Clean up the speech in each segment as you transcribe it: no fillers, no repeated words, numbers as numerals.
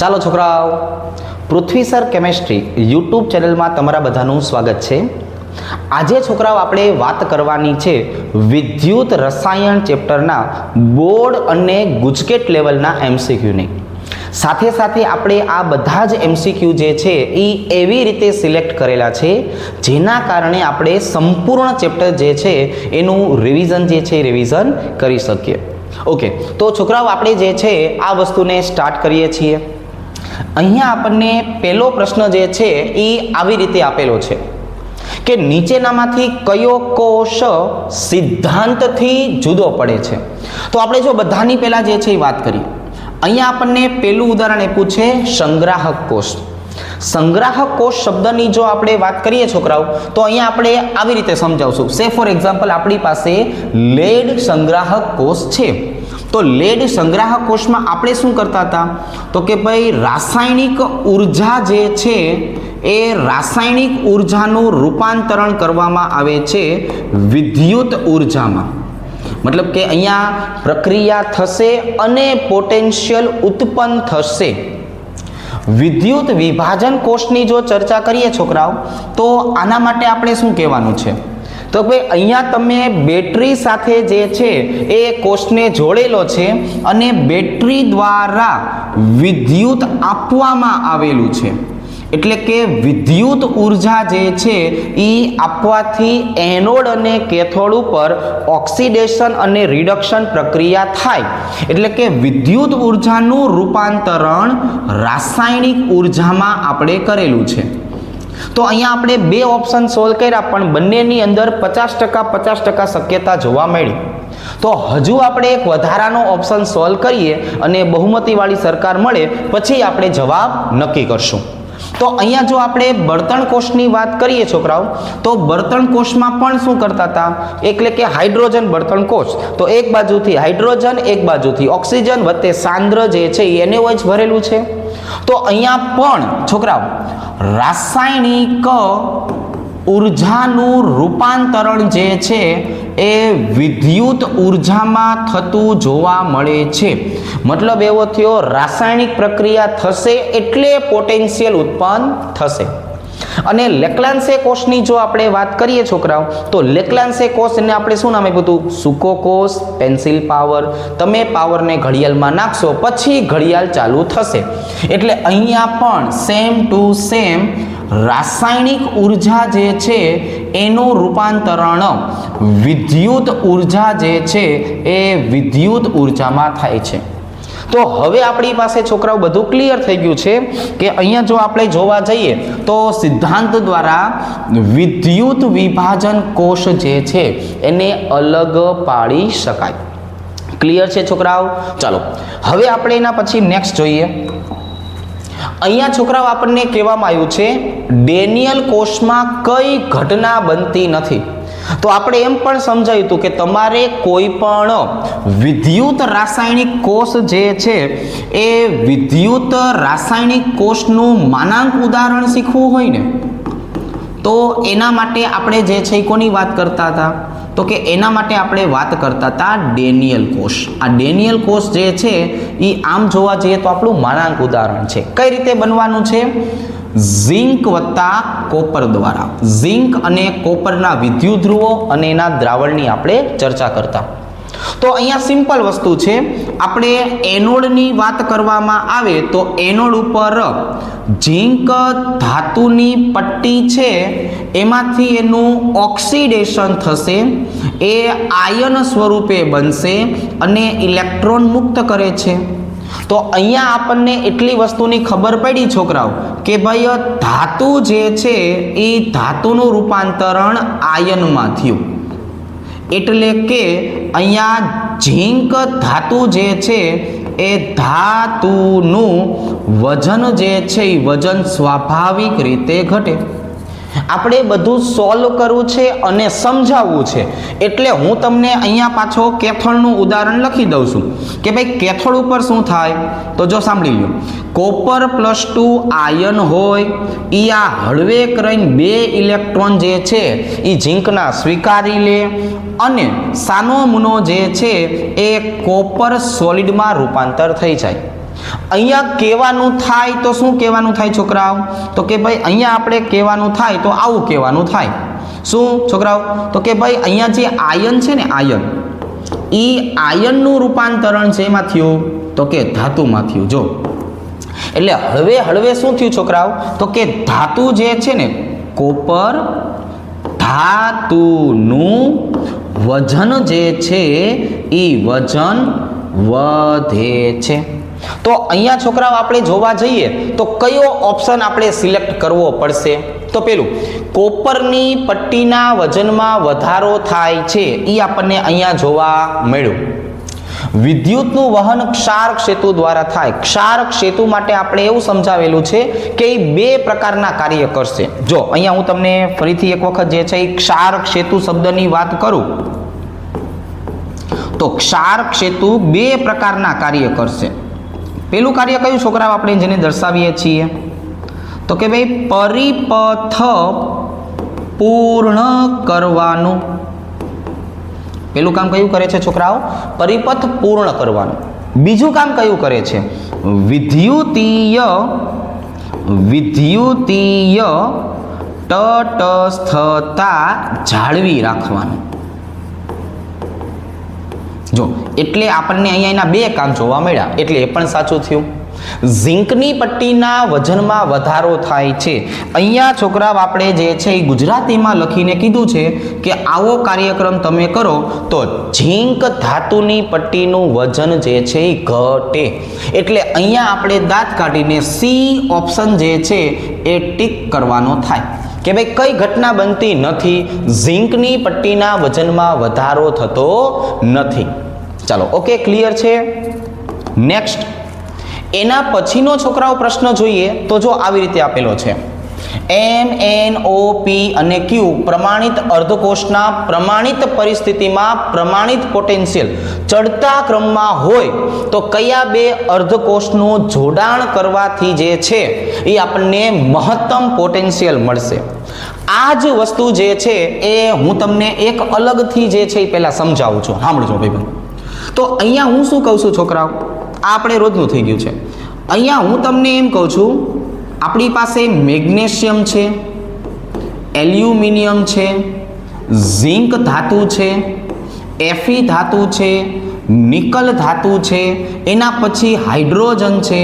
ચાલો છોકરાઓ, પૃથ્વી sir chemistry YouTube ચેનલમાં તમારા બધાનું સ્વાગત છે. આજે છોકરાઓ આપણે વાત કરવાની છે વિદ્યુત રસાયણ ચેપ્ટરના બોર્ડ અને ગુજકેટ લેવલના એમસીક્યુની. સાથે સાથે આપણે આ બધા જ એમસીક્યુ જે છે એ એવી રીતે સિલેક્ટ કરેલા છે જેના કારણે આપણે સંપૂર્ણ ચેપ્ટર જે છે એનું રિવિઝન જે છે રિવિઝન કરી શકીએ. ઓકે, તો છોકરાઓ આપણે જે છે આ વસ્તુને સ્ટાર્ટ કરીએ છીએ. અહીંયા આપણને પહેલો પ્રશ્ન જે છે એ આવી રીતે આપેલો છે કે નીચેનામાંથી કયો કોષ સિદ્ધાંતથી જુદો પડે છે. તો આપણે જો બધાની પહેલા જે છે એ વાત કરીએ. અહીંયા આપણને પહેલું ઉદાહરણ આપ્યું છે સંગ્રાહક કોષ. સંગ્રાહક કોષ શબ્દની જો આપણે વાત કરીએ છોકરાઓ, તો અહીંયા આપણે આવી રીતે સમજાવશું. સે ફોર એક્ઝામ્પલ આપણી પાસે લેડ સંગ્રાહક કોષ છે. તો લેડ સંગ્રાહક કોષમાં આપણે શું કરતા હતા તો કે ભાઈ રાસાયણિક ઉર્જા જે છે એ રાસાયણિક ઉર્જાનું રૂપાંતરણ કરવામાં આવે છે વિદ્યુત ઉર્જામાં. મતલબ કે અહીંયા પ્રક્રિયા થશે અને પોટેન્શિયલ ઉત્પન્ન થશે. વિદ્યુત વિભાજન કોષની જો ચર્ચા કરીએ છોકરાઓ, તો આના માટે આપણે શું કહેવાનું છે તો ભાઈ અહીંયા તમે બેટરી સાથે જે છે એ કોષને જોડેલો છે અને બેટરી દ્વારા વિદ્યુત આપવામાં આવેલું છે. એટલે કે વિદ્યુત ઉર્જા જે છે એ આપવાથી એનોડ અને કેથોડ ઉપર ઓક્સિડેશન અને રિડક્શન પ્રક્રિયા થાય. એટલે કે વિદ્યુત ઉર્જાનું રૂપાંતરણ રાસાયણિક ઉર્જામાં આપણે કરેલું છે. તો અહીંયા આપણે બે ઓપ્શન સોલ્વ કર્યા પણ બંનેની અંદર 50% શક્યતા જોવા મળી. તો હજુ આપણે એક વધારાનો ઓપ્શન સોલ્વ કરીએ અને બહુમતીવાળી સરકાર મળે પછી આપણે જવાબ નક્કી કરશું. તો અહીંયા જો આપણે બળતણ કોષની વાત કરીએ છોકરાઓ, તો બળતણ કોષમાં પણ શું કરતા હતા એટલે કે હાઇડ્રોજન બળતણ કોષ. તો એક બાજુથી હાઇડ્રોજન એક બાજુથી ઓક્સિજન વચ્ચે સાંદ્ર જે છે એને જ ભરેલું છે. તો અહીંયા પણ છોકરાઓ રાસાયણિક ઉર્જાનું રૂપાંતરણ જે છે એ વિદ્યુત ઉર્જામાં થતું જોવા મળે છે. મતલબ એવો થયો રાસાયણિક પ્રક્રિયા થશે એટલે પોટેન્શિયલ ઉત્પન્ન થશે. અને લેક્લાન્સે કોષની જો આપણે વાત કરીએ છોકરાઓ, તો લેક્લાન્સે કોષ એને આપણે શું નામ આપ્યું હતું? સૂકો કોષ, પેન્સિલ પાવર. તમે પાવરને ઘડિયાળમાં નાખશો પછી ઘડિયાળ ચાલુ થશે. એટલે અહીંયા પણ સેમ ટુ સેમ રાસાયણિક ઉર્જા જે છે એનું રૂપાંતરણ વિદ્યુત ઉર્જા જે છે એ વિદ્યુત ઉર્જામાં થાય છે. તો હવે આપણી પાસે છોકરાઓ બધું ક્લિયર થઈ ગયું છે કે અહીંયા જો આપણે જોવા જઈએ તો સિદ્ધાંત દ્વારા વિદ્યુત વિભાજન કોષ જે છે એને અલગ પાડી શકાય. ક્લિયર છે છોકરાઓ? ચાલો હવે આપણે એના પછી નેક્સ્ટ જોઈએ. અહીંયા છોકરાઓ આપણને કહેવામાં આવ્યું છે ડેનિયલ કોષમાં કઈ ઘટના બનતી નથી. તો આપણે એમ પણ સમજાયું હતું કે તમારે કોઈ પણ વિદ્યુત રાસાયણિક કોષ જે છે એ વિદ્યુત રાસાયણિક કોષનું માનાંક ઉદાહરણ શીખવું હોય ને, તો એના માટે આપણે જે છે કોની વાત કરતા હતા તો કે એના માટે આપણે વાત કરતા હતા ડેનિયલ કોષ. આ ડેનિયલ કોષ જે છે એ આમ જોવા જઈએ તો આપણું માનાંક ઉદાહરણ છે. કઈ રીતે બનવાનું છે? ઝિંક વત્તા કોપર દ્વારા. ઝિંક અને કોપરના વિદ્યુત ધ્રુવો અને એના દ્રાવણની આપણે ચર્ચા કરતા. તો અહીંયા સિમ્પલ વસ્તુ છે. આપણે એનોડની વાત કરવામાં આવે તો એનોડ ઉપર ઝિંક ધાતુની પટ્ટી છે એમાંથી એનું ઓક્સિડેશન થશે, એ આયન સ્વરૂપે બનશે અને ઇલેક્ટ્રોન મુક્ત કરે છે. તો અહીંયા આપણને એટલી વસ્તુની ખબર પડી છોકરાઓ કે ભાઈ ધાતુ જે છે એ ધાતુનું રૂપાંતરણ આયનમાં થયું. એટલે કે અહીંયા ઝિંક ધાતુ જે છે એ ધાતુનું વજન જે છે એ વજન સ્વાભાવિક રીતે ઘટે. આપણે બધું સોલ્વ કરવું છે અને સમજાવવું છે. એટલે હું તમને અહીંયા પાછો કેથોડનું ઉદાહરણ લખી દઉં છું કે ભાઈ કેથોડ ઉપર શું થાય. તો જો સાંભળી લો, કોપર +2 આયન હોય એ આ હળવે કરીને 2 ઇલેક્ટ્રોન જે છે એ ઝિંકના સ્વીકારી લે અને સાનો મુનો જે છે એ કોપર સોલિડમાં રૂપાંતર થઈ જાય. અહીંયા કહેવાનું થાય તો શું કહેવાનું થાય છોકરાઓ? તો કે ભાઈ અહીંયા આપણે કહેવાનું થાય તો આવું કહેવાનું થાય. શું છોકરાઓ? તો કે ભાઈ અહીંયા જે આયન છે ને, આયન, એ આયનનું રૂપાંતરણ છે એમાં થયું તો કે ધાતુમાં થયું. જો એટલે હળવે હળવે શું થયું છોકરાઓ? તો કે ધાતુ જે છે ને, કોપર ધાતુનું વજન જે છે એ વજન વધે છે. તો અહીંયા છોકરાઓ આપણે જોવા જઈએ તો કયો ઓપ્શન આપણે સિલેક્ટ કરવો પડશે? તો પેલું કોપરની પટ્ટીના વજનમાં વધારો થાય છે એ આપણને અહીંયા જોવા મળ્યું. વિદ્યુતનું વહન ક્ષારક સેતુ દ્વારા થાય. ક્ષારક સેતુ માટે આપણે એવું સમજાવેલું છે કે એ બે પ્રકારના કાર્ય કરશે. જો અહીંયા હું તમને ફરીથી એક વખત જે છે એ ક્ષારક સેતુ શબ્દની વાત કરું તો ક્ષારક સેતુ બે પ્રકારના કાર્ય કરશે. પેલું કાર્ય કયું છોકરાઓ આપણે જેને દર્શાવીએ છીએ? તો કે ભાઈ પરિપથ પૂર્ણ કરવાનું. પેલું કામ કયું કરે છે છોકરાઓ? પરિપથ પૂર્ણ કરવાનું. બીજું કામ કયું કરે છે? વિદ્યુતીય તટસ્થતા જાળવી રાખવાનું. જો એટલે આપણને અહીંયા એના બે કામ જોવા મળ્યા, એટલે એ પણ સાચું થયું. ઝીંકની પટ્ટીના વજનમાં વધારો થાય છે. અહીંયા છોકરાઓ આપણે જે છે એ ગુજરાતીમાં લખીને કીધું છે કે આવો કાર્યક્રમ તમે કરો તો ઝીંક ધાતુની પટ્ટીનું વજન જે છે એ ઘટે. એટલે અહીંયા આપણે દાંત કાઢીને સી ઓપ્શન જે છે એ ટીક કરવાનો થાય કે ભાઈ કઈ ઘટના બનતી નથી, ઝીંકની પટ્ટીના વજનમાં વધારો થતો નથી. ચાલો, ઓકે, ક્લિયર છે. નેક્સ્ટ એના પછીનો છોકરાઓ પ્રશ્ન જોઈએ તો જો આવી રીતે આપેલો છે. MnO, P અને Q પ્રમાણિત અર્ધકોષના પ્રમાણિત પરિસ્થિતિમાં પ્રમાણિત પોટેન્શિયલ ચડતા ક્રમમાં હોય તો કયા બે અર્ધકોષનું જોડાણ કરવાથી જે છે એ આપણને મહત્તમ પોટેન્શિયલ મળશે? આ જ વસ્તુ જે છે એ હું તમને એક અલગથી જે છે એ પહેલા સમજાવું છું. સાંભળજો ભાઈ. તો અહીંયા હું શું કહું છું છોકરાઓ? આ આપણે રોજનું થઈ ગયું છે. અહીંયા હું તમને એમ કહું છું, આપણી પાસે મેગ્નેશિયમ છે, એલ્યુમિનિયમ છે, ઝીંક ધાતુ છે, Fe ધાતુ છે, નિકલ ધાતુ છે, એના પછી હાઇડ્રોજન છે,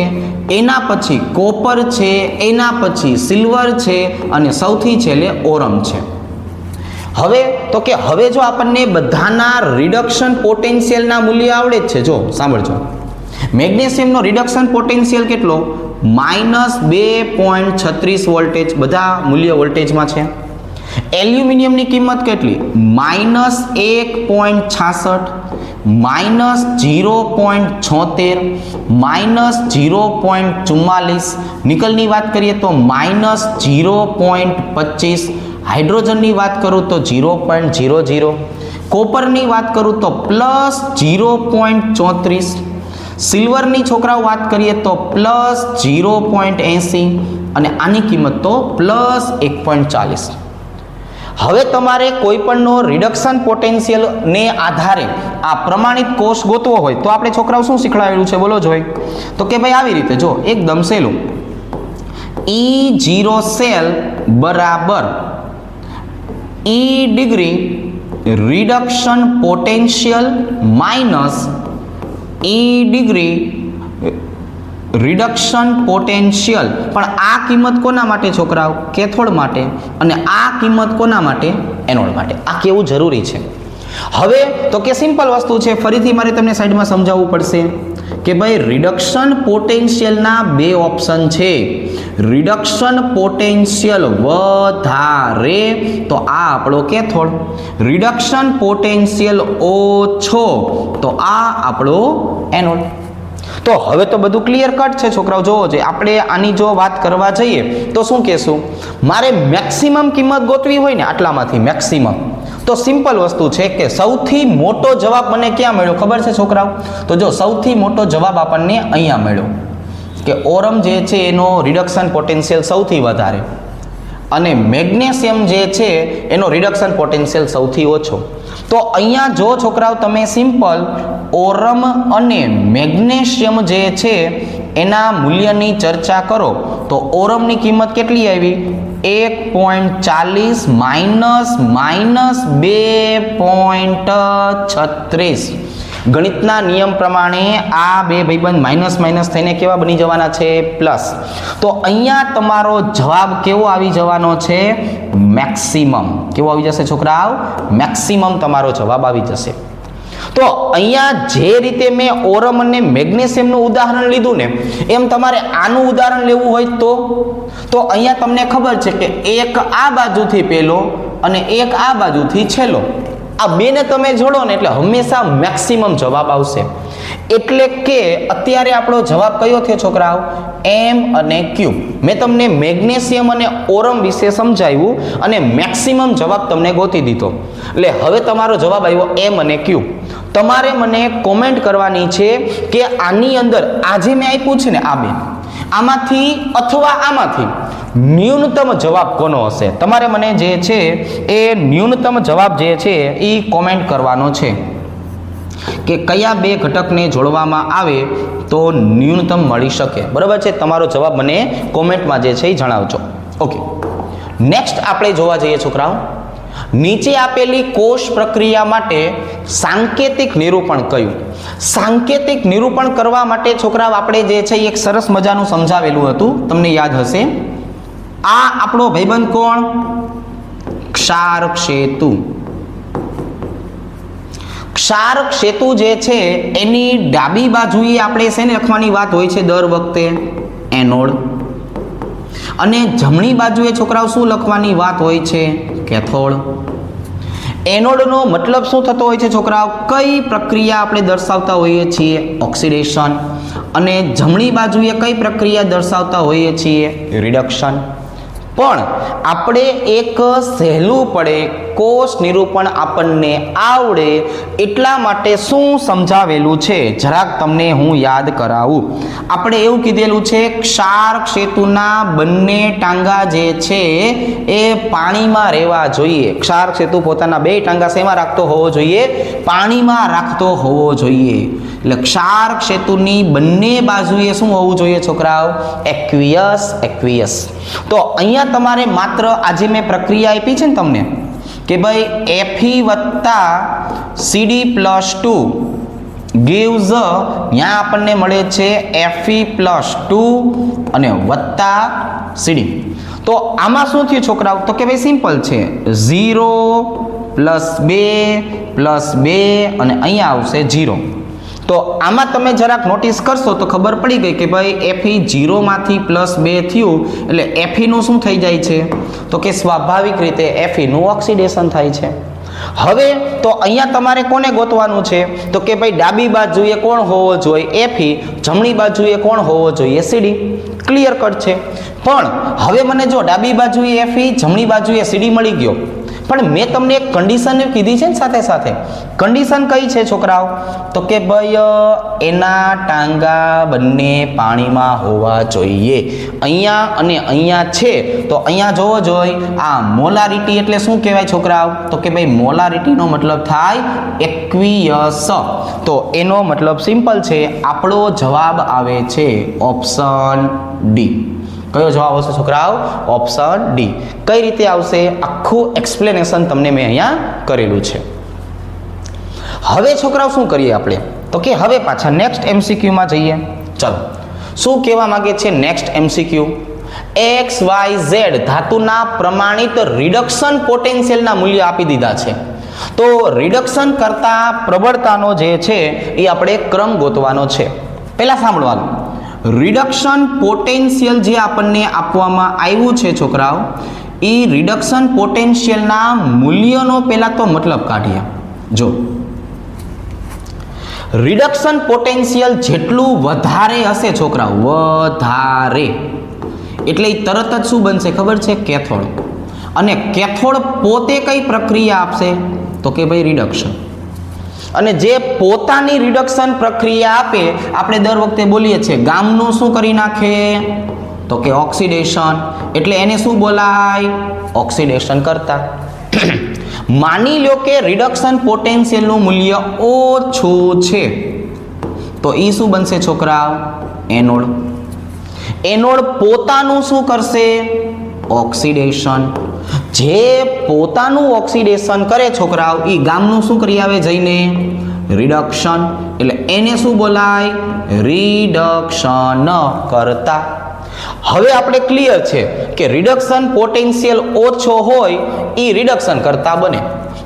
એના પછી કોપર છે, એના પછી સિલ્વર છે અને સૌથી છેલ્લે ઓરમ છે. હવે તો કે હવે જો આપણને બધાના રિડક્શન પોટેન્શિયલના મૂલ્ય આવડે જ છે. જો સાંભળજો, મેગ્નેશિયમનો રિડક્શન પોટેન્શિયલ કેટલો? -2.36 વોલ્ટેજ, બધા મૂલ્ય વોલ્ટેજમાં છે. એલ્યુમિનિયમની કિંમત કેટલી? -1.66, -0.76, -0.44. નિકલની વાત કરીએ તો -0.25. હાઇડ્રોજનની વાત કરું તો 0.00. કોપરની વાત કરું તો +0.34. સિલ્વરની છોકરાઓ વાત કરીએ તો +0.80 અને આની કિંમત તો +1.40. હવે તમારે કોઈ પણનો રિડક્શન પોટેન્શિયલ ને આધારે આ પ્રમાણિત કોષ ગોતવો હોય તો આપણે છોકરાઓ શું શીખવાડેલું છે બોલો જોઈ? તો કે ભાઈ આવી રીતે જો એકદમ સહેલું, E0 સેલ બરાબર E degree reduction potential minus E degree reduction potential. પણ આ કિંમત કોના માટે છોકરાઓ? કેથોડ માટે. અને આ કિંમત કોના માટે? એનોડ માટે. આ કેવું જરૂરી છે. હવે તો કે સિમ્પલ વસ્તુ છે, ફરીથી મારે તમને સાઈડમાં સમજાવવું પડશે કે ભાઈ રિડક્શન પોટેન્શિયલના બે ઓપ્શન છે. રિડક્શન પોટેન્શિયલ વધારે તો આ આપણો કેથોડ, રિડક્શન પોટેન્શિયલ ઓછો તો આ આપણો એનોડ. તો હવે તો બધું ક્લિયર કટ છે છોકરાઓ. જોવો છે આપણે આની જો વાત કરવા જઈએ તો શું કહેશું? મારે મેક્સિમમ કિંમત ગોતવી હોય ને આટલામાંથી મેક્સિમમ, તો સિમ્પલ વસ્તુ છે કે સૌથી મોટો જવાબ મને ક્યાં મળ્યો ખબર છે છોકરાઓ? તો જો સૌથી મોટો જવાબ આપણને અહીંયા મળ્યો કે ઓરમ જે છે એનો રિડક્શન પોટેન્શિયલ સૌથી વધારે અને મેગ્નેશિયમ જે છે એનો રિડક્શન પોટેન્શિયલ સૌથી ઓછો. તો અહીંયા જો છોકરાઓ તમે સિમ્પલ ઓરમ અને મેગ્નેશિયમ જે છે એના મૂલ્યની ચર્ચા કરો તો ઓરમની કિંમત કેટલી આવી? 1.40 માઇનસ 2.36. ગણિતના નિયમ પ્રમાણે આ બે ભાઈબંધ માઇનસ થઈને કેવા બની જવાના છે? પ્લસ. તો અહીંયા તમારો જવાબ કેવો આવી જવાનો છે? મેક્સિમમ. કેવો આવી જશે છોકરાઓ? મેક્સિમમ તમારો જવાબ આવી જશે. તો અહીંયા જે રીતે મેં ઓરમ અને મેગ્નેશિયમનું ઉદાહરણ લીધું ને, એમ તમારે આનું ઉદાહરણ લેવું હોય તો અહીંયા તમને ખબર છે કે એક આ બાજુથી પહેલો અને એક આ બાજુથી છેલ્લો, આ બેને તમે જોડો ને એટલે હંમેશા મેક્સિમમ જવાબ આવશે. એટલે કે અત્યારે આપણો જવાબ કયો થયો છોકરાઓ? એમ અને ક્યુ. મેં તમને મેગ્નેશિયમ અને ઓરમ વિશે સમજાવ્યું અને મેક્સિમમ જવાબ તમને ગોતી દીધો. એટલે હવે તમારો જવાબ આવ્યો એમ અને ક્યુ. તમારે મને કોમેન્ટ કરવાની છે કે આની અંદર આજે મેં આપ્યું છે ને આ બે, આમાંથી અથવા આમાંથી ન્યૂનતમ જવાબ કોનો હશે? તમારે મને જે છે એ ન્યૂનતમ જવાબ જે છે એ કોમેન્ટ કરવાનો છે કે કયા બે ઘટકને જોડવામાં આવે તો ન્યૂનતમ મળી શકે. બરાબર છે? તમારો જવાબ મને કોમેન્ટમાં જે છે એ જણાવજો. ઓકે, નેક્સ્ટ આપણે જોવા જઈએ છોકરાઓ, નીચે આપેલી કોષ પ્રક્રિયા માટે સાંકેતિક નિરૂપણ કયું? સાંકેતિક નિરૂપણ કરવા માટે છોકરાઓ આપણે જે છે એક સરસ મજાનું સમજાવેલું હતું, તમને યાદ હશે. આ આપણો ભાઈબંધ કોણ? ક્ષારક્ષેતુ. ક્ષારક્ષેતુ જે છે એની ડાબી બાજુએ આપણે શેને લખવાની વાત હોય છે દર વખતે? એનોડ. અને જમણી બાજુએ છોકરાઓ શું લખવાની વાત હોય છે? કેથોડ. એનોડનો મતલબ શું થતો હોય છે છોકરાઓ? કઈ પ્રક્રિયા આપણે દર્શાવતા હોઈએ છીએ? ઓક્સિડેશન. અને જમણી બાજુએ કઈ પ્રક્રિયા દર્શાવતા હોઈએ છીએ? રિડક્શન. પણ આપણે એક સહેલું પડે કોષ નિરૂપણ આપણને આવડે એટલા માટે શું સમજાવેલું છે જરાક તમને હું યાદ કરાવું. આપણે એવું કીધેલું છે ક્ષારક્ષેતુના બંને ટાંગા જે છે એ પાણીમાં રહેવા જોઈએ. ક્ષારક્ષેતુ પોતાના બે ટાંગા શેમાં રાખતો હોવો જોઈએ? પાણીમાં રાખતો હોવો જોઈએ. એટલે ક્ષારક્ષેતુની બંને બાજુએ શું હોવું જોઈએ છોકરાઓ? એક્વિયસ. તો અહીંયા તમારે માત્ર આજે મેં પ્રક્રિયા આપી છે ને તમને કે ભાઈ Fe વત્તા Cd+2 gives ત્યાં આપણને મળે છે Fe+2 અને વત્તા Cd. તો આમાં શું થયું છોકરાઓ? તો કે ભાઈ સિમ્પલ છે, 0 +2 અને અહીંયા આવશે 0. તો આમાં તમે જરાક નોટિસ કરશો તો ખબર પડી ગઈ કે ભાઈ Fe 0 માંથી +2 થયું એટલે Fe નું શું થઈ જાય છે? તો કે સ્વાભાવિક રીતે Fe નું ઓક્સિડેશન થાય છે. હવે તો અહીંયા તમારે કોને ગોતવાનું છે? તો કે ભાઈ ડાબી બાજુએ કોણ હોવો જોઈએ? Fe. જમણી બાજુએ કોણ હોવો જોઈએ? Cd. ક્લિયર કટ છે. પણ હવે મને જો ડાબી બાજુએ Fe, જમણી બાજુએ Cd મળી ગયો, પણ મેં તમને એક કન્ડિશન કીધી છે ને સાથે સાથે. કન્ડિશન કઈ છે છોકરાઓ? તો કે ભાઈ એના ટાંગા બંને પાણીમાં હોવા જોઈએ. અહીંયા અને અહીંયા છે તો અહીંયા જોવો જોઈએ આ મોલારિટી એટલે શું કહેવાય છોકરાઓ? તો કે ભાઈ મોલારિટીનો મતલબ થાય એક્વિયસ. તો એનો મતલબ સિમ્પલ છે, આપણો જવાબ આવે છે ઓપ્શન ડી. કયો જવાબ આવશે છોકરાઓ? Option D. કઈ રીતે આવશે? આખું એક્સપ્લેનેશન તમને મેં અહીંયા કરેલું છે. હવે છોકરાઓ શું કરીએ આપણે? તો કે હવે પાછા નેક્સ્ટ MCQ માં જઈએ. ચલો, શું કહેવા માંગે છે નેક્સ્ટ MCQ? XYZ ધાતુના પ્રમાણિત રિડક્શન પોટેન્શિયલના મૂલ્ય આપી દીધા છે. તો રિડક્શન કરતા પ્રબળતાનો જે છે એ આપણે ક્રમ ગોતવાનો છે. પહેલા સાંભળવાનું, રિડક્શન પોટેન્શિયલ જે આપણને આપવામાં આવ્યું છે છોકરાઓ, એ રિડક્શન પોટેન્શિયલના મૂલ્યનો પહેલા તો મતલબ કાઢીએ. જો રિડક્શન પોટેન્શિયલ જેટલું વધારે હશે છોકરાઓ, વધારે એટલે તરત જ શું બનશે ખબર છે? કેથોડ. અને કેથોડ પોતે કઈ પ્રક્રિયા આપશે? તો કે ભાઈ રિડક્શન. અને જે પોતાની રિડક્શન પ્રક્રિયા આપે, આપણે દર વખતે બોલીએ છીએ ગામનું શું કરી નાખે? તો કે ઓક્સિડેશન. એટલે એને શું બોલાય? ઓક્સિડેશન કરતા. માની લો કે રિડક્શન પોટેન્શિયલનું મૂલ્ય ઓછું છે, તો એ શું બનશે છોકરાઓ? એનોડ. એનોડ પોતાનું શું કરશે? ઓક્સિડેશન. જે પોતાનું ઓક્સિડેશન કરે છોકરાઓ એ ગામનું શું કરી આવે જઈને? રિડક્શન. એટલે એને શું બોલાય? રિડક્શન કરતા. હવે આપણે ક્લિયર છે કે રિડક્શન પોટેન્શિયલ ઓછો હોય એ રિડક્શન કરતા બને.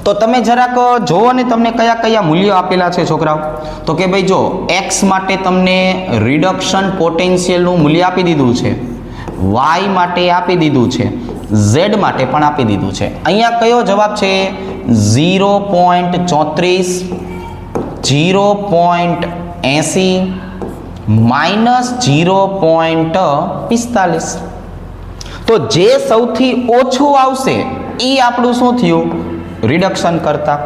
તો તમે જરાક જોવો ને તમને કયા કયા મૂલ્યો આપેલા છે છોકરાઓ. તો કે ભાઈ જો x માટે તમને રિડક્શન પોટેન્શિયલનું મૂલ્ય આપી દીધું છે, y માટે આપી દીધું છે, z માટે પણ આપી દીધું છે. અહીંયા કયો જવાબ છે? 0.34, 0.80, -0.45. તો જે સૌથી ઓછું આવશે એ આપણું શું થયું? રિડક્શન કરતા.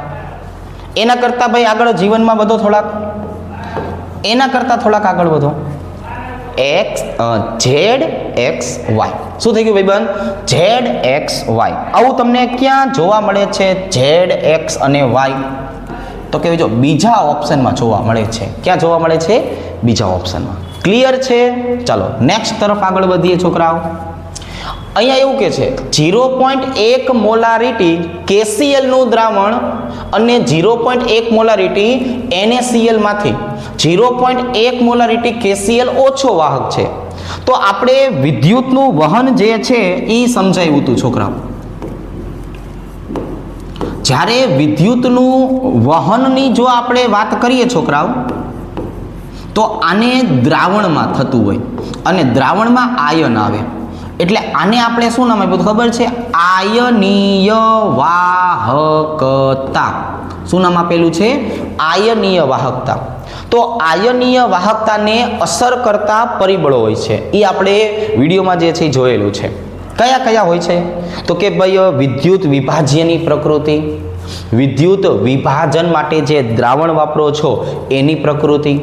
એના કરતા ભાઈ આગળ જીવનમાં વધો થોડાક, એના કરતા થોડાક આગળ વધો. ZXY. શું થઈ ગયું ભાઈબંધ? ZXY. આવું તમને ક્યાં જોવા મળે છે? ZX અને Y. તો કે જો બીજા ઓપ્શનમાં જોવા મળે છે. ક્યાં જોવા મળે છે? બીજા ઓપ્શનમાં. ક્લિયર છે? ચાલો નેક્સ્ટ તરફ આગળ વધીએ છોકરાઓ. અહીંયા એવું કે છે 0.1 મોલારિટી KCl નું દ્રાવણ અને 0.1 મોલારિટી NaCl માંથી 0.1 મોલારિટી KCl ઓછો વાહક છે. તો આપણે વિદ્યુતનું વહન જે છે એ સમજાવ્યું હતું છોકરાઓ. જ્યારે વિદ્યુતનું વહનની જો આપણે વાત કરીએ છોકરાઓ, તો આને દ્રાવણમાં થતું હોય અને દ્રાવણમાં આયન આવે એટલે આને આપણે શું નામ આપ્યું ખબર છે? આયનીય વાહકતા. શું નામ આપેલું છે? આયનીય વાહકતા. તો આયનીય વાહકતાને અસર કરતા પરિબળો હોય છે, એ આપણે વિડીયોમાં જે છે એ જોયેલું છે. કયા કયા હોય છે? તો કે ભાઈ વિદ્યુત વિભાજ્યની પ્રકૃતિ, વિદ્યુત વિભાજન માટે જે દ્રાવણ વાપરો છો એની પ્રકૃતિ,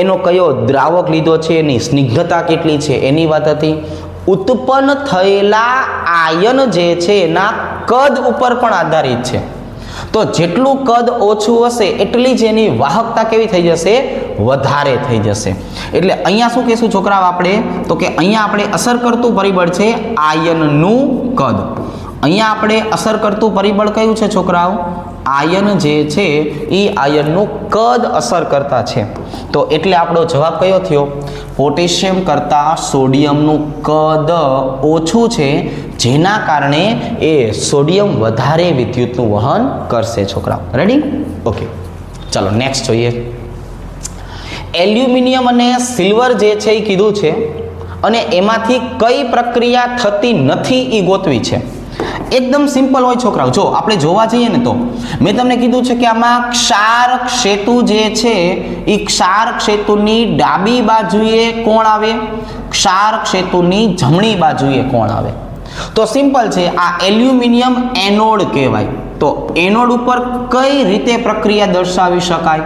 એનો કયો દ્રાવક લીધો છે, એની સ્નિગ્ધતા કેટલી છે એની વાત હતી. ઉત્પન્ન થયેલા આયન જે છે એના કદ ઉપર પણ આધારિત છે. તો જેટલું કદ ઓછું હશે એટલી જ એની વાહકતા કેવી થઈ જશે? વધારે થઈ જશે. એટલે અહીંયા શું કહેશું છોકરાઓ આપણે? તો કે અહીંયા આપણે અસર કરતું પરિબળ છે આયનનું કદ. અહીંયા આપણે અસર કરતું પરિબળ કયું છે છોકરાઓ? આયન જે છે એ આયનનું કદ અસર કરતા છે. તો એટલે આપણો જવાબ કયો થયો? પોટેશિયમ કરતાં સોડિયમનું કદ ઓછું છે, જેના કારણે એ સોડિયમ વધારે વિદ્યુતનું વહન કરશે છોકરાઓ. રેડી? ઓકે, ચાલો નેક્સ્ટ જોઈએ. એલ્યુમિનિયમ અને સિલ્વર જે છે એ કીધું છે અને એમાંથી કઈ પ્રક્રિયા થતી નથી એ ગોતવી છે. એકદમ સિમ્પલ હોય છોકરાઓ. જો આપણે જોવા જઈએ ને તો મેં તમને કીધું છે કે આમાં ક્ષારક સેતુ જે છે એ ક્ષારક સેતુની ડાબી બાજુએ કોણ આવે? ક્ષારક સેતુની જમણી બાજુએ કોણ આવે? તો સિમ્પલ છે, આ એલ્યુમિનિયમ એનોડ કહેવાય. તો એનોડ ઉપર કઈ રીતે પ્રક્રિયા દર્શાવી શકાય?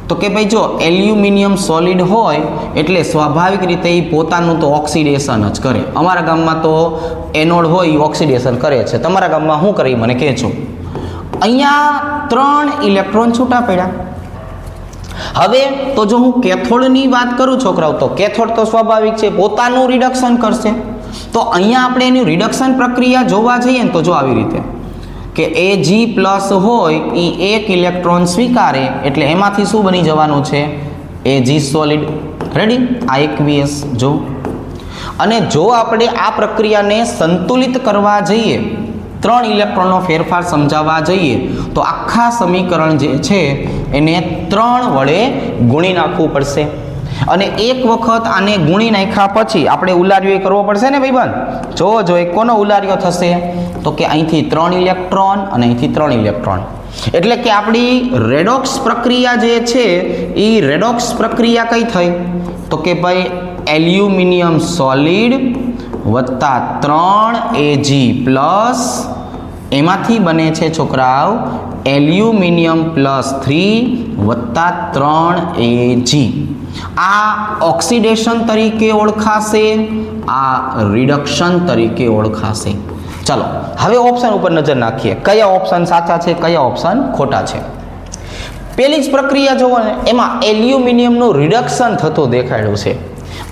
તો કે ભાઈ જો એલ્યુમિનિયમ સોલિડ હોય એટલે સ્વાભાવિક રીતે એ પોતાનું તો ઓક્સિડેશન જ કરે. અમારા ગામમાં તો એનોડ હોય એ ઓક્સિડેશન કરે છે. તમારા ગામમાં શું કરે મને કહેજો. અહીંયા 3 ઇલેક્ટ્રોન છૂટા પડ્યા. હવે તો જો હું કેથોડની વાત કરું છોકરાઓ, તો કેથોડ તો સ્વાભાવિક છે પોતાનું રિડક્શન કરશે. તો અહીંયા આપણે એની રિડક્શન પ્રક્રિયા જોવા જઈએ ને તો જો આવી રીતે કે Ag+ હોય એ 1 ઇલેક્ટ્રોન સ્વીકારે એટલે એમાંથી શું બની જવાનું છે? Ag solid. રેડી? આ aqueous. જો અને જો આપણે આ પ્રક્રિયાને સંતુલિત કરવા જઈએ, 3 ઇલેક્ટ્રોનનો ફેરફાર સમજાવવા જઈએ, તો આખા સમીકરણ જે છે એને 3 વડે ગુણી નાખવું પડશે. અને એક વખત આને ગુણી નાખ્યા પછી આપણે ઉલાર્યો કરવો પડશે ને ભાઈબંધ. જો એક કોનો ઉલાર્યો થશે? તો કે અહીંથી 3 ઇલેક્ટ્રોન અને અહીંથી 3 ઇલેક્ટ્રોન. એટલે કે આપણી રેડોક્સ પ્રક્રિયા જે છે એ રેડોક્સ પ્રક્રિયા કઈ થઈ? તો કે ભાઈ એલ્યુમિનિયમ સોલિડ વત્તા 3 Ag+, એમાંથી બને છે છોકરાઓ એલ્યુમિનિયમ +3 વત્તા 3 Ag. આ ઓક્સિડેશન તરીકે ઓળખાશે, આ રિડક્શન તરીકે ઓળખાશે. ચાલો હવે ઓપ્શન ઉપર નજર નાખીએ. કયા ઓપ્શન સાચા છે, કયા ઓપ્શન ખોટા છે? પહેલી જ પ્રક્રિયા જોવો ને, એમાં એલ્યુમિનિયમનું રિડક્શન થતું દેખાડ્યું છે.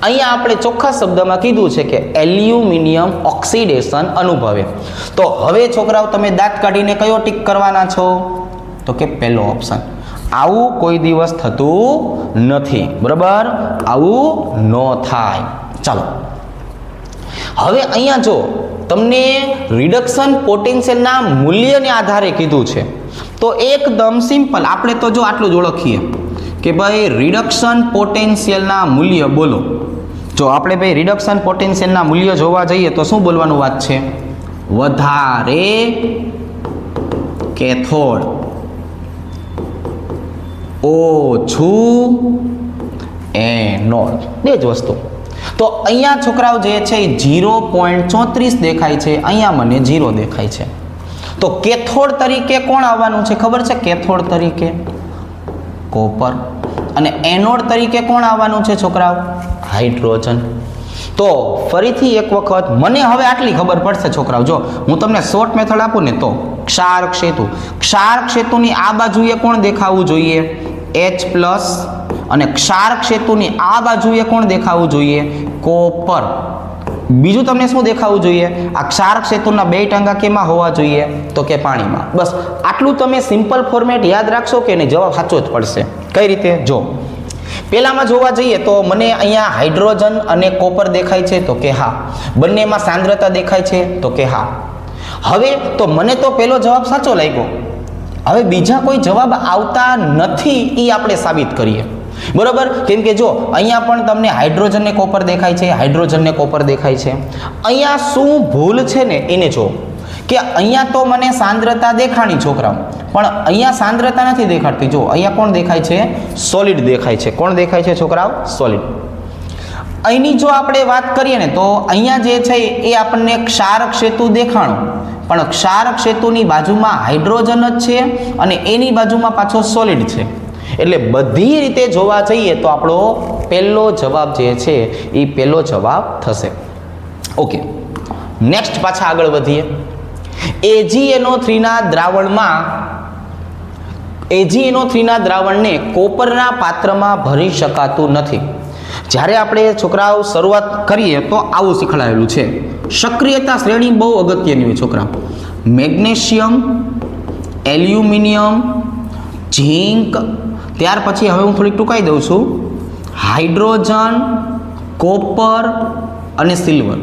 અહીંયા આપણે ચોખ્ખા શબ્દમાં કીધું છે કે એલ્યુમિનિયમ ઓક્સિડેશન અનુભવે. તો હવે છોકરાઓ તમે દાંત કાઢીને કયો ટીક કરવાના છો? તો કે પહેલો ઓપ્શન. આવું કોઈ દિવસ થતું નથી, બરાબર? આવું ન થાય. ચાલો હવે અહીંયા જો તમને રિડક્શન પોટેન્શિયલના મૂલ્યને આધારે કીધું છે તો એકદમ સિમ્પલ આપણે તો જો આટલું જ ઓળખીએ કે ભાઈ રિડક્શન પોટેન્શિયલના મૂલ્ય બોલો. જો આપણે ભાઈ રિડક્શન પોટેન્શિયલના મૂલ્ય જોવા જઈએ તો શું બોલવાનું વાત છે? વધારે કેથોડ, ઓછું એનોડ, બે જ વસ્તુ. તો અહીંયા છોકરાઓ જે છે 0.34 દેખાય છે, અહીંયા મને 0 દેખાય છે. તો કેથોડ તરીકે કોણ આવવાનું છે ખબર છે? કેથોડ તરીકે કોપર, અને એનોડ તરીકે કોણ આવવાનું છે છોકરાઓ? હાઇડ્રોજન. તો ફરીથી એક વખત મને હવે આટલી ખબર પડશે છોકરાઓ. જો હું તમને શોર્ટ મેથડ આપું ને તો ક્ષારક સેતુ, ક્ષારક સેતુની આ બાજુએ કોણ દેખાવું જોઈએ? H+, અને ક્ષારક સેતુની આ બાજુએ કોણ દેખાવું જોઈએ? કોપર. બીજું તમને શું દેખાવું જોઈએ? આ ક્ષારક સેતુના બે ટાંગા કેમાં હોવા જોઈએ? તો કે પાણીમાં. બસ આટલું તમે સિમ્પલ ફોર્મેટ યાદ રાખશો કે નહીં? જવાબ સાચો જ પડશે. કઈ રીતે? જો પહેલામાં જોવા જઈએ તો મને અહીંયા હાઇડ્રોજન અને કોપર દેખાય છે તો કે હા. બંનેમાં સાંદ્રતા દેખાય છે તો કે હા. હવે તો મને તો પહેલો જવાબ સાચો લાગ્યો. હવે બીજા કોઈ જવાબ આવતા નથી એ આપણે સાબિત કરીએ, બરોબર? કેમ કે જો અહીંયા પણ તમને હાઇડ્રોજન ને કોપર દેખાય છે, હાઇડ્રોજન ને કોપર દેખાય છે. અહીંયા શું ભૂલ છે ને એને જો કે અહીંયા તો મને સાંદ્રતા દેખાણી છોકરાઓ, પણ અહીંયા સાંદ્રતા નથી દેખાડતી. જો અહીંયા કોણ દેખાય છે? સોલિડ દેખાય છે. કોણ દેખાય છે છોકરાઓ? સોલિડ. અહીંની જો આપણે વાત કરીએ ને તો અહીંયા જે છે એ આપણને ક્ષારક સેતુ દેખાણું, પણ ક્ષારક સેતુની બાજુમાં હાઇડ્રોજન જ છે અને એની બાજુમાં પાછો સોલિડ છે. એટલે બધી રીતે જોવા જઈએ તો આપણો પહેલો જવાબ જે છે એ પહેલો જવાબ થશે. ઓકે, નેક્સ્ટ પાછા આગળ વધીએ. AgNO3 ના દ્રાવણને કોપરના પાત્રમાં ભરી શકાતું નથી. જ્યારે આપણે છોકરાઓ શરૂઆત કરીએ તો આવું શીખવાડેલું છે. સક્રિયતા શ્રેણી બહુ અગત્યની હોય છોકરા. મેગ્નેશિયમ, એલ્યુમિનિયમ, ઝીંક, ત્યાર પછી હવે હું થોડીક ટૂંકાઈ દઉં છું, હાઇડ્રોજન, કોપર અને સિલ્વર.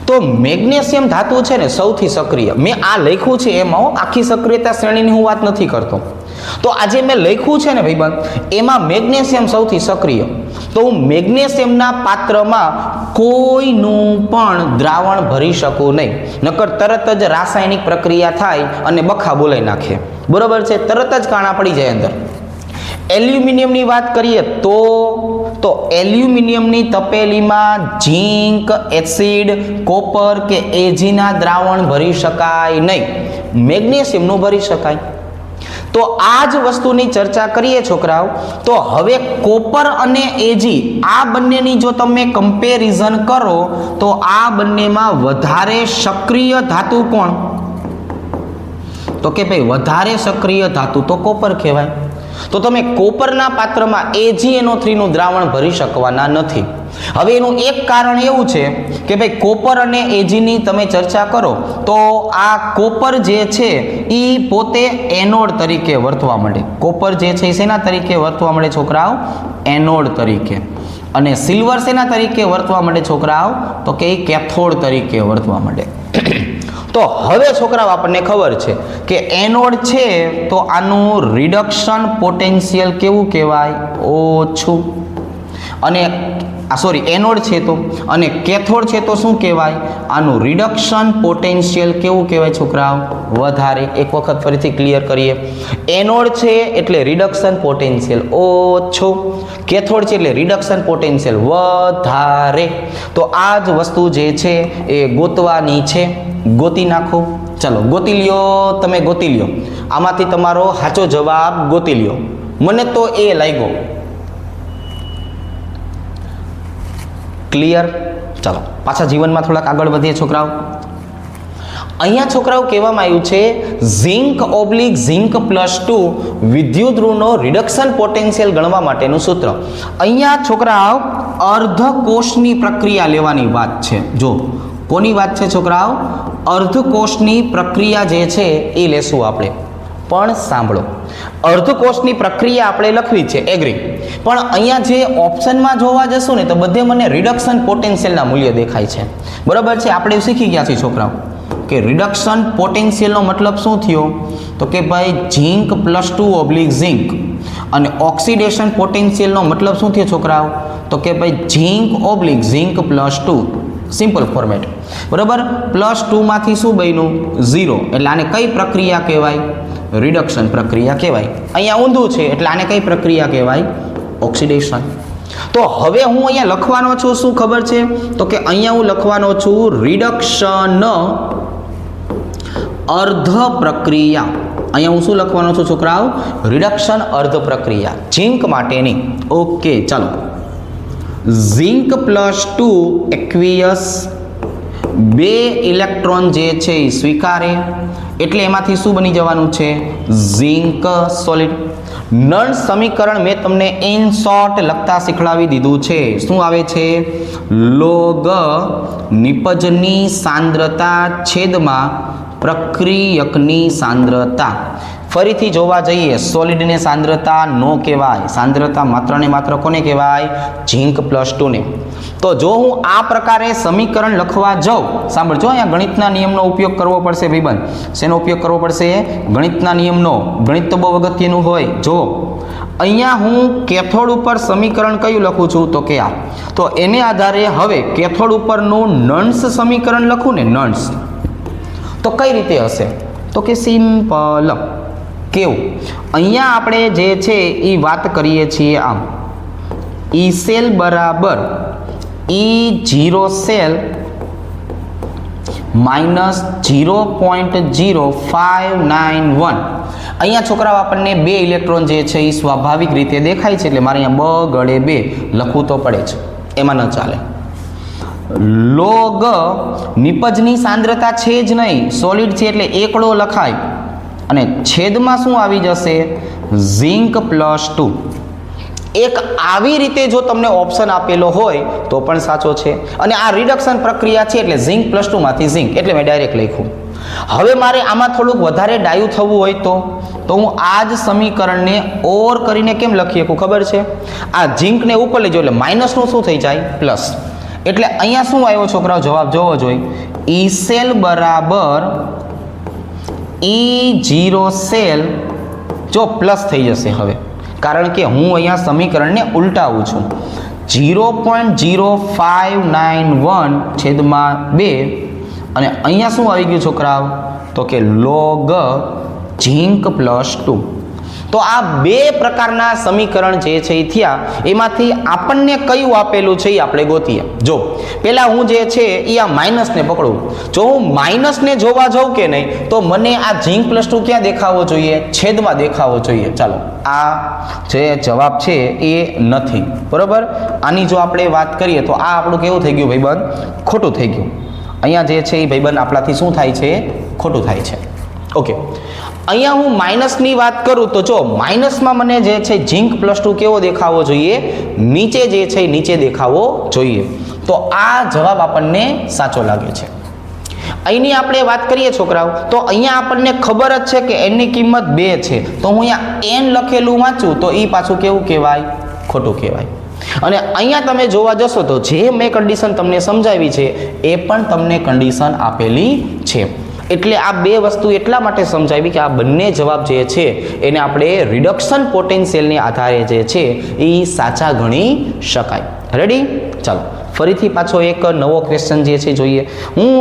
તો મેગ્નેશિયમ ધાતુ છે ને સૌથી સક્રિય. મેં આ લખ્યું છે એમાં આખી સક્રિયતા શ્રેણીની હું વાત નથી કરતો. તો આજે મેં લખ્યું છે ને ભાઈબંધ, એમાં મેગ્નેશિયમ સૌથી સક્રિય. તો હું મેગ્નેશિયમના પાત્રમાં કોઈનું પણ દ્રાવણ ભરી શકું નહીં, નકર તરત જ રાસાયણિક પ્રક્રિયા થાય અને બખા બોલાઈ નાખે, બરોબર છે? તરત જ કાણા પડી જાય અંદર. એલ્યુમિનિયમની વાત કરીએ તો એલ્યુમિનિયમની તપેલીમાં ઝીંક, એસિડ, કોપર કે એજીના દ્રાવણ ભરી શકાય નહીં, મેગ્નેશિયમનું ભરી શકાય. તો આ જ વસ્તુની ચર્ચા કરીએ છોકરાઓ. તો હવે કોપર અને એજી આ બંનેની જો તમે કમ્પેરિઝન કરો તો આ બંનેમાં વધારે સક્રિય ધાતુ કોણ? તો કે ભાઈ વધારે સક્રિય ધાતુ તો કોપર કહેવાય. તો તમે કોપરના પાત્રમાં AgNO3 નું દ્રાવણ ભરી શકવાના નથી. હવે એનું એક કારણ એવું છે કે ભાઈ કોપર અને એજીની તમે ચર્ચા કરો તો આ કોપર જે છે એ પોતે એનોડ તરીકે વર્તવા માંડે. કોપર જે છે એ શેના તરીકે વર્તવા માંડે છોકરાઓ? એનોડ તરીકે. અને સિલ્વર શેના તરીકે વર્તવા માંડે છોકરાઓ? તો કે એ કેથોડ તરીકે વર્તવા માંડે. તો હવે છોકરાઓ આપણને ખબર છે કે એનોડ છે તો આનું રિડક્શન પોટેન્શિયલ કેવું કહેવાય? ઓછું. અને એનોડ છે તો, અને કેથોડ છે તો શું કહેવાય? આનું રિડક્શન પોટેન્શિયલ કેવું કહેવાય છોકરાઓ? વધારે. એક વખત ફરીથી ક્લિયર કરીએ. એનોડ છે એટલે રિડક્શન પોટેન્શિયલ ઓછું, કેથોડ છે એટલે રિડક્શન પોટેન્શિયલ વધારે. તો આ જ વસ્તુ જે છે એ ગોતવાની છે. ગોતી નાખો. ચલો ગોતી લ્યો, તમે ગોતી લ્યો. આમાંથી તમારો સાચો જવાબ ગોતી લ્યો. મને તો એ લાગ્યો. ક્લિયર? ચાલો પાછા જીવનમાં થોડાક આગળ વધીએ છોકરાઓ. અહીંયા છોકરાઓ કહેવામાં આવ્યું છે ઝિંક ઓબ્લિક ઝિંક +2 વિદ્યુત ઋણનો રિડક્શન પોટેન્શિયલ ગણવા માટેનું સૂત્ર. અહીંયા છોકરાઓ અર્ધકોષની પ્રક્રિયા લેવાની વાત છે. જો કોની વાત છે છોકરાઓ? અર્ધકોષની પ્રક્રિયા જે છે એ લેશું આપણે. પણ સાંભળો, અર્ધકોષની પ્રક્રિયા આપણે લખવી છે, એગ્રી. પણ અહીંયા જે ઓપ્શનમાં જોવા જશું ને તો બધે મને રિડક્શન પોટેન્શિયલના મૂલ્ય દેખાય છે. બરાબર છે? આપણે શીખી ગયા છીએ છોકરાઓ કે રિડક્શન પોટેન્શિયલનો મતલબ શું થયો? તો કે ભાઈ ઝિંક +2 ઓબ્લિક ઝિંક. અને ઓક્સિડેશન પોટેન્શિયલનો મતલબ શું થયો છોકરાઓ? તો કે ભાઈ zinc oblique zinc +2. Simple format. બરાબર? +2 માંથી શું બન્યું? 0. એટલે આને કઈ પ્રક્રિયા કહેવાય? રિડક્શન પ્રક્રિયા કહેવાય. અહીંયા ઊંધું છે એટલે આને કઈ પ્રક્રિયા કહેવાય? ઓક્સિડેશન. તો હવે હું અહીંયા લખવાનો છું શું ખબર છે? તો કે અહીંયા હું લખવાનો છું રિડક્શન અર્ધ પ્રક્રિયા. અહીંયા હું શું લખવાનો છું છોકરાઓ? રિડક્શન અર્ધ પ્રક્રિયા ઝિંક માટેની. ઓકે, ચાલો. ઝિંક +2 એક્વિયસ 2 ઇલેક્ટ્રોન જે છે એ સ્વીકારે એટલે એમાંથી શું બની જવાનું છે? Zinc solid. નળ સમીકરણ મેં તમને ઇન શોર્ટ લખતા શીખવાડી દીધું છે. શું આવે છે? લોગ નિપજની સાંદ્રતા છેદમાં પ્રક્રિયકની સાંદ્રતા. ફરીથી જોવા જઈએ, સોલિડને સાંદ્રતા નો કહેવાય. સાંદ્રતા માત્ર ને માત્ર કોને કહેવાય? ઝિંક +2 ને. તો જો હું આ પ્રકારે સમીકરણ લખવા જાઉં, સાંભળજો, અહીંયા ગણિતના નિયમનો ઉપયોગ કરવો પડશે ભાઈબંધ. શેનો ઉપયોગ કરવો પડશે? ગણિતના નિયમનો. ગણિત તો બહુ અગત્યનું હોય. જો અહીંયા હું કેથોડ ઉપર સમીકરણ કયું લખું છું? તો કે આ. તો એને આધારે હવે કેથોડ ઉપરનું નન્સ સમીકરણ લખું ને, નન્સ, તો કઈ રીતે હશે? તો કે સિમ્પલ. કેવું? અહીંયા આપણે જે છે એ વાત કરીએ છીએ આમ, ઈ સેલ બરાબર E0 સેલ -0.0591. અહીંયા છોકરાઓ આપણને 2 ઇલેક્ટ્રોન જે છે એ સ્વાભાવિક રીતે દેખાય છે એટલે મારે અહીંયા બ ગળે 2 લખવું તો પડે છે, એમાં ન ચાલે. લોગ નિપજની સાંદ્રતા છે જ નહીં, સોલિડ છે એટલે એકડો લખાય અને છેદમાં શું આવી જશે? ઝિંક +2. એક આવી રીતે જો તમને ઓપ્શન આપેલો હોય તો પણ સાચો છે. અને આ રિડક્શન પ્રક્રિયા છે એટલે ઝિંક +2 માંથી ઝિંક, એટલે મેં ડાયરેક્ટ લખ્યું. હવે મારે આમાં થોડુંક વધારે ડાયું થવું હોય તો હું આ જ સમીકરણને ઓર કરીને કેમ લખી શકું ખબર છે? આ ઝિંકને ઉપર લઈ જાઓ એટલે માઇનસનું શું થઈ જાય? પ્લસ. એટલે અહીંયા શું આવ્યો છોકરાઓ? જવાબ જોવો જોઈએ. ઈ સેલ બરાબર E0 સેલ જો પ્લસ થઈ જશે હવે, કારણ કે હું અહીંયા સમીકરણને ઉલટાવું છું. 0.0591 છેદમાં 2 અને અહીંયા શું આવી ગયું છોકરાઓ? તો કે લોગ ઝિંક +2. તો આ 2 પ્રકારના સમીકરણ જે છે એ થયા. એમાંથી આપણને કયું આપેલું છે એ આપણે ગોતીએ. જો પહેલા હું જે છે એ આ માઇનસને પકડું. જો હું માઇનસને જોવા જાઉં કે નહીં તો મને આ ઝિંક +2 ક્યાં દેખાવો જોઈએ? છેદમાં દેખાવો જોઈએ. ચાલો, આ જે જવાબ છે એ નથી. બરોબર? આની જો આપણે વાત કરીએ તો આ આપણું કેવું થઈ ગયું ભાઈબંધ? ખોટું થઈ ગયું. અહીંયા જે છે એ ભાઈબંધ આપણાથી શું થાય છે? ખોટું થાય છે. ઓકે, અહીંયા હું માઇનસની વાત કરું તો જો માઇનસમાં મને જે છે ઝિંક +2 કેવો દેખાવો જોઈએ? નીચે જે છે નીચે દેખાવો જોઈએ. તો આ જવાબ આપણને સાચો લાગે છે. અહીંની આપણે વાત કરીએ છોકરાઓ તો અહીંયા આપણને ખબર જ છે કે એની કિંમત 2 છે. તો હું અહીંયા n લખેલું વાંચું તો એ પાછું કેવું કહેવાય? ખોટું કહેવાય. અને અહીંયા તમે જોવા જશો તો જે મેં કન્ડિશન તમને સમજાવી છે એ પણ તમને કન્ડિશન આપેલી છે. એટલે આ 2 વસ્તુ એટલા માટે સમજાવી કે આ બંને જવાબ જે છે એને આપણે રિડક્શન પોટેન્શિયલને આધારે જે છે એ સાચા ગણી શકાય. રેડી? ચાલો ફરીથી પાછો એક નવો ક્વેશ્ચન જે છે જોઈએ. હું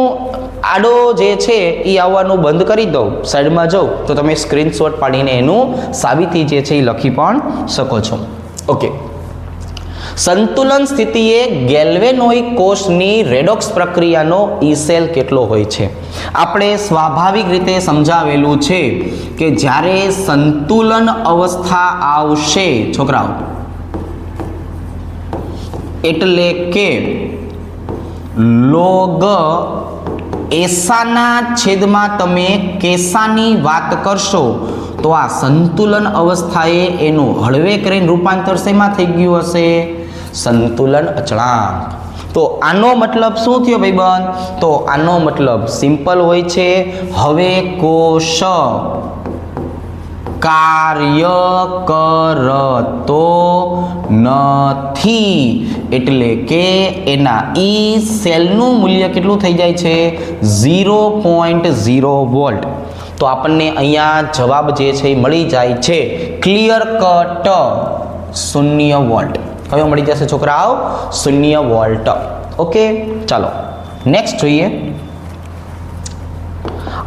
આડો જે છે એ આવવાનું બંધ કરી દઉં, સાઈડમાં જાઉં તો તમે સ્ક્રીનશોટ પાડીને એનું સાબિતી જે છે એ લખી પણ શકો છો. ઓકે, સંતુલન સ્થિતિએ ગેલ્વેનોઇક કોષની રેડોક્સ પ્રક્રિયાનો ઈ સેલ કેટલો હોય છે? આપણે સ્વાભાવિક રીતે સમજાવેલું છે કે જ્યારે સંતુલન અવસ્થા આવશે છોકરાઓ, એટલે કે લોગ એસાના છેદમાં તમે કેસાની વાત કરશો તો આ સંતુલન અવસ્થાએ એનું હળવે કરીને રૂપાંતર શેમાં થઈ ગયું હશે? સંતુલન અચળાંક. તો આનો મતલબ શું થયો ભાઈબંધ? તો આનો મતલબ સિમ્પલ હોય છે, હવે કોષ કાર્ય કરતો નથી, એટલે કે એના ઈ સેલનું મૂલ્ય કેટલું થઈ જાય છે? 0.0 વોલ્ટ. તો આપણને અહીંયા જવાબ જે છે એ મળી જાય છે ક્લિયર કટ 0 વોલ્ટ. કયો મળી જશે છોકરાઓ? 0 વોલ્ટ. ઓકે, ચાલો નેક્સ્ટ જોઈએ.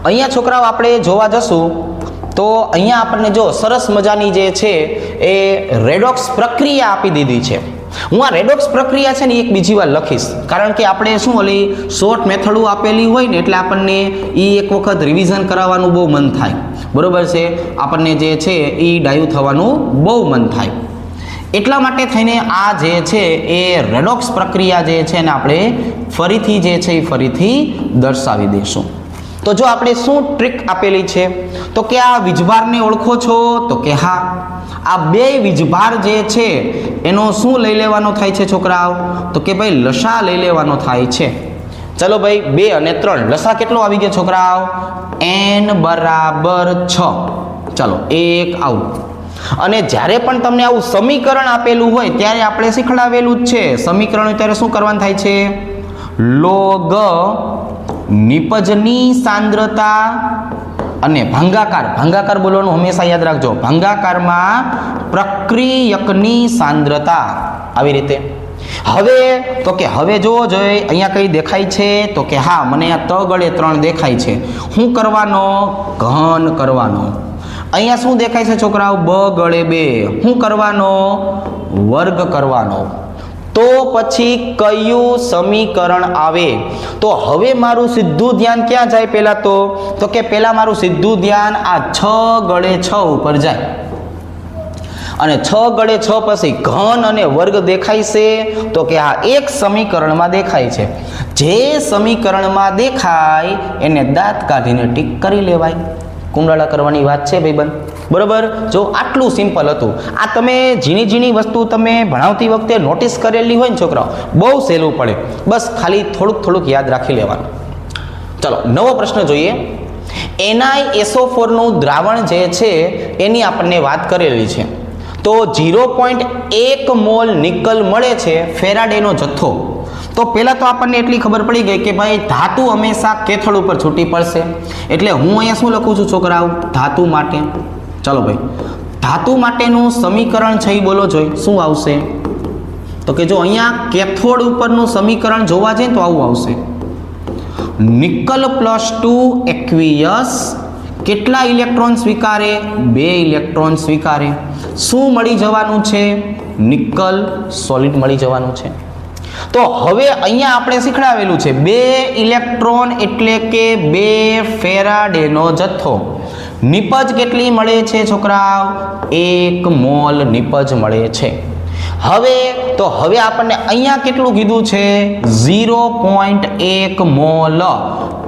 અહીંયા છોકરાઓ આપણે જોવા જશું તો અહીંયા આપણને જો સરસ મજાની જે છે એ રેડોક્સ પ્રક્રિયા આપી દીધી છે. હું આ રેડોક્સ પ્રક્રિયા છે ને એક બીજી વાર લખીશ, કારણ કે આપણે શું ઓલી શોર્ટ મેથડો આપેલી હોય ને એટલે આપણને એ એક વખત રિવિઝન કરાવવાનું બહુ મન થાય, બરોબર છે? આપણને જે છે એ ડાયું થવાનું બહુ મન થાય. એટલા માટે થઈને આ જે છે એ રેડોક્સ પ્રક્રિયા જે છે ને આપણે ફરીથી જે છે એ ફરીથી દર્શાવી દઈશું. તો જો આપણે શું ટ્રીક આપેલી છે તો કે આ વીજભારને ઓળખો છો? તો કે હા. આ બે વીજભાર જે છે એનો શું લઈ લેવાનો થાય છે છોકરાઓ? તો કે ભાઈ લસા લઈ લેવાનો થાય છે. ચલો ભાઈ 2 અને 3 લસા કેટલો આવી ગયો છોકરાઓ? n બરાબર 6. ચલો એક આવું. અને જ્યારે પણ તમને આવું સમીકરણ આપેલું હોય ત્યારે આપણે શીખડાવેલું જ છે સમીકરણ ત્યારે શું કરવાનું થાય છે? લોગ નિપજની સાંદ્રતા અને ભાંગાકાર બોલવાનું હંમેશા યાદ રાખજો, ભાંગાકારમાં પ્રક્રિયકની સાંદ્રતા, આવી રીતે. હવે તો કે હવે જોવો જોઈએ અહીંયા કઈ દેખાય છે? તો કે હા, મને આ તગડે 3 દેખાય છે. શું કરવાનો? ઘન કરવાનો. અહીંયા શું દેખાય છે છોકરાઓ? બગડે 2. શું કરવાનો? વર્ગ કરવાનો. તો પછી કયું સમીકરણ આવે? તો હવે મારું સીધું ધ્યાન ક્યાં જાય? પહેલા તો કે પહેલા મારું સીધું ધ્યાન આ 6 ગળે 6 ઉપર જાય. અને 6 ગળે 6 પછી ઘન અને વર્ગ દેખાય છે? તો કે આ એક સમીકરણમાં દેખાય છે. જે સમીકરણમાં દેખાય એને દાંત કાઢીને ટીક કરી લેવાય. કુંડાળા કરવાની વાત છે ભાઈબંધ, બરોબર? જો આટલું સિમ્પલ હતું. આ તમે ઝીણી વસ્તુ તમે ભણાવતી વખતે નોટિસ કરેલી હોય ને છોકરાઓ, બહુ સહેલું પડે. બસ ખાલી થોડુંક યાદ રાખી લેવાનું. ચલો નવો પ્રશ્ન જોઈએ. NiSO4 નું દ્રાવણ જે છે એની આપણને વાત કરેલી છે. તો 0.1 મોલ નિકલ મળે છે, ફેરાડેનો જથ્થો. તો પહેલાં તો આપણને એટલી ખબર પડી ગઈ કે ભાઈ ધાતુ હંમેશા કેથોડ ઉપર છૂટી પડશે. એટલે હું અહીંયા શું લખું છું છોકરાઓ? ધાતુ માટે. ચાલો ભાઈ, ધાતુ માટેનું સમીકરણ છે એ બોલો જોઈ શું આવશે? તો કે જો અહીંયા કેથોડ ઉપરનું સમીકરણ જોવા જઈએ તો આવું આવશે. નિકલ +2 એક્વિયસ કેટલા ઇલેક્ટ્રોન સ્વીકારે? 2 ઇલેક્ટ્રોન સ્વીકારે. શું મળી જવાનું છે? નિકલ સોલિડ મળી જવાનું છે. તો હવે અહીંયા આપણે શીખડાવેલું છે 2 ઇલેક્ટ્રોન એટલે કે 2 ફેરાડેનો જથ્થો. નિપજ કેટલી મળે છે છોકરાઓ? 1 મોલ નિપજ મળે છે. હવે આપણને અહીંયા કેટલું કીધું છે? 0.1 મોલ.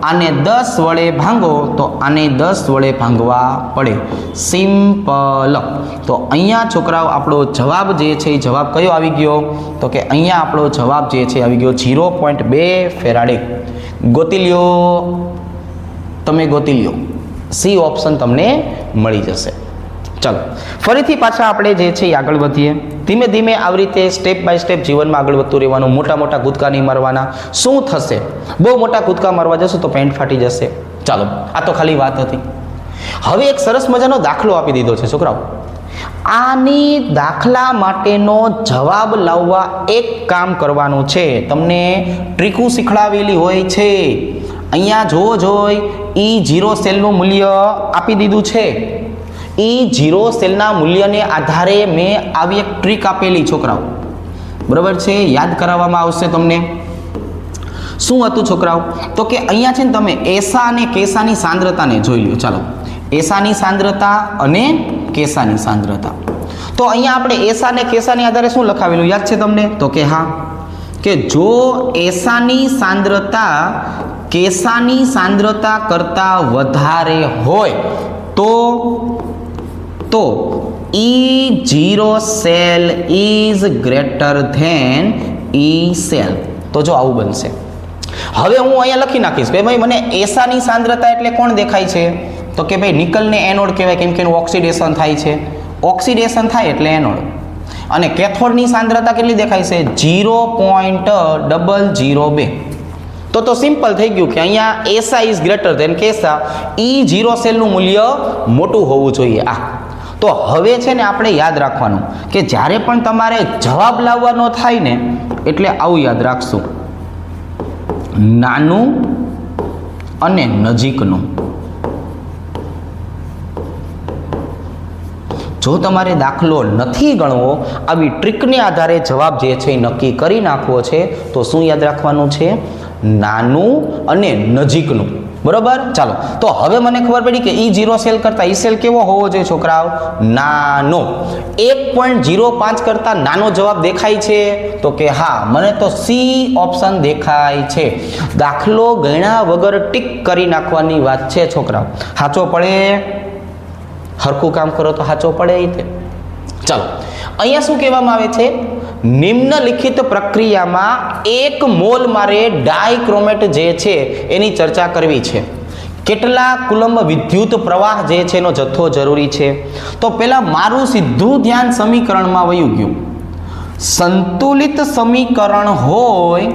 આને 10 વડે ભાંગો તો આને 10 વડે ભાંગવા પડે. સિમ્પલ. તો અહીંયા છોકરાઓ આપણો જવાબ જે છે એ જવાબ કયો આવી ગયો? તો કે અહીંયા આપણો જવાબ જે છે આવી ગયો 0.2 ફેરાડે. ગોતી લ્યો, તમે ગોતી લ્યો. સી ઓપ્શન તમને મળી જશે. ચાલો ફરીથી પાછા આપણે જે છે એ આગળ વધીએ. ધીમે ધીમે આવી રીતે સ્ટેપ બાય સ્ટેપ જીવનમાં આગળ વધતું રહેવાનું. મોટા કૂદકા નહીં મારવાના. શું થશે? બહુ મોટા કૂદકા મારવા જશો તો પેન્ટ ફાટી જશે. ચાલો આ તો ખાલી વાત હતી. હવે એક સરસ મજાનો દાખલો આપી દીધો છે છોકરાઓ. આની દાખલા માટેનો જવાબ લાવવા એક કામ કરવાનું છે. તમને ટ્રીકું શીખડાવેલી હોય છે. અહીંયા જોઈ E0 સેલનું મૂલ્ય આપી દીધું છે. E0 સેલના મૂલ્યને આધારે મેં આવી એક ટ્રીક આપેલી છોકરાઓ, બરાબર છે? યાદ કરાવવામાં આવશે તમને. શું હતું છોકરાઓ? તો કે અહીંયા છે ને તમે એસા અને કેસાની સાંદ્રતાને જોઈ લો. ચાલો એસાની સાંદ્રતા અને કેસાની સાંદ્રતા. તો અહીંયા આપણે એસા અને કેસાની આધારે શું લખાવેલું યાદ છે તમને? તો કે હા, કે જો એસાની સાંદ્રતા કેસાની સાંદ્રતા કરતાં વધારે હોય તો E0 cell is greater than E cell. તો જો આવું બનશે. હવે હું અહીંયા લખી નાખીશ કે ભાઈ મને એસાની સાંદ્રતા એટલે કોણ દેખાય છે? તો કે ભાઈ નિકલને એનોડ કહેવાય, કેમ કે એનું ઓક્સિડેશન થાય છે. ઓક્સિડેશન થાય એટલે એનોડ. અને કેથોડની સાંદ્રતા કેટલી દેખાય છે? 0.002. તો સિમ્પલ થઈ ગયું કે અહીંયા એસા ઇઝ ગ્રેટર ધેન કેસા. E0 સેલનું મૂલ્ય મોટું હોવું જોઈએ. તો હવે છે ને આપણે યાદ રાખવાનું કે જ્યારે પણ તમારે જવાબ લાવવાનો થાય ને એટલે આવું યાદ રાખશું, નાનું અને નજીકનું. જો તમારે દાખલો નથી ગણવો, આવી ટ્રીકને આધારે જવાબ જે છે એ નક્કી કરી નાખવો છે, તો શું યાદ રાખવાનું છે? નાનું અને નજીકનું. બરોબર. ચાલો, તો હવે મને ખબર પડી કે E0 સેલ કરતા E સેલ કેવો હોવો જોઈએ છોકરાઓ? નાનો. 1.05 કરતા નાનો જવાબ દેખાય છે? તો કે હા, મને તો સી ઓપ્શન દેખાય છે. દાખલો ગણ્યા વગર ટીક કરી નાખવાની વાત છે છોકરાઓ. સાચો પડે? હરખું કામ કરો તો સાચો પડે. ચાલો, અહીંયા શું કહેવામાં આવે છે? નિમ્નલિખિત પ્રક્રિયામાં 1 મોલ મારે ડાયક્રોમેટ જે છે એની ચર્ચા કરવી છે. કેટલા કુલંબ વિદ્યુત પ્રવાહ જે છે એનો જથ્થો જરૂરી છે? તો પહેલા મારું સીધું ધ્યાન સમીકરણમાં વયું ગયું. સંતુલિત સમીકરણ હોય,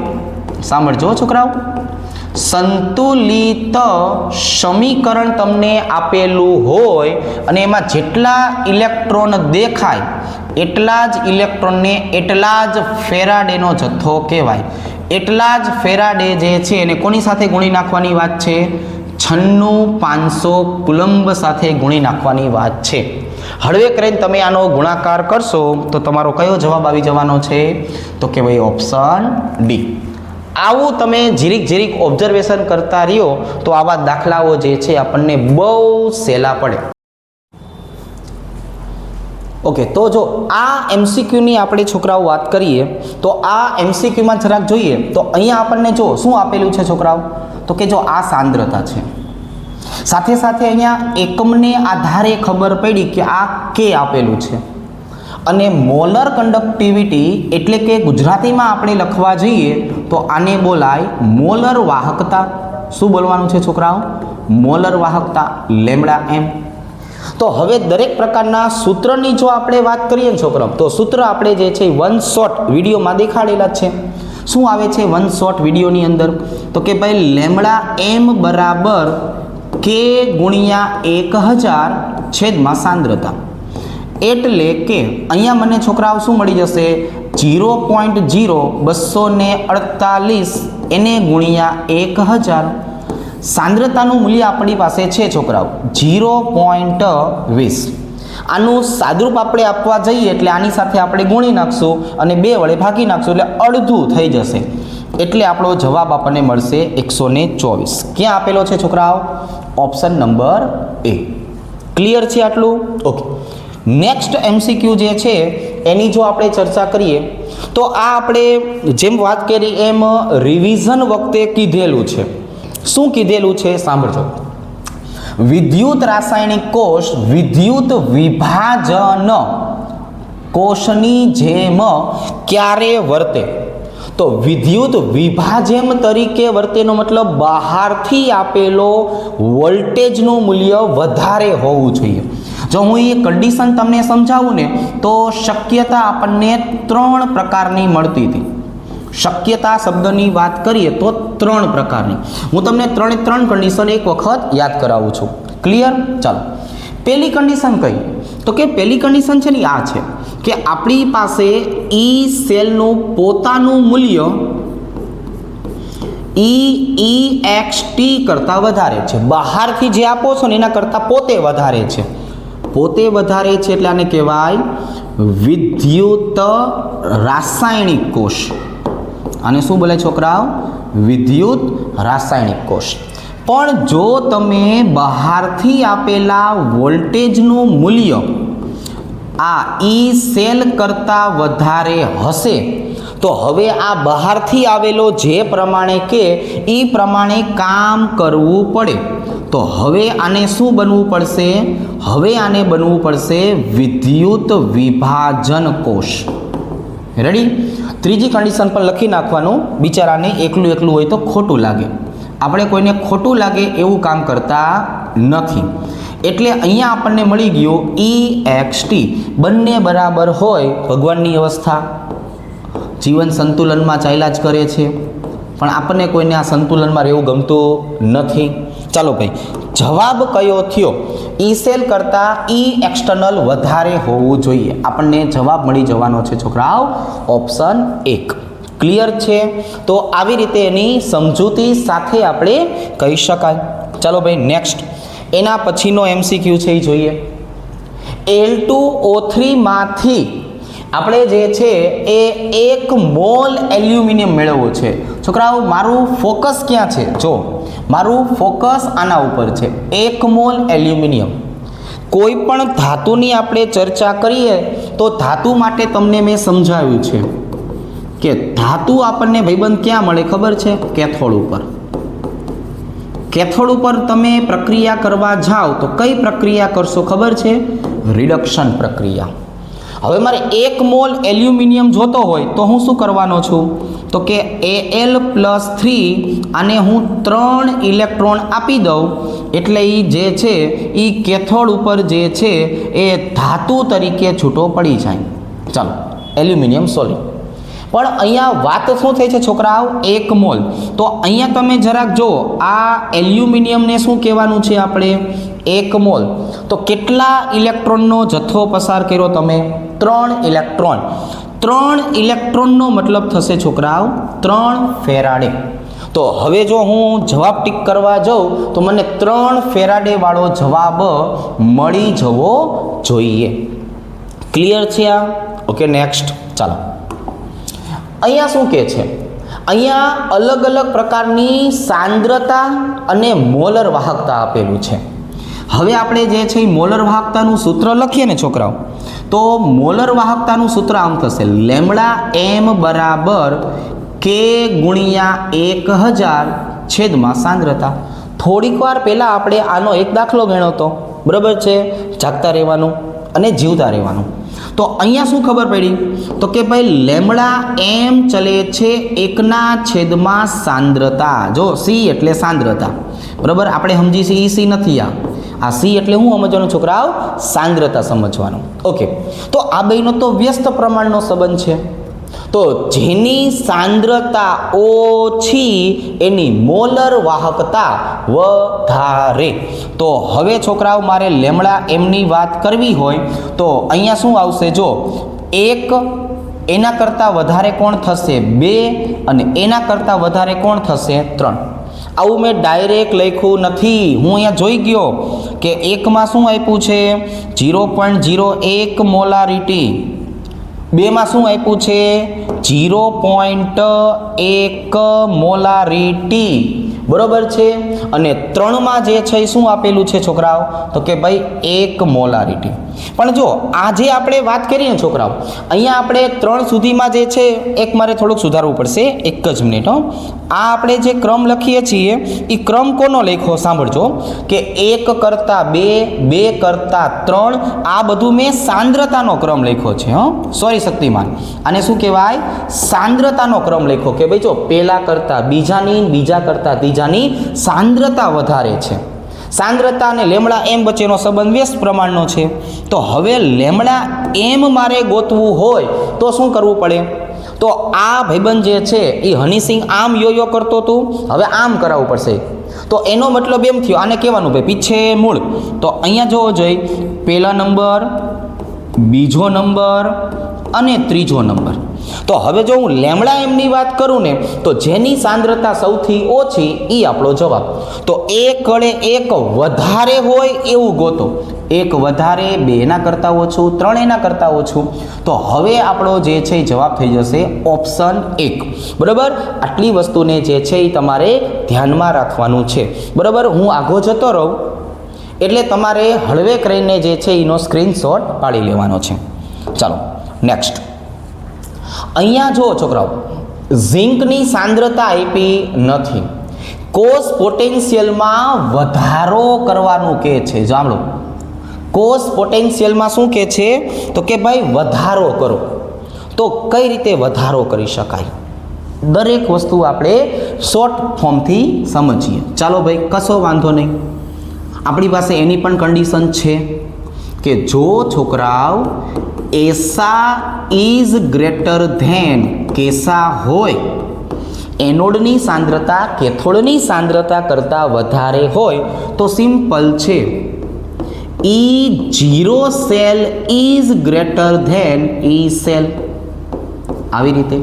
સાંભળજો છોકરાઓ, સંતુલિત સમીકરણ તમને આપેલું હોય અને એમાં જેટલા ઇલેક્ટ્રોન દેખાય એટલા જ ઇલેક્ટ્રોનને એટલા જ ફેરાડેનો જથ્થો કહેવાય. એટલા જ ફેરાડે જે છે એને કોની સાથે ગુણી નાખવાની વાત છે? 96500 કુલંબ સાથે ગુણી નાખવાની વાત છે. હળવે કરીને તમે આનો ગુણાકાર કરશો તો તમારો કયો જવાબ આવી જવાનો છે? તો કે ભાઈ ઓપ્શન ડી. આવું તમે જીરીક ઓબ્ઝર્વેશન કરતા રહ્યો તો આવા દાખલાઓ જે છે આપણને બહુ સહેલા પડે. ઓકે, તો જો આ એમસીક્યુની આપણે છોકરાઓ વાત કરીએ તો આ એમસીક્યુમાં જરાક જોઈએ તો અહીંયા આપણને જો શું આપેલું છે છોકરાઓ? તો કે જો આ સાંદ્રતા છે, સાથે સાથે અહીંયા એકમને આધારે ખબર પડી કે આ કે આપેલું છે, અને મોલર કંડક્ટિવિટી એટલે કે ગુજરાતીમાં આપણે લખવા જઈએ તો આને બોલાય મોલર વાહકતા. શું બોલવાનું છે છોકરાઓ? મોલર વાહકતા, લેમ્ડા એમ. તો હવે દરેક પ્રકારના સૂત્રની જો આપણે વાત કરીએ ને છોકરાઓ, તો સૂત્ર આપણે જે છે વન શોર્ટ વિડીયોમાં દેખાડેલા છે. શું આવે છે વન શોર્ટ વિડીયોની અંદર? તો કે ભાઈ લેમ્ડા એમ બરાબર કે ગુણ્યા 1000 છેદમાં સાંદ્રતા. એટલે કે અહીંયા મને છોકરાઓ શું મળી જશે? 0.0248 એને ગુણ્યા 1000. સાંદ્રતાનું મૂલ્ય આપણી પાસે છે છોકરાઓ 0.20. આનું સાદરૂપ આપણે આપવા જઈએ એટલે આની સાથે આપણે ગુણી નાખશું અને 2 વડે ભાગી નાખશું એટલે અડધું થઈ જશે. એટલે આપણો જવાબ આપણને મળશે 124. ક્યાં આપેલો છે છોકરાઓ? ઓપ્શન નંબર એ. ક્લિયર છે આટલું? ઓકે. નેક્સ્ટ એમસીક્યુ જે છે એની જો આપણે ચર્ચા કરીએ તો આ આપણે જેમ વાત કરી એમ રિવિઝન વખતે કીધેલું છે. શું કીધેલું છે? સાંભળજો. વિદ્યુત રાસાયણિક કોષ વિદ્યુત વિભાજન કોષની જેમ ક્યારે વર્તે? તો વિદ્યુત વિભાજન તરીકે વર્તેનો મતલબ બહારથી આપેલો વોલ્ટેજનું મૂલ્ય વધારે હોવું જોઈએ. જો હું એ કન્ડિશન તમને સમજાવું ને તો શક્યતા આપણને 3 પ્રકારની મળતી હતી. શક્યતા શબ્દની વાત કરીએ તો 3 પ્રકારની. હું તમને 3 કન્ડિશન એક વખત યાદ કરાવું છું. ક્લિયર? ચાલો, પહેલી કન્ડિશન કઈ? તો કે પહેલી કન્ડિશન છે ને આ છે કે આપણી પાસે ઈ સેલનું પોતાનું મૂલ્ય EXT કરતાં વધારે છે. બહારથી જે આપો છો ને એના કરતાં પોતે વધારે છે. પોતે વધારે છે એટલે આને કહેવાય વિદ્યુત રાસાયણિક કોષ. આને શું બોલે છોકરાઓ? વિદ્યુત રાસાયણિક કોષ. પણ જો તમે બહારથી આપેલા વોલ્ટેજનું મૂલ્ય આ ઈ સેલ કરતાં વધારે હશે તો હવે આ બહારથી આવેલો જે પ્રમાણે કે એ પ્રમાણે કામ કરવું પડે. તો હવે આને શું બનવું પડશે? હવે આને બનવું પડશે વિદ્યુત વિભાજન કોષ. રેડી? ત્રીજી કન્ડિશન પર લખી નાખવાનું. બિચારાને એકલું એકલું હોય તો ખોટું લાગે. આપણે કોઈને ખોટું લાગે એવું કામ કરતા નથી. એટલે અહીંયા આપણને મળી ગયું EXT. બંને બરાબર હોય ભગવાનની અવસ્થા, જીવન સંતુલનમાં ચાલ્યા જ કરે છે, પણ આપણને કોઈને આ સંતુલનમાં રહેવું ગમતું નથી. ચાલો ભાઈ, જવાબ કયો થયો? ઈ સેલ કરતાં ઈ એક્સટર્નલ વધારે હોવું જોઈએ. આપણને જવાબ મળી જવાનો છે છોકરાઓ ઓપ્શન 1. ક્લિયર છે? તો આવી રીતે એની સમજૂતી સાથે આપણે કહી શકાય. ચાલો ભાઈ નેક્સ્ટ, એના પછીનો MCQ છે એ જોઈએ. Al2O3 માંથી આપણે જે છે એ 1 મોલ એલ્યુમિનિયમ મેળવવું છે. છોકરાઓ મારું ફોકસ ક્યાં છે? જો મારું ફોકસ આના ઉપર છે. 1 મોલ એલ્યુમિનિયમ. કોઈ પણ ધાતુની આપણે ચર્ચા કરીએ તો ધાતુ માટે તમને મેં સમજાવ્યું છે કે ધાતુ આપણને ભાઈબંધ ક્યાં મળે ખબર છે? કેથોડ ઉપર. કેથોડ ઉપર તમે પ્રક્રિયા કરવા જાઓ તો કઈ પ્રક્રિયા કરશો ખબર છે? રિડક્શન પ્રક્રિયા. હવે મારે 1 મોલ એલ્યુમિનિયમ જોતો હોય તો હું શું કરવાનો છું? તો કે Al+3 આને હું 3 ઇલેક્ટ્રોન આપી દઉં એટલે એ જે છે એ કેથોડ ઉપર જે છે એ ધાતુ તરીકે છૂટો પડી જાય. ચાલો, એલ્યુમિનિયમ સોલિડ. પણ અહીંયા વાત શું થઈ છે છોકરાઓ? 1 મોલ. તો અહીંયા તમે જરાક જો આ એલ્યુમિનિયમને શું કહેવાનું છે આપણે? 1 મોલ. તો કેટલા ઇલેક્ટ્રોનનો જથ્થો પસાર કર્યો તમે? 3 ઇલેક્ટ્રોન. 3 ઇલેક્ટ્રોનનો મતલબ થશે છોકરાઓ 3 ફેરાડે. તો હવે જો હું જવાબ ટીક કરવા જાઉં તો મને 3 ફેરાડે વાળો જવાબ મળી જવો જોઈએ. ક્લિયર છે આ? Okay next. ચાલો, અહીંયા શું કહે છે? અહીંયા અલગ અલગ પ્રકારની સાંદ્રતા અને મોલર વાહકતા આપેલું છે. હવે આપણે જે છે એ મોલર વાહકતાનું સૂત્ર લખીએ ને છોકરાઓ, તો મોલર વાહકતાનું સૂત્ર આમ થશે: λm બરાબર K ગુણ્યા 1000 છેદમાં સાંદ્રતા. થોડીક વાર પહેલાં આપણે આનો એક દાખલો ગણ્યો હતો, બરાબર છે? જાગતા રહેવાનું અને જીવતા રહેવાનું. તો અહીંયા શું ખબર પડી? તો કે ભાઈ λm ચલે છે 1/છેદમાં સાંદ્રતા. જો C એટલે સાંદ્રતા, બરાબર? આપણે સમજી છીએ C નથી. આ C એટલે હું સમજવાનું છોકરાઓ? સાંદ્રતા સમજવાનું. ઓકે, તો આ બેનો તો વ્યસ્ત પ્રમાણનો સંબંધ છે. તો જેની સાંદ્રતા ઓછી એની મોલર વાહકતા વધારે. તો હવે છોકરાઓ મારે λmની વાત કરવી હોય તો અહીંયા શું આવશે? જો 1 એના કરતાં વધારે કોણ થશે? 2 અને એના કરતાં વધારે કોણ થશે? 3. આવું મેં ડાયરેક્ટ લખ્યું નથી. હું અહીંયા જોઈ ગયો કે 1માં શું આપ્યું છે? 0.01 મોલારિટી. 2માં શું આપ્યું છે? 0.1 મોલારિટી. બરોબર છે? અને 3માં જે છે એ શું આપેલું છે છોકરાઓ? તો કે ભાઈ 1 મોલારિટી. પણ જો આજે આપણે વાત કરીએ ને છોકરાઓ, અહીંયા આપણે 3 સુધીમાં જે છે એક મારે થોડુંક સુધારવું પડશે. એક જ મિનિટ. આ આપણે જે ક્રમ લખીએ છીએ એ ક્રમ કોનો લખ્યો સાંભળજો કે 1 કરતાં 2, 2 કરતાં 3. આ બધું મેં સાંદ્રતાનો ક્રમ લખ્યો છે. સોરી શક્તિમાન, આને શું કહેવાય? સાંદ્રતાનો ક્રમ લખ્યો કે ભાઈ જો પહેલા કરતાં બીજાની, બીજા કરતાં ત્રીજાની સાંદ્રતા વધારે છે. સાંદ્રતા અને λm વચ્ચેનો સંબંધ વ્યસ્ત પ્રમાણનો છે. તો હવે λm મારે ગોતવું હોય તો શું કરવું પડે? તો આ ભાઈબંધ જે છે એ હનીસિંગ આમ યો કરતો હતું, હવે આમ કરાવવું પડશે. તો એનો મતલબ એમ થયો, આને કહેવાનું ભાઈ પીછે મૂળ. તો અહીંયા જોવો જોઈએ, પહેલા નંબર, બીજો નંબર અને ત્રીજો નંબર. તો હવે જો હું λmની વાત કરું ને તો જેની સાંદ્રતા સૌથી ઓછી એ આપણો જવાબ. તો 1 વડે 1 વધારે હોય એવું ગોતો. 1 વધારે, 2 એના કરતાં ઓછું, 3 એના કરતાં ઓછું. તો હવે આપણો જે છે એ જવાબ થઈ જશે ઓપ્શન 1. બરાબર? આટલી વસ્તુને જે છે એ તમારે ધ્યાનમાં રાખવાનું છે. બરાબર? હું આગો જતો રહું એટલે તમારે હળવે કરીને જે છે એનો સ્ક્રીનશોટ પાડી લેવાનો છે. ચાલો નેક્સ્ટ. અહીંયા જો છોકરાઓ ઝિંકની સાંદ્રતા આપી નથી, કોષ પોટેન્શિયલમાં વધારો કરવાનું કહે છે. જાણો કોષ પોટેન્શિયલમાં શું કહે છે તો કે ભાઈ વધારો કરો. તો કઈ રીતે વધારો કરી શકાય દરેક વસ્તુ આપણે શોર્ટ ફોર્મથી સમજીએ. ચાલો ભાઈ કશો વાંધો નહીં. આપણી પાસે એની પણ કન્ડિશન છે કે જો છોકરાઓ એસા ઇઝ ગ્રેટર ધેન કેસા હોય, એનોડની સાંદ્રતા કેથોડની સાંદ્રતા કરતાં વધારે હોય તો સિમ્પલ છે E0 cell is greater than E cell. આવી રીતે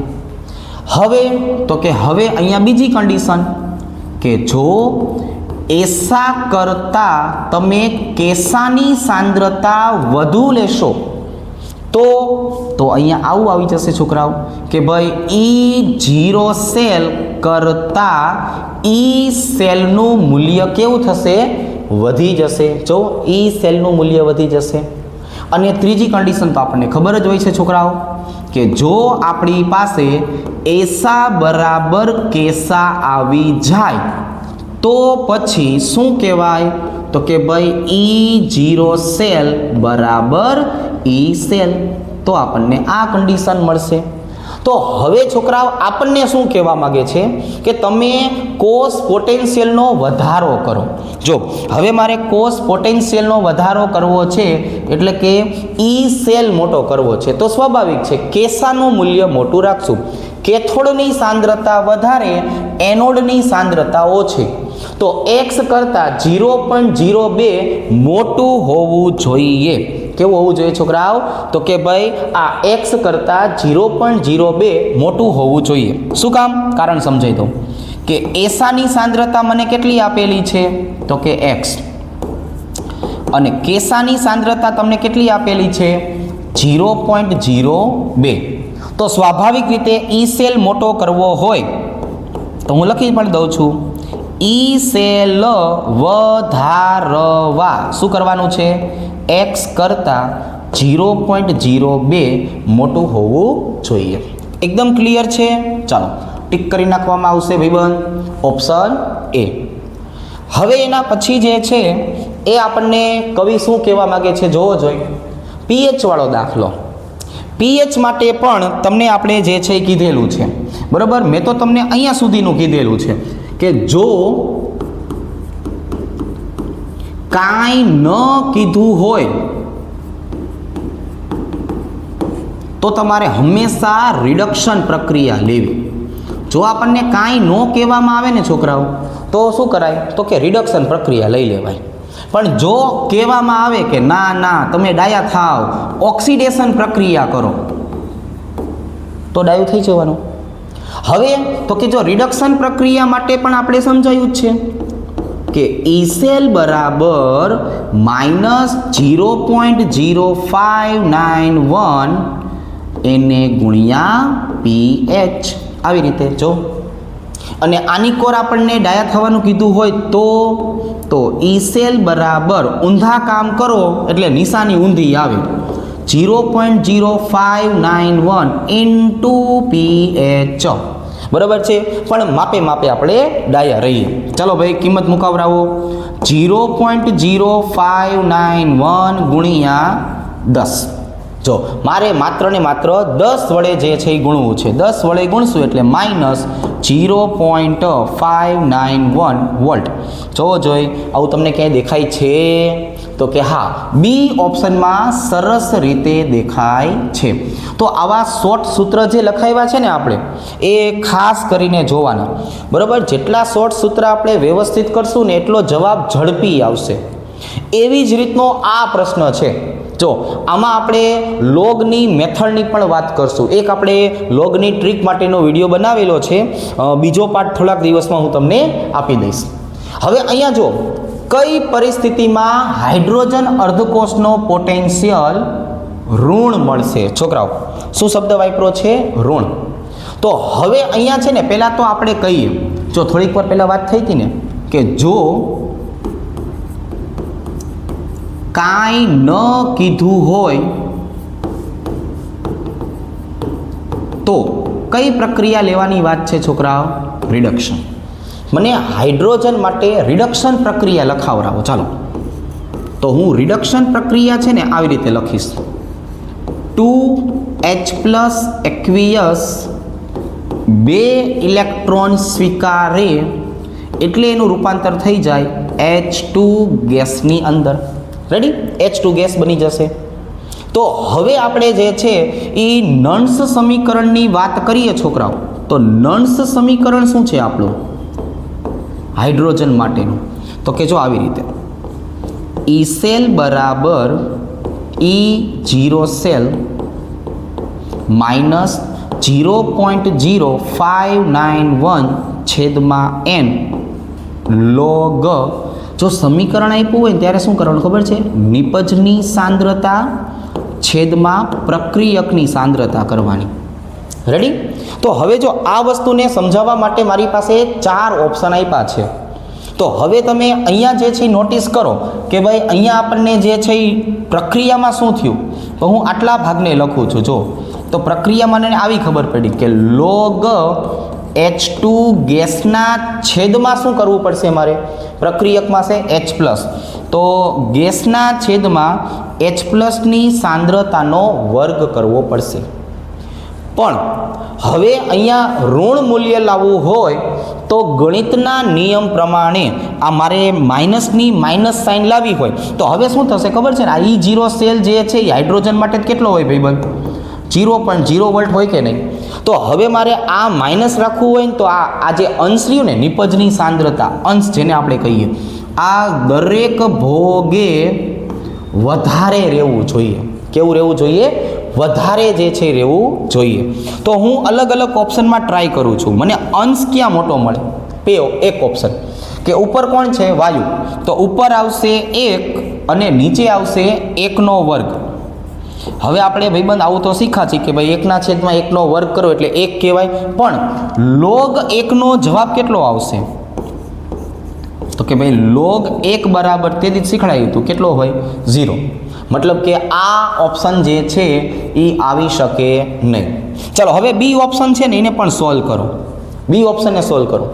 હવે તો કે હવે અહીંયા બીજી કન્ડિશન કે જો એસા કરતાં તમે કેસાની સાંદ્રતા વધુ લેશો તો અહીંયા આવું આવી જશે છોકરાઓ કે ભાઈ E0 સેલ કરતાં E સેલનું મૂલ્ય કેવું થશે વધી જશે. જો E સેલનું મૂલ્ય વધી જશે. અને ત્રીજી કન્ડિશન તો આપણને ખબર જ હોય છે છોકરાઓ કે જો આપણી પાસે એસા બરાબર કેસા આવી જાય તો પછી શું કહેવાય તો કે ભાઈ E0 સેલ બરાબર E સેલ. તો આપણને આ કન્ડિશન મળશે. તો હવે છોકરાઓ આપણને શું કહેવા માગે છે કે તમે કોષ પોટેન્શિયલનો વધારો કરો. જો હવે મારે કોષ પોટેન્શિયલનો વધારો કરવો છે એટલે કે E સેલ મોટો કરવો છે તો સ્વાભાવિક છે કેસાનું મૂલ્ય મોટું રાખશું. કેથોડની સાંદ્રતા વધારે, એનોડની સાંદ્રતા ઓછી. તો x કરતાં 0.02 મોટું હોવું જોઈએ. કેવું હોવું જોઈએ છોકરાઓ તો કે ભાઈ આ x કરતાં 0.02 મોટું હોવું જોઈએ. શું કામ? કારણ સમજાઈ દઉં કે એસાની સાંદ્રતા મને કેટલી આપેલી છે તો કે x, અને કેસાની સાંદ્રતા તમને કેટલી આપેલી છે 0.02. તો સ્વાભાવિક રીતે E સેલ મોટો કરવો હોય તો હું લખી પણ દઉં છું E સેલ વધારવા શું કરવાનું છે x કરતાં 0.02 મોટું હોવું જોઈએ. એકદમ ક્લિયર છે. ચાલો ટીક કરી નાખવામાં આવશે ભાઈબંધ ઓપ્શન એ. હવે એના પછી જે છે એ આપણને કવિ શું કહેવા માગે છે જોવો જોઈએ. pH વાળો દાખલો. pH માટે પણ તમને આપણે જે છે એ કીધેલું છે બરાબર. મેં તો તમને અહીંયા સુધીનું કીધેલું છે કે જો કાંઈ ન કીધું હોય તો તમારે હંમેશા રિડક્શન પ્રક્રિયા લેવી. જો આપણને કાંઈ ન કહેવામાં આવે ને છોકરાઓ તો શું કરાય તો કે રિડક્શન પ્રક્રિયા લઈ લેવાય. પણ જો કહેવામાં આવે કે ના ના તમે ડાયા થાવ, ઓક્સિડેશન પ્રક્રિયા કરો તો ડાયું થઈ જવાનું. હવે તો કે જો રિડક્શન પ્રક્રિયા માટે પણ આપણે સમજાયું જ છે કે E સેલ બરાબર -0.0591 એને ગુણ્યા pH આવી રીતે. જો અને આની કોર આપણને ડાયા થવાનું કીધું હોય તો E સેલ બરાબર ઊંધા કામ કરો એટલે નિશાની ઊંધી આવે 0.0591 ઇન્ટુ pH બરાબર છે. પણ માપે આપણે ડાયા રહીએ. ચાલો ભાઈ કિંમત મુકાવરાવો 0.0591 ગુણ્યા 10. જો મારે માત્ર ને માત્ર 10 વડે જે છે એ ગુણવું છે. 10 વડે ગુણશું એટલે -0.591 વોલ્ટ. જોવો જોઈ આવું તમને ક્યાંય દેખાય છે તો કે હા બી ઓપ્શનમાં સરસ રીતે દેખાય છે. તો આવા શોર્ટ સૂત્ર જે લખાવ્યા છે ને આપણે એ ખાસ કરીને જોવાના બરાબર. જેટલા શોર્ટ સૂત્ર આપણે વ્યવસ્થિત કરશું ને એટલો જવાબ ઝડપી આવશે. એવી જ રીતનો આ પ્રશ્ન છે. જો આમાં આપણે લોગની મેથડની પણ વાત કરશું. એક આપણે લોગની ટ્રીક માટેનો વિડીયો બનાવેલો છે, બીજો પાર્ટ થોડાક દિવસમાં હું તમને આપી દઈશ. હવે અહીંયા જો કઈ પરિસ્થિતિમાં હાઇડ્રોજન અર્ધકોષનો પોટેન્શિયલ ઋણ મળશે છોકરાઓ? શું શબ્દ વાપરો છે? ઋણ. તો હવે અહીંયા છે ને પહેલાં તો આપણે કહીએ, જો થોડીક વાર પહેલાં વાત થઈ હતી ને કે જો કાંઈ ન કીધું હોય તો કઈ પ્રક્રિયા લેવાની વાત છે છોકરાઓ? રિડક્શન. મને હાઇડ્રોજન માટે રિડક્શન પ્રક્રિયા લખાવરાવો. ચાલો, તો હું રિડક્શન પ્રક્રિયા છે ને આવી રીતે લખીશ. 2H+ એક્વિયસ 2 ઇલેક્ટ્રોન સ્વીકારે એટલે એનું રૂપાંતર થઈ જાય H2 ગેસની અંદર. રેડી? H2 ગેસ બની જશે. તો હવે આપણે જે છે એ નન્સ સમીકરણની વાત કરીએ છોકરાઓ, તો નન્સ સમીકરણ શું છે આપણું હાઇડ્રોજન માટેનું? તો કે જો આવી રીતે E સેલ બરાબર E0 સેલ માઇનસ 0.0591 છેદમાં n log. જો સમીકરણ આપ્યું હોય ત્યારે શું કરવાનું ખબર છે? નિપજની સાંદ્રતા છેદમાં પ્રક્રિયકની સાંદ્રતા કરવાની. રેડી? તો હવે જો આ વસ્તુને સમજાવવા માટે મારી પાસે 4 ઓપ્શન આપ્યા છે. તો હવે તમે અહીંયા જે છે નોટિસ કરો કે ભાઈ અહીંયા આપણને જે છે એ પ્રક્રિયામાં શું થયું, તો હું આટલા ભાગને લખું છું. જો તો પ્રક્રિયામાં મને આવી ખબર પડી કે log H2 ગેસના છેદમાં શું કરવું પડશે મારે? પ્રક્રિયકમાં છે H+, તો ગેસના છેદમાં H+ ની સાંદ્રતાનો વર્ગ કરવો પડશે. પણ હવે અહીંયા ઋણ મૂલ્ય લાવવું હોય તો ગણિતના નિયમ પ્રમાણે આ મારે માઇનસની માઇનસ સાઇન લાવવી હોય તો હવે શું થશે ખબર છે ને? આ E0 સેલ જે છે એ હાઇડ્રોજન માટે કેટલો હોય ભાઈબંધ? 0.0 વોલ્ટ હોય કે નહીં? તો હવે મારે આ માઇનસ રાખવું હોય ને તો આ જે અંશ રહ્યું ને નિપજની સાંદ્રતા, અંશ જેને આપણે કહીએ, આ દરેક ભોગે વધારે રહેવું જોઈએ. કેવું રહેવું જોઈએ? વધારે જે છે રહેવું જોઈએ. તો હું અલગ અલગ ઓપ્શનમાં ટ્રાય કરું છું. મને અંશ ક્યાં મોટો મળે? એક ઓપ્શન કે ઉપર કોણ છે? વાયુ. તો ઉપર આવશે 1 અને નીચે આવશે 1નો વર્ગ. હવે આપણે ભાઈબંધ આવું તો શીખા છીએ કે ભાઈ 1ના છેદમાં 1નો વર્ગ કરો એટલે 1 કહેવાય, પણ log 1નો જવાબ કેટલો આવશે? તો કે ભાઈ log 1 બરાબર તે જ શીખડાયું હતું કેટલો હોય? 0. મતલબ કે આ ઓપ્શન જે છે એ આવી શકે નહીં. ચાલો હવે બી ઓપ્શન છે ને એને પણ સોલ્વ કરો. બી ઓપ્શનને સોલ્વ કરો.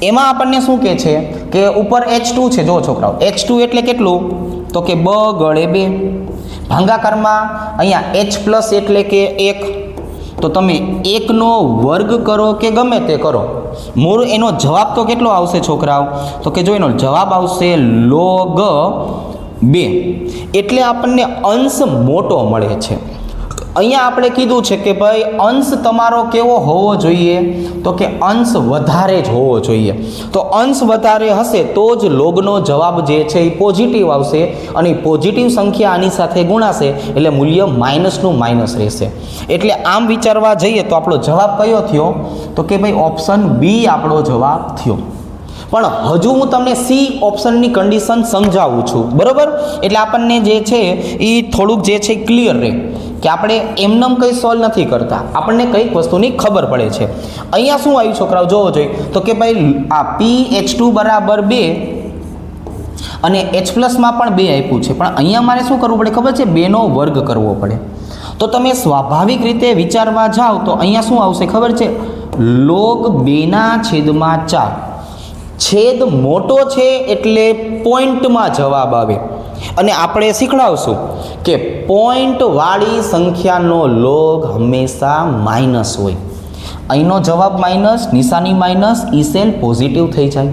એમાં આપણને શું કહે છે કે ઉપર H2 છે. જો છોકરાઓ H2 એટલે કેટલું? તો કે બ ગળે 2 ભાંગાકારમાં અહીંયા H+ એટલે કે 1. તો તમે 1નો વર્ગ કરો કે ગમે તે કરો, મૂળ એનો જવાબ તો કેટલો આવશે છોકરાઓ? તો કે જો એનો જવાબ આવશે log 2. એટલે આપણને અંશ મોટો મળે છે. અહીંયા આપણે કીધું છે કે ભાઈ અંશ તમારો કેવો હોવો જોઈએ? તો કે અંશ વધારે જ હોવો જોઈએ. તો અંશ વધારે હશે તો જ લોગનો જવાબ જે છે એ પોઝિટિવ આવશે, અને પોઝિટિવ સંખ્યા આની સાથે ગુણાશે એટલે મૂલ્ય માઇનસનું માઇનસ રહેશે. એટલે આમ વિચારવા જઈએ તો આપણો જવાબ કયો થયો? તો કે ભાઈ ઓપ્શન બી આપણો જવાબ થયો. પણ હજુ હું તમને સી ઓપ્શનની કન્ડિશન સમજાવું છું, બરાબર? એટલે આપણને જે છે એ થોડુંક જે છે ક્લિયર રહે કે આપણે એમનેમ કંઈ સોલ્વ નથી કરતા, આપણને કંઈક વસ્તુની ખબર પડે છે. અહીંયા શું આવ્યું છોકરાઓ જોવો જોઈએ? તો કે ભાઈ આ PH2 બરાબર 2 અને H+ માં પણ 2 આપ્યું છે, પણ અહીંયા મારે શું કરવું પડે ખબર છે? 2નો વર્ગ કરવો પડે. તો તમે સ્વાભાવિક રીતે વિચારવા જાઓ તો અહીંયા શું આવશે ખબર છે? log 2/4. છેદ મોટો છે એટલે પોઈન્ટમાં જવાબ આવે, અને આપણે શીખડાવશું કે પોઈન્ટ વાળી સંખ્યાનો લોગ હંમેશા માઇનસ હોય. અહીંનો જવાબ માઇનસ, નિશાની માઇનસ, ઈ સેલ પોઝિટિવ થઈ જાય.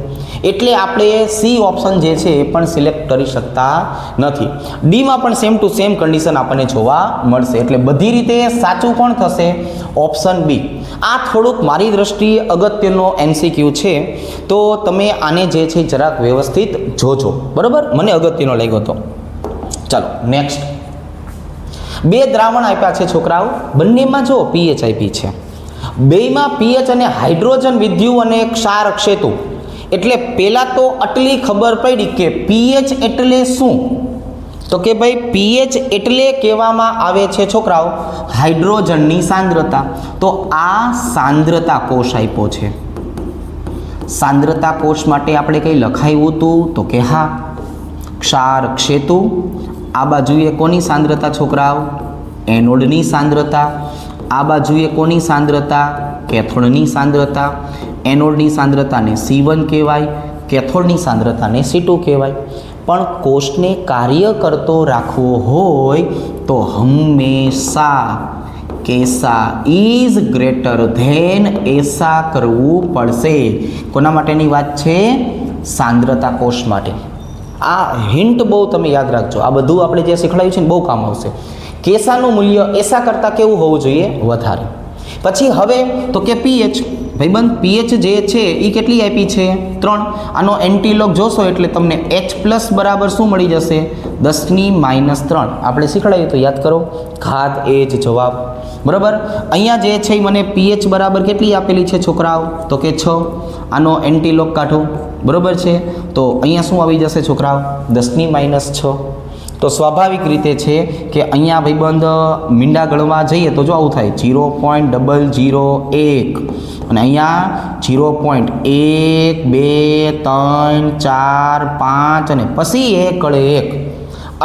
એટલે આપણે સી ઓપ્શન જે છે એ પણ સિલેક્ટ કરી શકતા નથી. ડીમાં પણ સેમ ટુ સેમ કન્ડિશન આપણને જોવા મળશે. એટલે બધી રીતે સાચું કોણ થશે? Option B. આ થોડુંક મારી દ્રષ્ટિએ અગત્યનો MCQ છે, તો તમે આને જે છે જરાક વ્યવસ્થિત જોજો, બરાબર? મને અગત્યનો લાગ્યો હતો. ચાલો નેક્સ્ટ. 2 દ્રાવણ આપ્યા છે છોકરાઓ, બંનેમાં જો pH આપી છે. બેયમાં pH અને હાઇડ્રોજન વિદ્યુત અને ક્ષાર ક્ષેતુ. એટલે પહેલાં તો આટલી ખબર પડી કે pH એટલે શું? તો કે ભાઈ pH એટલે કહેવામાં આવે છે છોકરાઓ હાઇડ્રોજનની સાંદ્રતા. તો આ સાંદ્રતા કોષ આપ્યો છે. સાંદ્રતા કોષ માટે આપણે કંઈ લખાયું હતું? તો કે હા, ક્ષાર ક્ષેતુ. આ બાજુએ કોની સાંદ્રતા છોકરાઓ? એનોડની સાંદ્રતા. આ બાજુએ કોની સાંદ્રતા? કેથોડની સાંદ્રતા. એનોડની સાંદ્રતાને C1 કહેવાય, કેથોડની સાંદ્રતાને C2 કહેવાય. પણ કોષને કાર્ય કરતો રાખવો હોય તો હંમેશા કેસા ઇઝ ગ્રેટર ધેન એસા કરવું પડશે. કોના માટેની વાત છે? સાંદ્રતા કોષ માટે. આ હિન્ટ બહુ તમે યાદ રાખજો. આ બધું આપણે જે શીખવાડ્યું છે ને બહુ કામ આવશે. કેસાનું મૂલ્ય એસા કરતાં કેવું હોવું જોઈએ? વધારે. પછી હવે તો કે પીએચ. ભાઈબંધ પીએચ જે છે એ કેટલી આપી છે? 3. આનો એન્ટીલોગ જોશો એટલે તમને H પ્લસ બરાબર શું મળી જશે? 10⁻3. આપણે શીખવાડ્યું તો યાદ કરો. ઘાત એ જ જવાબ. બરાબર. અહીંયા જે છે મને પીએચ બરાબર કેટલી આપેલી છે છોકરાઓ? તો કે 6. આનો એન્ટીલોગ કાઢો. બરાબર છે. તો અહીંયા શું આવી જશે છોકરાઓ? 10⁻6. તો સ્વાભાવિક રીતે છે કે અહીંયા ભાઈબંધ મીંડા ગણવા જઈએ તો જો આવું થાય 0.001 અને અહીંયા 0.1 2 3 4 5 અને પછી 1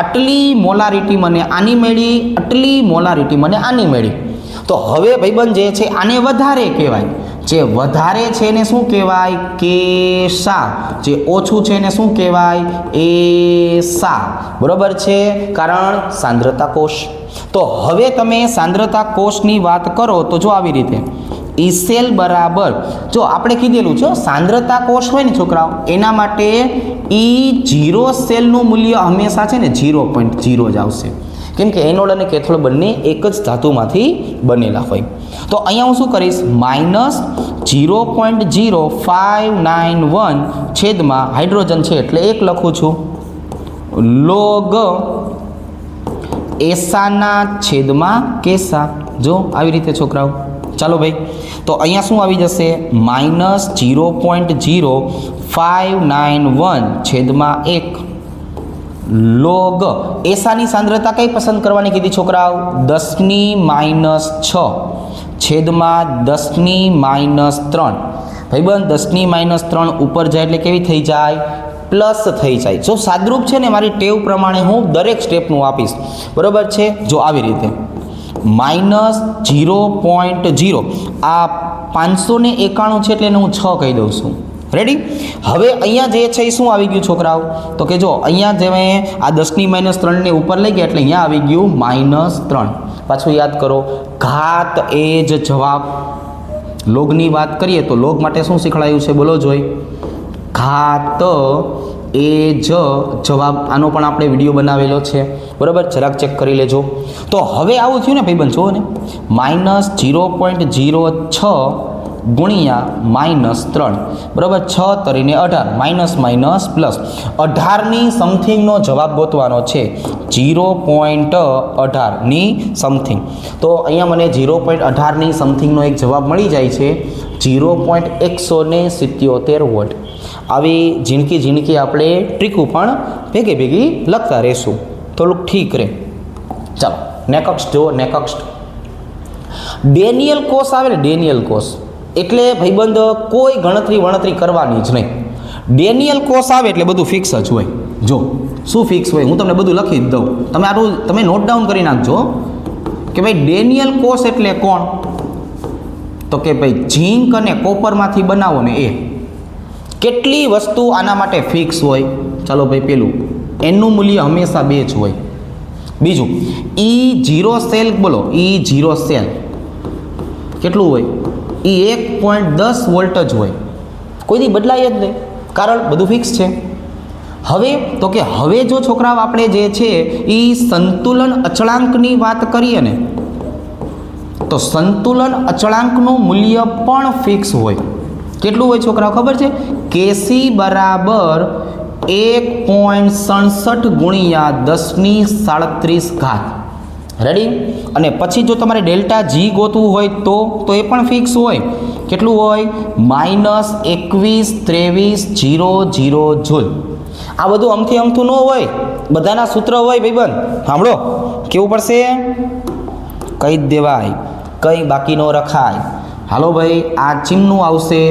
આટલી મોલારિટી મને આની મળી, આટલી મોલારિટી મને આની મળી. તો હવે ભાઈબંધ જે છે આને વધારે કહેવાય. જે વધારે છે એને શું કહેવાય? કેસા. જે ઓછું છે એને શું કહેવાય? એસા. બરોબર છે. કારણ સાંદ્રતા કોષ. તો હવે તમે સાંદ્રતા કોષની વાત કરો તો જો આવી રીતે ઈસેલ બરાબર, જો આપણે કીધેલું છે સાંદ્રતા કોષ હોય ને છોકરાઓ એના માટે E0 સેલનું મૂલ્ય હંમેશા છે ને 0.0 જ આવશે. કેમ કે એનોડ અને કેથોડ બંને એક જ ધાતુમાંથી બનેલા હોય. તો અહીંયા હું શું કરીશ? -0.0591 છેદમાં હાઇડ્રોજન છે એટલે 1 લખું છું. લોગ એસાના છેદમાં કેસા. જો આવી રીતે છોકરાઓ. ચાલો ભાઈ. તો અહીંયા શું આવી જશે? -0.0591 છેદમાં 1 લોગ એસાની સાંદ્રતા કઈ પસંદ કરવાની કીધી છોકરાઓ? 10⁻6 છેદમાં 10⁻3. ભાઈબંધ 10⁻3 ઉપર જાય એટલે કેવી થઈ જાય? પ્લસ થઈ જાય. જો સાદરૂપ છે ને મારી ટેવ પ્રમાણે હું દરેક સ્ટેપનું આપીશ. બરોબર છે. જો આવી રીતે -0.0 આ 591 છે એટલે હું 6 કહી દઉં છું. રેડી. હવે અહીંયા જે છે એ શું આવી ગયું છોકરાઓ? તો કે જો અહીંયા જે મેં આ 10⁻3 ને ઉપર લઈ ગયા એટલે અહીંયા આવી ગયું -3. પાછું યાદ કરો. ઘાત એ જ જવાબ. લોગની વાત કરીએ તો લોગ માટે શું શીખવાડ્યું છે? બોલો જોઈ. ઘાત એ જ જવાબ. આનો પણ આપણે વિડીયો બનાવેલો છે. બરાબર. જરાક ચેક કરી લેજો. તો હવે આવું થયું ને ભાઈબંધ જુઓ ને -0.06 ગુણ્યા -3. બરાબર. 6 તરીને 18 માઇનસ માઇનસ પ્લસ 18ની સમથિંગનો જવાબ ગોતવાનો છે. 0.18ની સમથિંગ. તો અહીંયા મને 0.18ની સમથિંગનો એક જવાબ મળી જાય છે. 0.177 વોટ. આવી ઝીણકી આપણે ટ્રીકું પણ ભેગી લખતા રહેશું. થોડુંક ઠીક રહે. ચાલો નેક્સ્ટ જુઓ. નેક્સ્ટ ડેનિયલ કોષ આવે ને. ડેનિયલ કોષ એટલે ભાઈબંધ કોઈ ગણતરી કરવાની જ નહીં. ડેનિયલ કોષ આવે એટલે બધું ફિક્સ જ હોય. જો શું ફિક્સ હોય હું તમને બધું લખી જ દઉં. તમે નોટ ડાઉન કરી નાખજો કે ભાઈ ડેનિયલ કોષ એટલે કોણ? તો કે ભાઈ ઝીંક અને કોપરમાંથી બનાવો ને એ. કેટલી વસ્તુ આના માટે ફિક્સ હોય? ચાલો ભાઈ પેલું એનું મૂલ્ય હંમેશા 2 જ હોય. બીજું E0 સેલ બોલો. E0 સેલ કેટલું હોય? એ 1.10 વોલ્ટ જ હોય. કોઈ દી બદલાય જ નહીં. કારણ બધું ફિક્સ છે. હવે તો કે હવે જો છોકરાઓ આપણે જે છે એ સંતુલન અચળાંકની વાત કરીએ ને તો સંતુલન અચળાંકનું મૂલ્ય પણ ફિક્સ હોય. કેટલું હોય છોકરાઓ ખબર છે? કેસી બરાબર 1.67 ગુણ્યા 10⁻37 ઘાત. રેડી. અને પછી જો તમારે ડેલ્ટા જી ગોતવું હોય તો એ પણ ફિક્સ હોય. કેટલું હોય? -21-23-0 જૂલ. આ બધું અમથું ન હોય. બધાના સૂત્ર હોય ભાઈબંધ. સાંભળો કેવું પડશે? કહી જ દેવાય. કંઈ બાકી ન રખાય. હાલો ભાઈ આ ચીમનું આવશે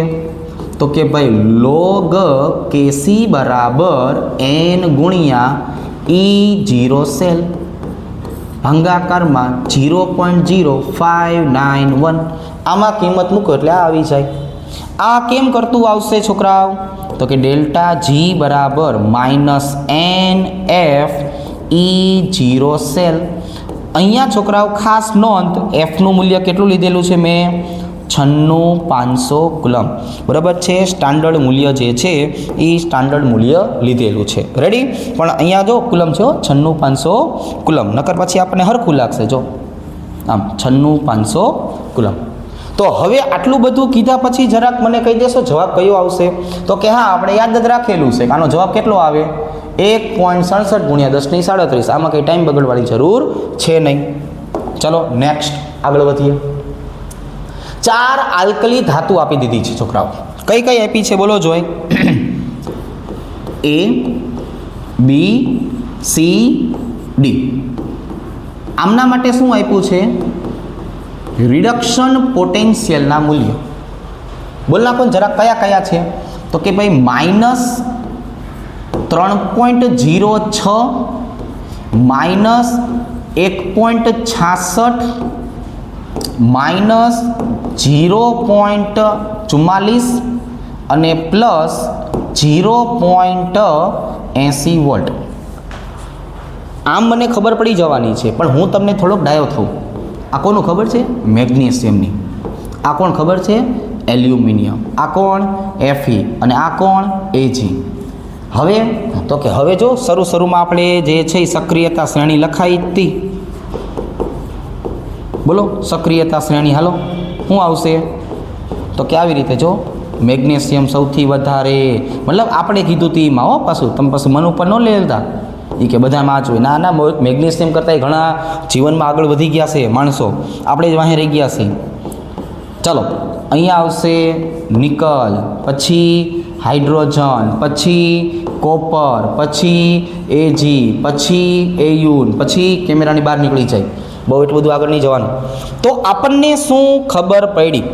તો કે ભાઈ લોગ કેસી બરાબર n ગુણ્યા E0 સેલ. ભાંગાકારમાં 0.0591 આમાં કિંમત મૂકો એટલે આ આવી જાય. આ કેમ કરતું આવશે છોકરાઓ? તો કે ડેલ્ટા જી બરાબર -NF E0 સેલ. અહીંયા છોકરાઓ ખાસ નોંધ, એફનું મૂલ્ય કેટલું લીધેલું છે મેં? 96500 કુલમ. બરાબર છે, સ્ટાન્ડર્ડ મૂલ્ય જે છે એ સ્ટાન્ડર્ડ મૂલ્ય લીધેલું છે. રેડી? પણ અહીંયા જો કુલમ છે 96500 કુલમ, નકર પછી આપણને હરખું લાગશે. જો આમ 96500 કુલમ. તો હવે આટલું બધું કીધા પછી જરાક મને કહી દેશો જવાબ કયો આવશે? તો કે હા, આપણે યાદ જ રાખેલું છે કે આનો જવાબ કેટલો આવે? 1.67 × 10⁻37. આમાં કંઈ ટાઈમ બગડવાની જરૂર છે નહીં. ચલો નેક્સ્ટ આગળ વધીએ. 4 આલ્કલી ધાતુ આપી દીધી છે છોકરાઓ. કઈ કઈ આપી છે બોલો જોઈ? A, B, C, D. આમના માટે શું આપ્યું છે? રિડક્શન પોટેન્શિયલના મૂલ્ય. બોલ નાખો જરાક કયા કયા છે? તો કે ભાઈ -3.06, -1.66, -0.44 અને +0.80 વોલ્ટ. આમ મને ખબર પડી જવાની છે, પણ હું તમને થોડોક ડાયો થઉં. આ કોનું ખબર છે? મેગ્નેશિયમની. આ કોણ ખબર છે? એલ્યુમિનિયમ. આ કોણ? Fe. અને આ કોણ? Ag. હવે તો કે હવે જો શરૂમાં આપણે જે છે એ સક્રિયતા શ્રેણી લખાઈ હતી. બોલો સક્રિયતા શ્રેણી હાલો શું આવશે? તો કે આવી રીતે જો મેગ્નેશિયમ સૌથી વધારે, મતલબ આપણે કીધું હતું એમાં હો, પાછું તમે પાછું મન ઉપર ન લેતા એ કે બધામાં આ જ હોય. ના ના, મેગ્નેશિયમ કરતાં ઘણા જીવનમાં આગળ વધી ગયા છે માણસો, આપણે જ વાહે રહી ગયા છે. ચાલો અહીંયા આવશે નિકલ, પછી હાઇડ્રોજન, પછી કોપર, પછી Ag, પછી Au, પછી કેમેરાની બહાર નીકળી જાય. બહુ એટલું બધું આગળ નહીં જવાનું. તો આપણને શું ખબર પડી?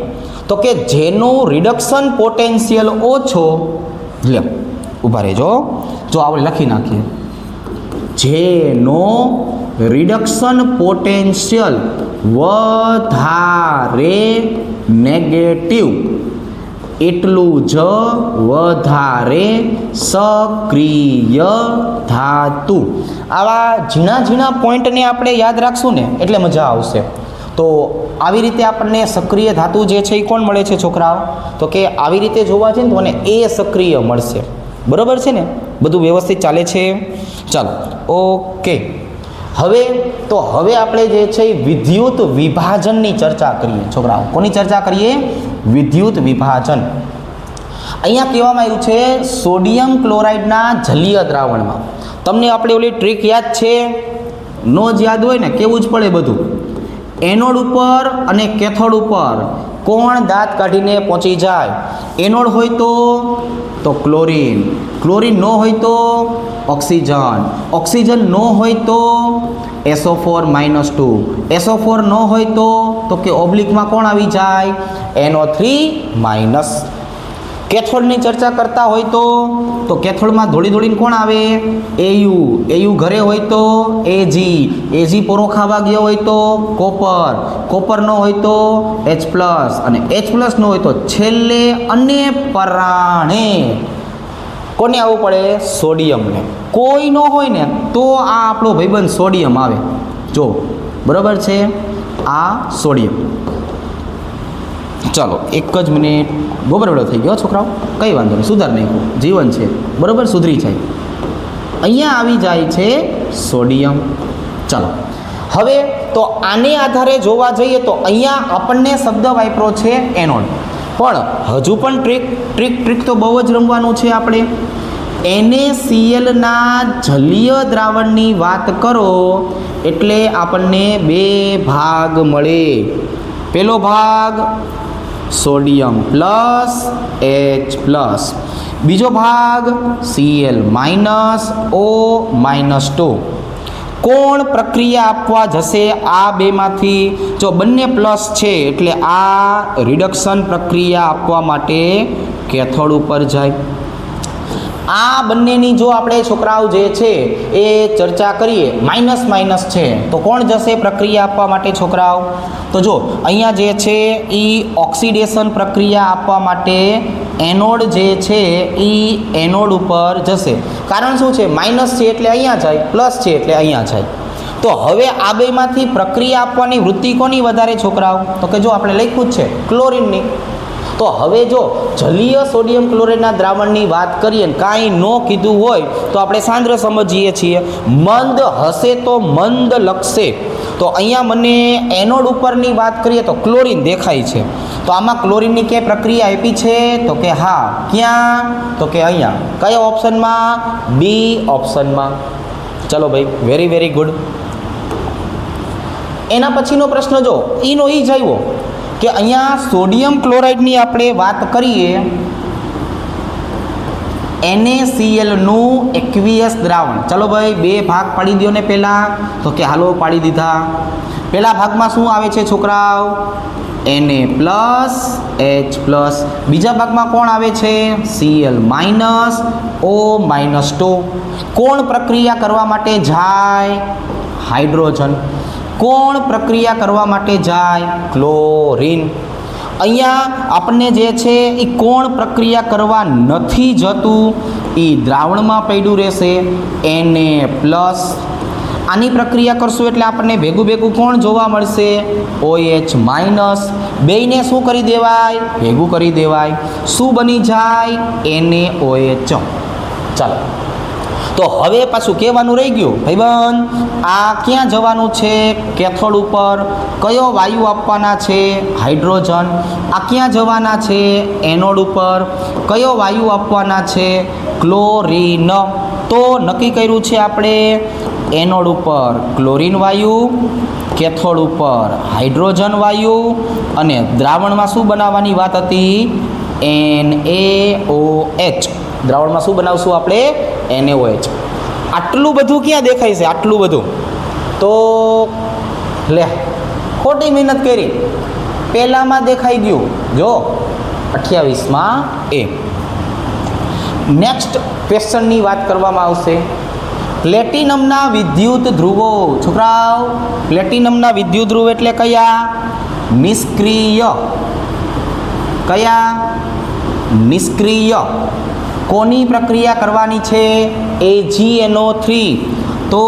તો કે જેનું રિડક્શન પોટેન્શિયલ ઓછો, લે ઊભા રહેજો, જો આપણે લખી નાખીએ, જેનો રિડક્શન પોટેન્શિયલ વધારે નેગેટિવ એટલું જ વધારે સક્રિય ધાતુ. આવા ઝીણા ઝીણા પોઈન્ટને આપણે યાદ રાખશું ને એટલે મજા આવશે. તો આવી રીતે આપણને સક્રિય ધાતુ જે છે એ કોણ મળે છે છોકરાઓ? તો કે આવી રીતે જોવા છે ને તો મને એ સક્રિય મળશે. બરાબર છે ને? બધું વ્યવસ્થિત ચાલે છે? ચાલો ઓકે. હવે આપણે જે છે વિદ્યુત વિભાજનની ચર્ચા કરીએ છોકરાઓ. કોની ચર્ચા કરીએ? વિદ્યુત વિભાજન. અહીંયા કહેવામાં આવ્યું છે સોડિયમ ક્લોરાઇડના જલીય દ્રાવણમાં. તમને આપણે ઓલી ટ્રીક યાદ છે? નો જ યાદ હોય ને કેવું જ પડે બધું. એનોડ ઉપર અને કેથોડ ઉપર કોણ દાંત કાઢીને પહોંચી જાય? એનોડ હોય તો ક્લોરીન, ક્લોરીન ન હોય તો ઓક્સિજન, ઓક્સિજન ન હોય તો SO4-2, SO4 ન હોય તો કે ઓબ્લિકમાં કોણ આવી જાય? NO3-. કેથોડની ચર્ચા કરતા હોય તો કેથોડમાં દોડીને કોણ આવે? Au ઘરે હોય તો Ag પોરો ખાવા ગયો હોય તો કોપર ન હોય તો H+, અને H+ ન હોય તો છેલ્લે અને પરાણે કોને આવવું પડે? સોડિયમને. કોઈ ન હોય ને તો આ આપણો ભાઈબંધ સોડિયમ આવે. જો બરાબર છે, આ સોડિયમ. ચાલો એક જ મિનિટ, ગોબરવેડો થઈ ગયો છોકરાઓ, કંઈ વાંધો નહીં, સુધાર નહીં, જીવન છે બરાબર, સુધરી જાય. અહીંયા આવી જાય છે સોડિયમ. ચાલો હવે તો આને આધારે જોવા જઈએ તો અહીંયા આપણને શબ્દ વાપરો છે એનોડ, પણ હજુ પણ ટ્રીક તો બહુ જ રમવાનું છે આપણે. NaClના જલીય દ્રાવણની વાત કરો એટલે આપણને 2 ભાગ મળે. પહેલો ભાગ સોડિયમ પ્લસ H+, બીજો ભાગ Cl-O-2. કોણ પ્રક્રિયા આપવા જશે આ બેમાંથી? જો બંને પ્લસ છે એટલે આ રિડક્શન પ્રક્રિયા આપવા માટે કેથોડ ઉપર જાય. આ બંનેની જો આપણે છોકરાઓ જે છે એ ચર્ચા કરીએ, માઇનસ માઇનસ છે તો કોણ જશે પ્રક્રિયા આપવા માટે છોકરાઓ? તો જો અહીંયા જે છે એ ઓક્સિડેશન પ્રક્રિયા આપવા માટે એનોડ જે છે એ એનોડ ઉપર જશે. કારણ શું છે? માઇનસ છે એટલે અહીંયા જાય, પ્લસ છે એટલે અહીંયા જાય. તો હવે આ બેમાંથી પ્રક્રિયા આપવાની વૃત્તિ કોની વધારે છોકરાઓ? તો કે જો આપણે લખ્યું જ છે ક્લોરીનની. તો હવે જો જલીય સોડિયમ ક્લોરાઇડના દ્રાવણની વાત કરીએ ને કાંઈ ન કીધું હોય તો આપણે સાંદ્ર સમજીએ છીએ. મંદ હશે તો મંદ લખશે. તો અહીંયા મને એનોડ ઉપરની વાત કરીએ તો ક્લોરીન દેખાય છે. તો આમાં ક્લોરીનની કે પ્રક્રિયા આપી છે? તો કે હા. ક્યાં? તો કે અહીંયા. કયા ઓપ્શનમાં? બી ઓપ્શનમાં. ચલો ભાઈ, વેરી વેરી ગુડ. એના પછીનો પ્રશ્ન જો ઈનો ઈ જ આવ્યો કે અહીંયા સોડિયમ ક્લોરાઇડની આપણે વાત કરીએ, NaCl નું એક્વિયસ દ્રાવણ. ચલો ભાઈ, બે ભાગ પાડી દો ને પહેલાં. તો કે હાલો પાડી દીધા. પહેલા ભાગમાં શું આવે છે છોકરાઓ? Na plus H plus. બીજા ભાગમાં કોણ આવે છે? Cl minus O minus 2. કોણ પ્રક્રિયા કરવા માટે જાય? હાઇડ્રોજન. કોણ પ્રક્રિયા કરવા માટે જાય? ક્લોરીન. અહીંયા આપણને જે છે એ કોણ પ્રક્રિયા કરવા નથી જતું? એ દ્રાવણમાં પડ્યું રહેશે Na પ્લસ. આની પ્રક્રિયા કરશું એટલે આપણને ભેગું ભેગું કોણ જોવા મળશે? OH minus. બેયને શું કરી દેવાય? ભેગું કરી દેવાય. શું બની જાય? NaOH. ચાલો, તો હવે પાછું કહેવાનું રહી ગયું ભાઈબંધ, આ ક્યાં જવાનું છે? કેથોડ ઉપર. કયો વાયુ આપવાના છે? હાઇડ્રોજન. આ ક્યાં જવાના છે? એનોડ ઉપર. કયો વાયુ આપવાના છે? ક્લોરીન. તો નક્કી કર્યું છે આપણે એનોડ ઉપર ક્લોરીન વાયુ, કેથોડ ઉપર હાઇડ્રોજન વાયુ, અને દ્રાવણમાં શું બનાવવાની વાત હતી? NaOH. દ્રાવણમાં શું બનાવશું આપણે? NaOH. આટલું બધું ક્યાં દેખાય છે? આટલું બધું તો લે ખોટી મહેનત કરી. પહેલામાં દેખાઈ ગયું જો 28માં A. નેક્સ્ટ ક્વેશ્ચનની વાત કરવામાં આવશે. પ્લેટિનમના વિદ્યુત ધ્રુવો. છોકરાઓ, પ્લેટિનમના વિદ્યુત ધ્રુવ એટલે કયા? નિષ્ક્રિય. કયા? નિષ્ક્રિય. કોની પ્રક્રિયા કરવાની છે? AgNO3. તો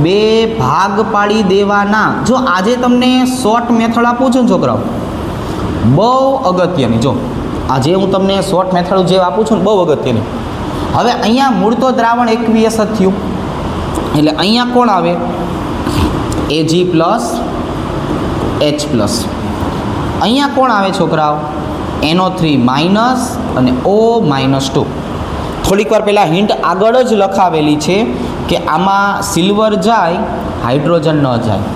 બે ભાગ પાડી દેવાના. જો આજે તમને શોર્ટ મેથડ આપું છું છોકરાઓ, બહુ અગત્યની. જો આજે હું તમને શોર્ટ મેથડ જે આપું છું ને બહુ અગત્યની. હવે અહીંયા મૂળ તો દ્રાવણ એક્વિયસ જ થયું એટલે અહીંયા કોણ આવે? Ag plus H plus. અહીંયા કોણ આવે છોકરાઓ? NO3 માઇનસ અને O માઇનસ 2. થોડીક વાર પહેલાં હિન્ટ આગળ જ લખાવેલી છે કે આમાં સિલ્વર જાય, હાઇડ્રોજન ન જાય,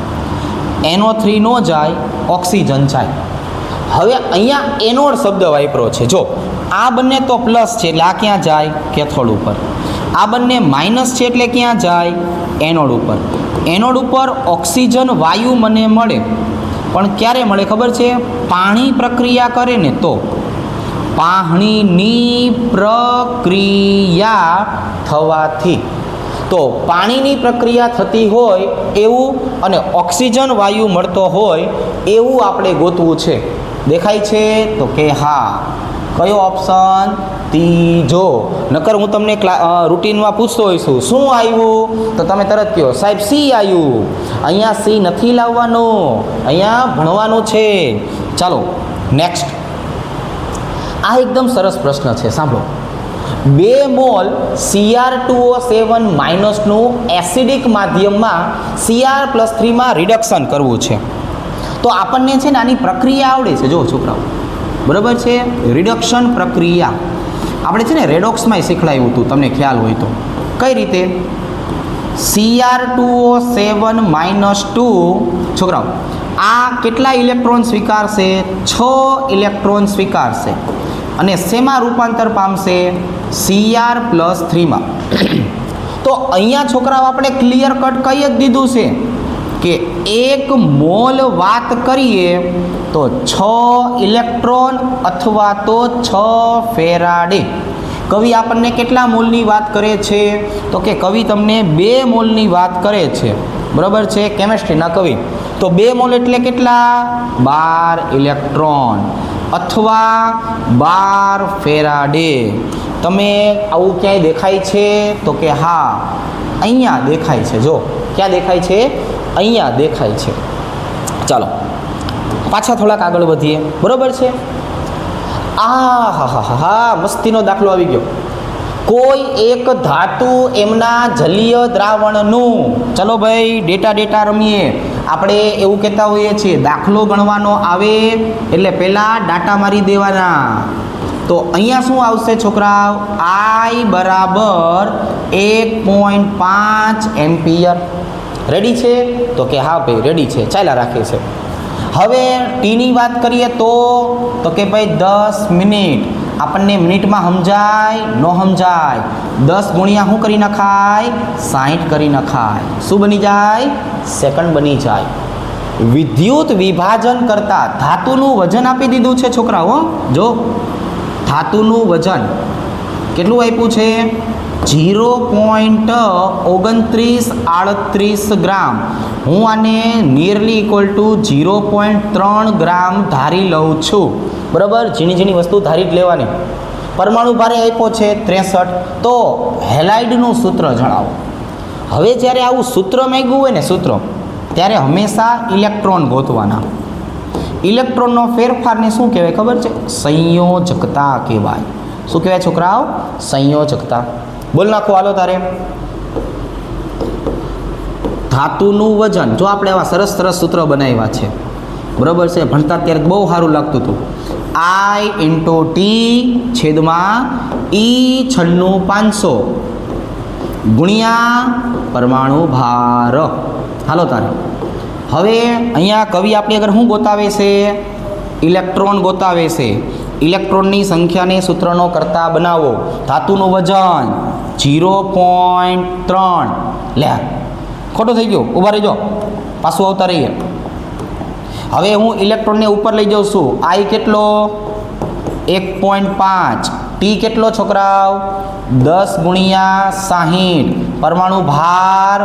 NO3 ન જાય, ઓક્સિજન જાય. હવે અહીંયા એનોડ શબ્દ વાપરો છે. જો આ બંને તો પ્લસ છે એટલે આ ક્યાં જાય? કેથોડ ઉપર. આ બંને માઇનસ છે એટલે ક્યાં જાય? એનોડ ઉપર. એનોડ ઉપર ઓક્સિજન વાયુ મને મળે, પણ ક્યારે મળે ખબર છે? પાણી પ્રક્રિયા કરે ને તો. પાણીની પ્રક્રિયા થવાથી. તો પાણીની પ્રક્રિયા થતી હોય એવું અને ઓક્સિજન વાયુ મળતો હોય એવું આપણે ગોતવું છે. દેખાય છે? તો કે હા. કયો ઓપ્શન? ત્રીજો. નકર હું તમને રૂટીનમાં પૂછતો હોઈશું શું આવ્યું તો તમે તરત કહો સાહેબ સી આવ્યું. અહીંયા સી નથી લાવવાનું, અહીંયા ભણવાનું છે. ચાલો નેક્સ્ટ. આ એકદમ સરસ પ્રશ્ન છે, સાંભળો. 2 મોલ Cr2O7 માઇનસનું એસિડિક માધ્યમમાં Cr+3 માં રિડક્શન કરવું છે. તો આપણને છે ને આની પ્રક્રિયા આવડે છે. જો છોકરાઓ, બરાબર છે? રિડક્શન પ્રક્રિયા આપણે છે ને રેડોક્સમાં શીખડાવ્યું હતું, તમને ખ્યાલ હોય તો. કઈ રીતે? Cr2O7 માઇનસ 2 છોકરાઓ આ કેટલા ઇલેક્ટ્રોન સ્વીકારશે? 6 ઇલેક્ટ્રોન સ્વીકારશે અને શેમાં રૂપાંતર પામશે? Cr+3 માં. તો અહીંયા છોકરાઓ આપણે ક્લિયર કટ કહી જ દીધું છે કે 1 મોલ વાત કરીએ તો 6 ઇલેક્ટ્રોન અથવા તો 6 ફેરાડે. કવિ આપણને કેટલા મોલની વાત કરે છે? તો કે કવિ તમને 2 મોલની વાત કરે છે, બરાબર છે, કેમેસ્ટ્રીના કવિ. તો 2 મોલ એટલે કેટલા? 12 ઇલેક્ટ્રોન અથવા 12 ફેરાડે. તમે આવું ક્યાંય દેખાય છે? તો કે હા, અહીંયા દેખાય છે. જો ક્યાં દેખાય છે? અહીંયા દેખાય છે. ચાલો પાછા થોડાક આગળ વધીએ, બરોબર છે. હા, મસ્તીનો દાખલો આવી ગયો. કોઈ એક ધાતુ એમના જલીય દ્રાવણનું, ચલો ભાઈ ડેટા રમીએ. આપણે એવું કહેતા હોઈએ છીએ, દાખલો ગણવાનો આવે એટલે પહેલાં ડાટા મારી દેવાના. તો અહીંયા શું આવશે છોકરાઓ? I બરાબર 1.5 એમ્પિયર. રેડી છે? તો કે હા ભાઈ રેડી છે, ચાલ્યા રાખે છે. હવે ટીની વાત કરીએ તો કે ભાઈ 10 મિનિટ. આપણને મિનિટમાં સમજાય? ન સમજાય. 10 ગુણ્યા શું કરી નખાય? 60 કરી નખાય. શું બની જાય? સેકન્ડ બની જાય. વિદ્યુત વિભાજન કરતા ધાતુનું વજન આપી દીધું છે છોકરાઓ. જો ધાતુનું વજન કેટલું આપ્યું છે? 0.2938 ગ્રામ. હું આને નિયરલી ઇક્વલ ટુ 0.3 ગ્રામ ધારી લઉં છું, બરાબર. ઝીણી વસ્તુ ધારી જ લેવાની. પરમાણુ ભારે આપ્યો છે 63. તો હેલાઇડનું સૂત્ર જણાવો. હવે જ્યારે આવું સૂત્ર માંગ્યું હોય ને સૂત્ર, ત્યારે હંમેશા ઇલેક્ટ્રોન ગોતવાના. ઇલેક્ટ્રોનનો ફેરફારને શું કહેવાય ખબર છે? સંયોજકતા કહેવાય. શું કહેવાય છોકરાઓ? સંયોજકતા. બોલ નાખો હાલો તારે. ધાતુનું વજન, જો આપણે આવા સરસ સૂત્ર બનાવ્યા છે, બરાબર છે. ભણતા ત્યારે બહુ સારું લાગતું હતું. I × T છેદમાં E 96500 ગુણ્યા પરમાણુ ભાર. હાલો તારે. હવે અહીંયા કવિ આપણી આગળ શું ગોતાવે છે? ઇલેક્ટ્રોન ગોતાવે છે. ઇલેક્ટ્રોનની સંખ્યાને સૂત્રનો કરતા બનાવો. ધાતુનું વજન 0.3. લે ખોટું થઈ ગયું, ઊભા રહેજો, પાછું આવતા રહીએ. હવે હું ઇલેક્ટ્રોનને ઉપર લઈ જાઉં છું. I કેટલો? 1.5. ટી કેટલો છોકરાઓ? 10 ગુણ્યા 60. પરમાણુ ભાર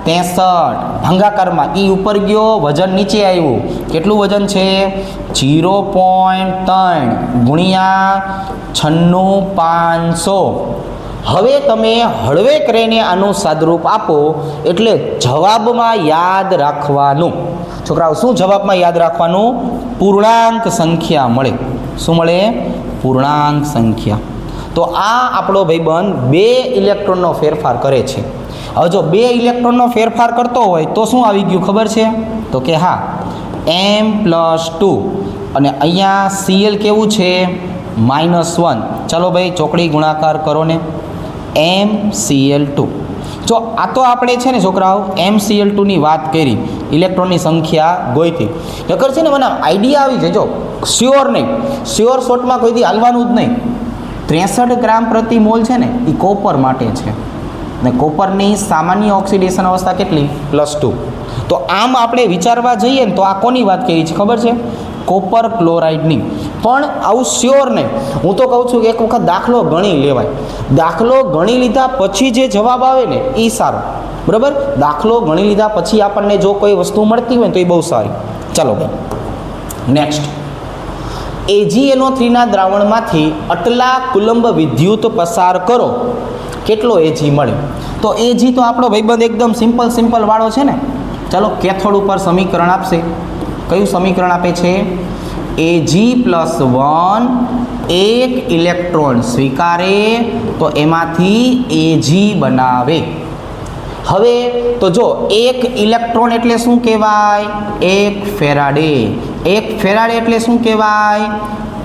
63. ભાંગાકારમાં ઈ ઉપર ગયો, વજન નીચે આવ્યું. કેટલું વજન છે? 0.3 ગુણ્યા 96500. હવે તમે હળવે કરીને આનું સાદરૂપ આપો એટલે જવાબમાં યાદ રાખવાનું. છોકરાઓ શું જવાબમાં યાદ રાખવાનું? પૂર્ણાંક સંખ્યા મળે. શું મળે? પૂર્ણાંક સંખ્યા. તો આ આપણો ભાઈબંધ 2 ઇલેક્ટ્રોનનો ફેરફાર કરે છે. હવે જો 2 ઇલેક્ટ્રોનનો ફેરફાર કરતો હોય તો શું આવી ગયું ખબર છે? તો કે હા, M+2. અને અહીંયા Cl કેવું છે? -1. ચાલો ભાઈ ચોકડી ગુણાકાર કરો ને. MCl2. જો આ તો આપણે છે ને છોકરાઓ MCl2ની વાત કરી, ઇલેક્ટ્રોનની સંખ્યા ગોઈતી. નકર છે ને મને આઈડિયા આવી જાય. જો શ્યોર નહીં, શ્યોર શોર્ટમાં કોઈ દી હાલવાનું જ નહીં. 63 ગ્રામ પ્રતિ મોલ છે ને એ કોપર માટે છે, ને કોપરની સામાન્ય ઓક્સિડેશન અવસ્થા કેટલી? +2. તો આમ આપણે વિચારવા જઈએ ને તો આ કોની વાત કરી છે ખબર છે? કોપર ક્લોરાઇડની. પણ આવું શ્યોર નહીં. હું તો કહું છું કે એક વખત દાખલો ગણી લેવાય. દાખલો ગણી લીધા પછી જે જવાબ આવે ને એ સારો, બરાબર. દાખલો ગણી લીધા પછી આપણને જો કોઈ વસ્તુ મળતી હોય ને તો એ બહુ સારી. ચાલો ભાઈ નેક્સ્ટ. AgNO3ના દ્રાવણમાંથી આટલા કુલંબ વિદ્યુત પસાર કરો, કેટલો Ag મળે? તો Ag તો આપણો ભાઈબંધ એકદમ સિમ્પલ વાળો છે ને. ચાલો કેથોડ ઉપર સમીકરણ આપશે. કયું સમીકરણ આપે છે? Ag+1 એક ઇલેક્ટ્રોન સ્વીકારે તો એમાંથી Ag બનાવે. હવે તો જો એક ઇલેક્ટ્રોન એટલે શું કહેવાય? 1 ફેરાડે. 1 ફેરાડે એટલે શું કહેવાય?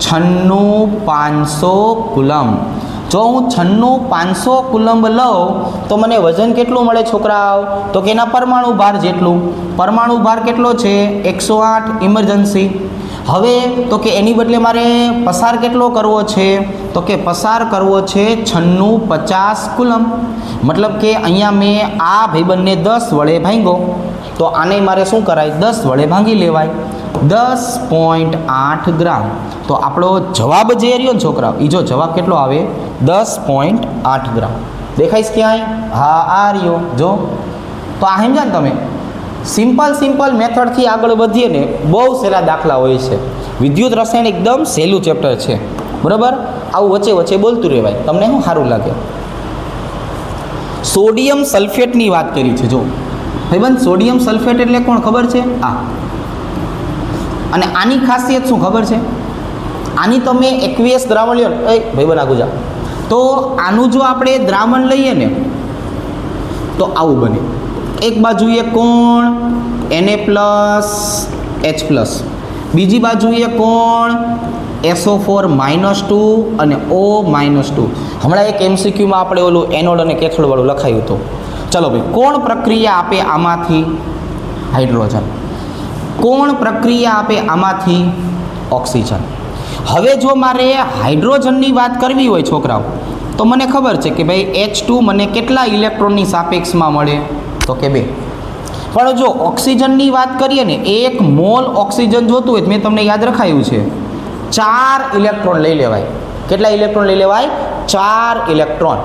96500 કુલંબ. જો હું 96500 કુલંબ લઉં તો મને વજન કેટલું મળે છોકરાઓ? તો કે એના પરમાણુ ભાર જેટલું. પરમાણુ ભાર કેટલો છે? 108 ઇમરજન્સી. હવે તો કે એની બદલે મારે પસાર કેટલો કરવો છે? તો કે પસાર કરવો છે 9650 કુલંબ. મતલબ કે અહીંયા મેં આ ભાઈબંધને 10 વડે ભાંગ્યો, તો આને મારે શું કરાય? 10 વડે ભાંગી લેવાય. 10.8 ગ્રામ. તો આપણો જવાબ જે રહ્યો ને છોકરાઓ, એ જો જવાબ કેટલો આવે 10.8 ગ્રામ. દેખાઈશ ક્યાંય? હા, આ રહ્યો જો. તો આ સમજા ને તમે, સિમ્પલ મેથડથી આગળ વધીએ ને બહુ સહેલા દાખલા હોય છે. વિદ્યુત રસાયણ એકદમ સહેલું ચેપ્ટર છે, બરાબર. આવું વચ્ચે બોલતું રહેવાય, તમને શું સારું લાગે. સોડિયમ સલ્ફેટની વાત કરી છે. જો ભાઈબંધ, સોડિયમ સલ્ફેટ એટલે કોણ ખબર છે? આ. અને આની ખાસિયત શું ખબર છે? આની તમે એકવીએસ દ્રાવણ લ્યો ને, ભાઈબંધ આગું જા, તો આનું જો આપણે દ્રાવણ લઈએ ને તો આવું બને. એક બાજુએ કોણ Na+H+, બીજી બાજુએ કોણ SO4-2 અને O-2. હમણાં એક MCQમાં આપણે ઓલું એનોડ અને કેથોડ વાળું લખાયું હતું. ચલો ભાઈ, કોણ પ્રક્રિયા આપે આમાંથી? હાઇડ્રોજન. કોણ પ્રક્રિયા આપે આમાંથી? ઓક્સિજન. હવે જો મારે હાઇડ્રોજનની વાત કરવી હોય છોકરાઓ, તો મને ખબર છે કે ભાઈ H2 મને કેટલા ઇલેક્ટ્રોનની સાપેક્ષમાં મળે? તો કે 2. પણ જો ઓક્સિજનની વાત કરીએ ને, 1 મોલ ઓક્સિજન જોતું હોય, મેં તમને યાદ રખાયું છે, 4 ઇલેક્ટ્રોન લઈ લેવાય. કેટલા ઇલેક્ટ્રોન લઈ લેવાય? 4 ઇલેક્ટ્રોન.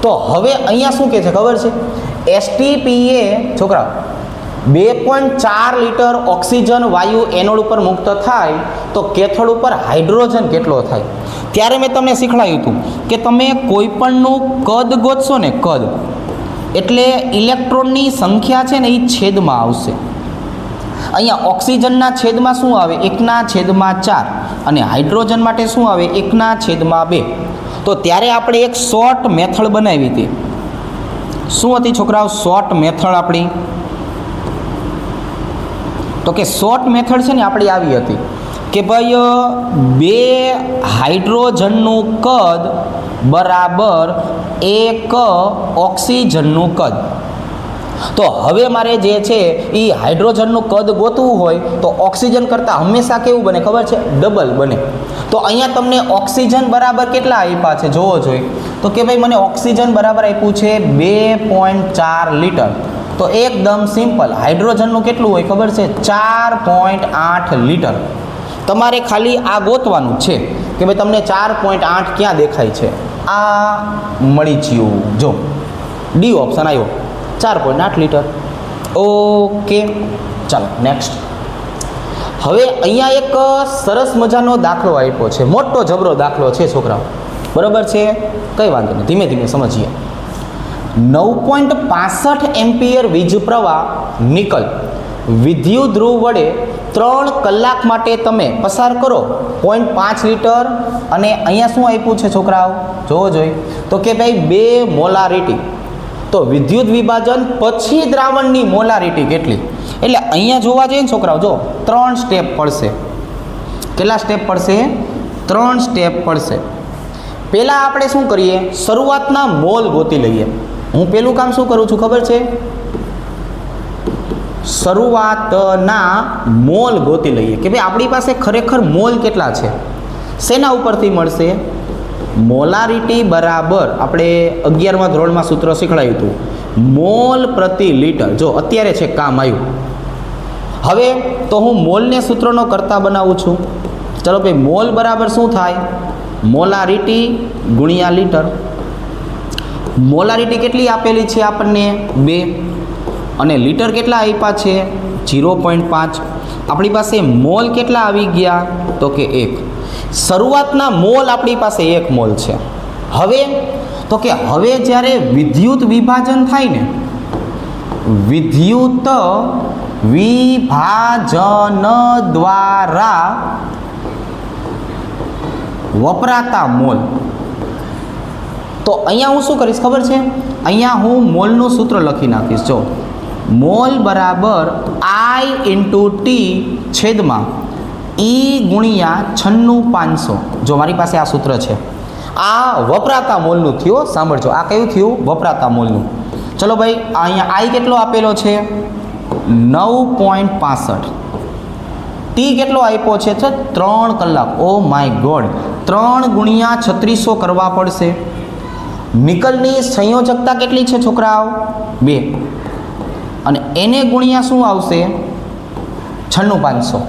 તો હવે અહીંયા શું કહે છે ખબર છે? STPએ છોકરા 2.4 લીટર ઓક્સિજન વાયુ એનોડ ઉપર મુક્ત થાય તો કેથોડ ઉપર હાઇડ્રોજન કેટલો થાય? ત્યારે મેં તમને શીખવાડ્યું હતું કે તમે કોઈપણનું કદ ગોતશો ને, કદ એટલે ઇલેક્ટ્રોનની સંખ્યા છે ને એ છેદમાં આવશે. અહીંયા ઓક્સિજનના છેદમાં શું આવે? 1/4. અને હાઇડ્રોજન માટે શું આવે? 1/2. તો ત્યારે આપણે એક શોર્ટ મેથડ બનાવી હતી. શું હતી છોકરાઓ શોર્ટ મેથડ આપણી? તો કે શોર્ટ મેથડ છે ને આપણી આવી હતી કે ભાઈ 2 હાઇડ્રોજનનું કદ બરાબર 1 ઓક્સિજનનું કદ. તો હવે મારે જે છે એ હાઇડ્રોજનનું કદ ગોતવું હોય તો ઓક્સિજન કરતાં હંમેશા કેવું બને ખબર છે? ડબલ બને. તો અહીંયા તમને ઓક્સિજન બરાબર કેટલા આપ્યા છે જોવો જોઈએ. તો કે ભાઈ મને ઓક્સિજન બરાબર આપ્યું છે 2.4 લીટર. તો એકદમ સિમ્પલ, હાઇડ્રોજનનું કેટલું હોય ખબર છે? 4.8 લીટર. તમારે ખાલી આ ગોતવાનું છે કે ભાઈ તમને 4.8 ક્યાં દેખાય છે? આ મળી ગયું. જો ડી ઓપ્શન આવ્યો, 4.8 લીટર. ઓકે, ચાલો નેક્સ્ટ. હવે અહીંયા એક સરસ મજાનો દાખલો આપ્યો છે, મોટો જબરો દાખલો છે છોકરાઓ, બરાબર છે? કંઈ વાંધો નહીં, ધીમે ધીમે સમજીએ. 9.65 એમ્પિયર વીજ પ્રવાહ નિકલ વિદ્યુત ધ્રુવ વડે 3 કલાક માટે તમે પસાર કરો 0.5 લીટર. અને અહીંયા શું આપ્યું છે છોકરાઓ જોવો જોઈએ. તો કે ભાઈ 2 મોલારિટી. તો વિદ્યુત વિભાજન પછી દ્રાવણની મોલારિટી કેટલી? એટલે અહીંયા જોવા જઈએ ને છોકરાઓ, જો 3 સ્ટેપ પડશે. કેટલા સ્ટેપ પડશે? 3 સ્ટેપ પડશે. પહેલાં આપણે શું કરીએ? શરૂઆતના મોલ ગોતી લઈએ. હું પહેલું કામ શું કરું છું ખબર છે? શરૂઆતના મોલ ગોતી લઈએ કે ભાઈ આપણી પાસે ખરેખર મોલ કેટલા છે. શેના ઉપરથી મળશે? મોલારિટી બરાબર આપણે 11મા ધોરણમાં સૂત્ર શીખવાડ્યું હતું, મોલ પ્રતિ લીટર. જો અત્યારે છે કામ આવ્યું. હવે તો હું મોલને સૂત્રનો કરતા બનાવું છું. ચલો ભાઈ, મોલ બરાબર શું થાય? મોલારિટી ગુણ્યા લીટર. મોલારિટી કેટલી આપેલી છે આપણને? 2. અને લીટર કેટલા આપ્યા છે? 0.5. આપણી પાસે મોલ કેટલા આવી ગયા? તો કે 1. શરૂઆતના મોલ આપણી પાસે 1 મોલ છે. હવે તો કે હવે જ્યારે વિદ્યુત વિભાજન થાય ને, વિદ્યુત વિભાજન દ્વારા વપરાતા મોલ, તો અહીંયા હું શું કરીશ ખબર છે? અહીંયા હું મોલનું સૂત્ર લખી નાખીશ. જો મોલ બરાબર I × T છેદમાં E ગુણ્યા 96500. જો મારી પાસે આ સૂત્ર છે. આ વપરાતા મોલનું થયું, સાંભળજો. આ કયું થયું? વપરાતા મોલનું. ચલો ભાઈ, અહીંયા I કેટલો આપેલો છે? 9.65. T કેટલો આપ્યો છે? 3 કલાક. ઓ માય ગોડ, 3 ગુણ્યા 3600 કરવા પડશે. નિકલની સંયોજકતા કેટલી છે છોકરાઓ? 2. અને એને ગુણ્યા શું આવશે? 96500.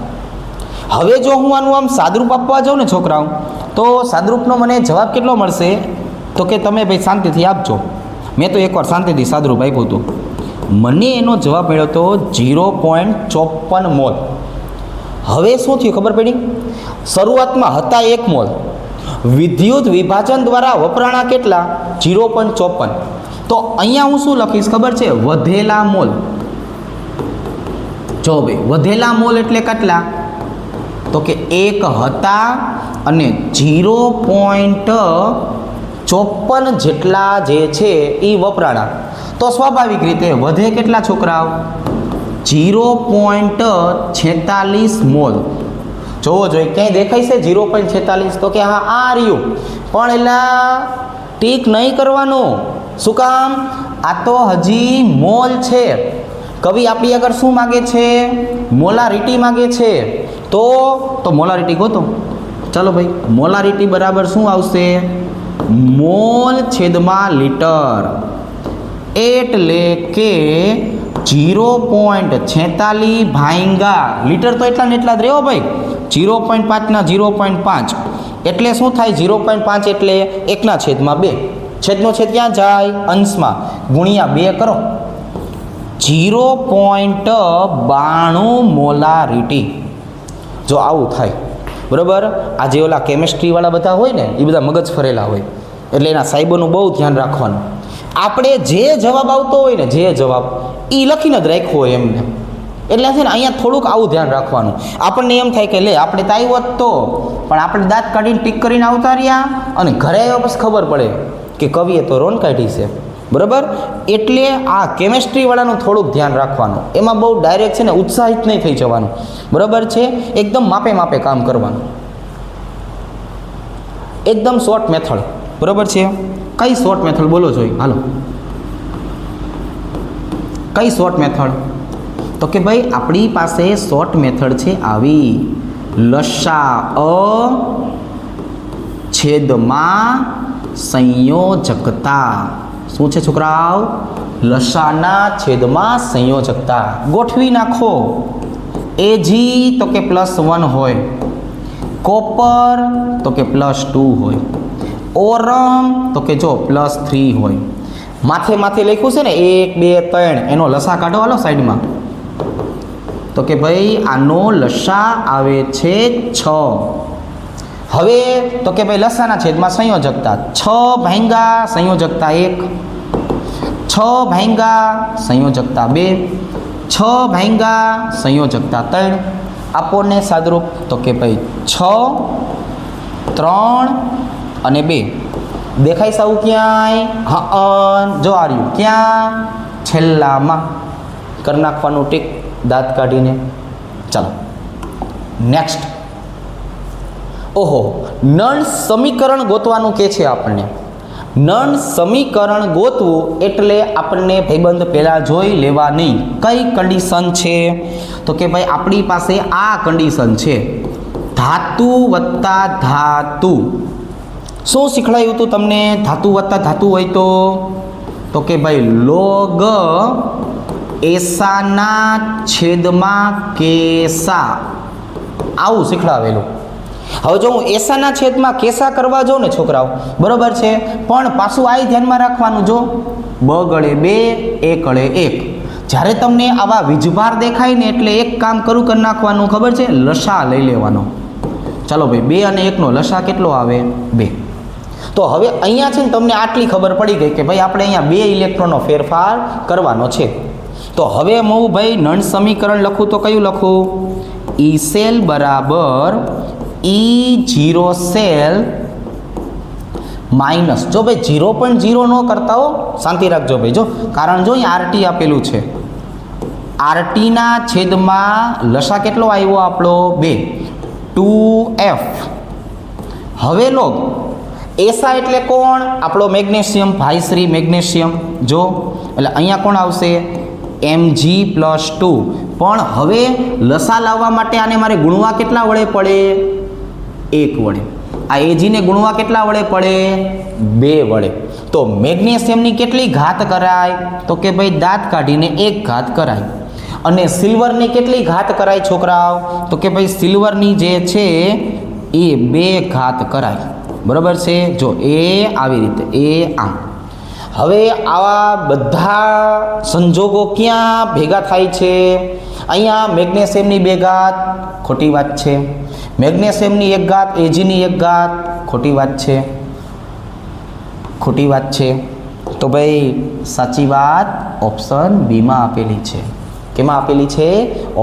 હવે જો હું આનું આમ સાદરૂપ આપવા જાઉં ને છોકરાઓ, તો સાદરૂપનો મને જવાબ કેટલો મળશે? તો કે તમે ભાઈ શાંતિથી આપજો. મેં તો એકવાર શાંતિથી સાદરૂપ આપ્યું હતું. મને એનો જવાબ મળ્યો હતો 0.54 મોલ. હવે શું થયું ખબર પડી? શરૂઆતમાં હતા 1 મોલ, વિદ્યુત વિભાજન દ્વારા વપરાણા કેટલા? 0.54. તો અહીંયા હું શું લખીશ ખબર છે? વધેલા મોલ. જો ભાઈ વધેલા મોલ એટલે કેટલા? તો કે 1 હતા અને 0.54 જેટલા જે છે એ વપરાણા. તો સ્વાભાવિક રીતે વધે કેટલા છોકરાઓ? 0.46 મોલ. જોવો જોઈએ ક્યાંય દેખાય છે 0.46? તો કે હા આ રહ્યું, પણ એલા ટીક નહીં કરવાનું. શું કામ? આ તો હજી મોલ છે. કવિ આપણી આગળ શું માગે છે? મોલારિટી માગે છે. તો મોલારિટી ગોતો. ચાલો ભાઈ, મોલારિટી બરાબર શું આવશે? મોલ છેદમાં લીટર. એટલે કે 0.46 ભાંગા લીટર, તો એટલા ને એટલા જ રહ્યો ભાઈ. 0.5 ના 0.5 એટલે શું થાય? 0.5 એટલે 1/2. છેદનો છેદ ક્યાં જાય? અંશમાં. ગુણ્યા 2 કરો. 0.92 મોલારિટી. જો આવું થાય બરાબર. આ જે ઓલા કેમિસ્ટ્રીવાળા બધા હોય ને, એ બધા મગજ ફરેલા હોય, એટલે એના સાહેબોનું બહુ ધ્યાન રાખવાનું. આપણે જે જવાબ આવતો હોય ને, જે જવાબ એ લખીને જ રાખ્યો હોય એમને. એટલે છે ને અહીંયા થોડુંક આવું ધ્યાન રાખવાનું. આપણને એમ થાય કે લે આપણે તો આવ્યો જ તો, પણ આપણે દાંત કાઢીને ટીક કરીને આવતા રહ્યા અને ઘરે આવ્યા પછી ખબર પડે કે કવિએ તો રોન કાઢી છે. બરાબર. એટલે આ કેમેસ્ટ્રીવાળાનું થોડુંક ધ્યાન રાખવાનું. એમાં બહુ ડાયરેક્ટ છે ને ઉત્સાહિત નહીં થઈ જવાનું. બરાબર છે. એકદમ માપે માપે કામ કરવાનું. એકદમ શોર્ટ મેથડ. બરાબર છે. કઈ શોર્ટ મેથડ બોલો જોઈએ? હાલો, કઈ શોર્ટ મેથડ? તો કે ભાઈ આપણી પાસે શોર્ટ મેથડ છે આવી, લસા છેદમાં સંયોજકતા. શું છે છોકરાઓ? લસાના છેદમાં સંયોજકતા. ગોઠવી નાખો. Ag તો કે +1 હોય, કોપર તો કે +2 હોય, ઓરમ તો કે જો +3 હોય. માથે માથે લખ્યું છે ને 1 2 3, એનો લસા કાઢો હાલો સાઈડમાં. તો કે ભાઈ આનો લસા આવે છે 6. હવે તો કે ભાઈ લસાના છેદમાં સંયોજકતા 6 ભાંગા સંયોજકતા 1, 6 ભાંગા સંયોજકતા 2, 6 ભાંગા સંયોજકતા 3. આપોને સાદરૂપ. તો કે ભાઈ 6 3 અને 2 દેખાય સાવ ક્યાંય? હા જો આ રહ્યું. ક્યાં? છેલ્લામાં. કરી નાખવાનું ટીક દાંત કાઢીને. ચાલો નેક્સ્ટ. ઓહો, નળ સમીકરણ ગોતવાનું કે છે આપણને. નળ સમીકરણ ગોતવું એટલે આપણને ભાઈબંધ પહેલાં જોઈ લેવાની કઈ કન્ડિશન છે. તો કે ભાઈ આપણી પાસે આ કન્ડિશન છે, ધાતુ વત્તા ધાતુ. શું શીખવાડ્યું હતું તમને? ધાતુ વત્તા ધાતુ હોય તો કે ભાઈ લોગ એસાના છેદમાં કેસા. આવું શીખવાડેલું. હવે જો હું એસાના છેદમાં કેસા કરવા જાઉં ને છોકરાઓ, બરોબર છે, પણ પાછું આ ધ્યાનમાં રાખવાનું. જો બગડે 2 એકડે 1. જ્યારે તમને આવા વીજભાર દેખાય ને એટલે એક કામ કરી નાખવાનું, ખબર છે? લસા લઈ લેવાનો. ચાલો ભાઈ 2 અને 1 નો લસા કેટલો આવે? 2. તો હવે અહીંયા છે ને તમને આટલી ખબર પડી ગઈ કે ભાઈ આપણે અહીંયા 2 ઇલેક્ટ્રોનનો ફેરફાર કરવાનો છે. તો હવે હું ભાઈ નળ સમીકરણ લખું તો કયું લખું? E સેલ બરાબર E0 સેલ માઇનસ. જો ભાઈ 0.0 ન કરતા હો, શાંતિ રાખજો ભાઈ. જો કારણ જો અહીં RT આપેલું છે, RT ના છેદમાં લસા કેટલો આવ્યો આપણો? 2, 2F. હવે લોગ એસા એટલે કોણ? આપણો મેગ્નેશિયમ, ભાઈશ્રી મેગ્નેશિયમ. જો એટલે અહીંયા કોણ આવશે? Mg+2. પણ હવે લસા લાવવા માટે આને મારે ગુણવા કેટલા વડે પડે? 1 વડે. આ એજીને ગુણવા કેટલા વડે પડે? 2 વડે. તો મેગ્નેશિયમની કેટલી ઘાત કરાય? તો કે ભાઈ દાંત કાઢીને 1 ઘાત કરાય. અને સિલ્વરની કેટલી ઘાત કરાય છોકરાઓ? તો કે ભાઈ સિલ્વરની જે છે એ 2 ઘાત કરાય. બરાબર છે. જો એ આવી રીતે, એ આમ. હવે આવા બધા સંજોગો ક્યાં ભેગા થાય છે? અહીંયા મેગ્નેશિયમની 2 ઘાત, ખોટી વાત છે. મેગ્નેશિયમની 1 ઘાત, એજીની 1 ઘાત, ખોટી વાત છે. ખોટી વાત છે. તો ભાઈ સાચી વાત ઓપ્શન બીમાં આપેલી છે. કેમાં આપેલી છે?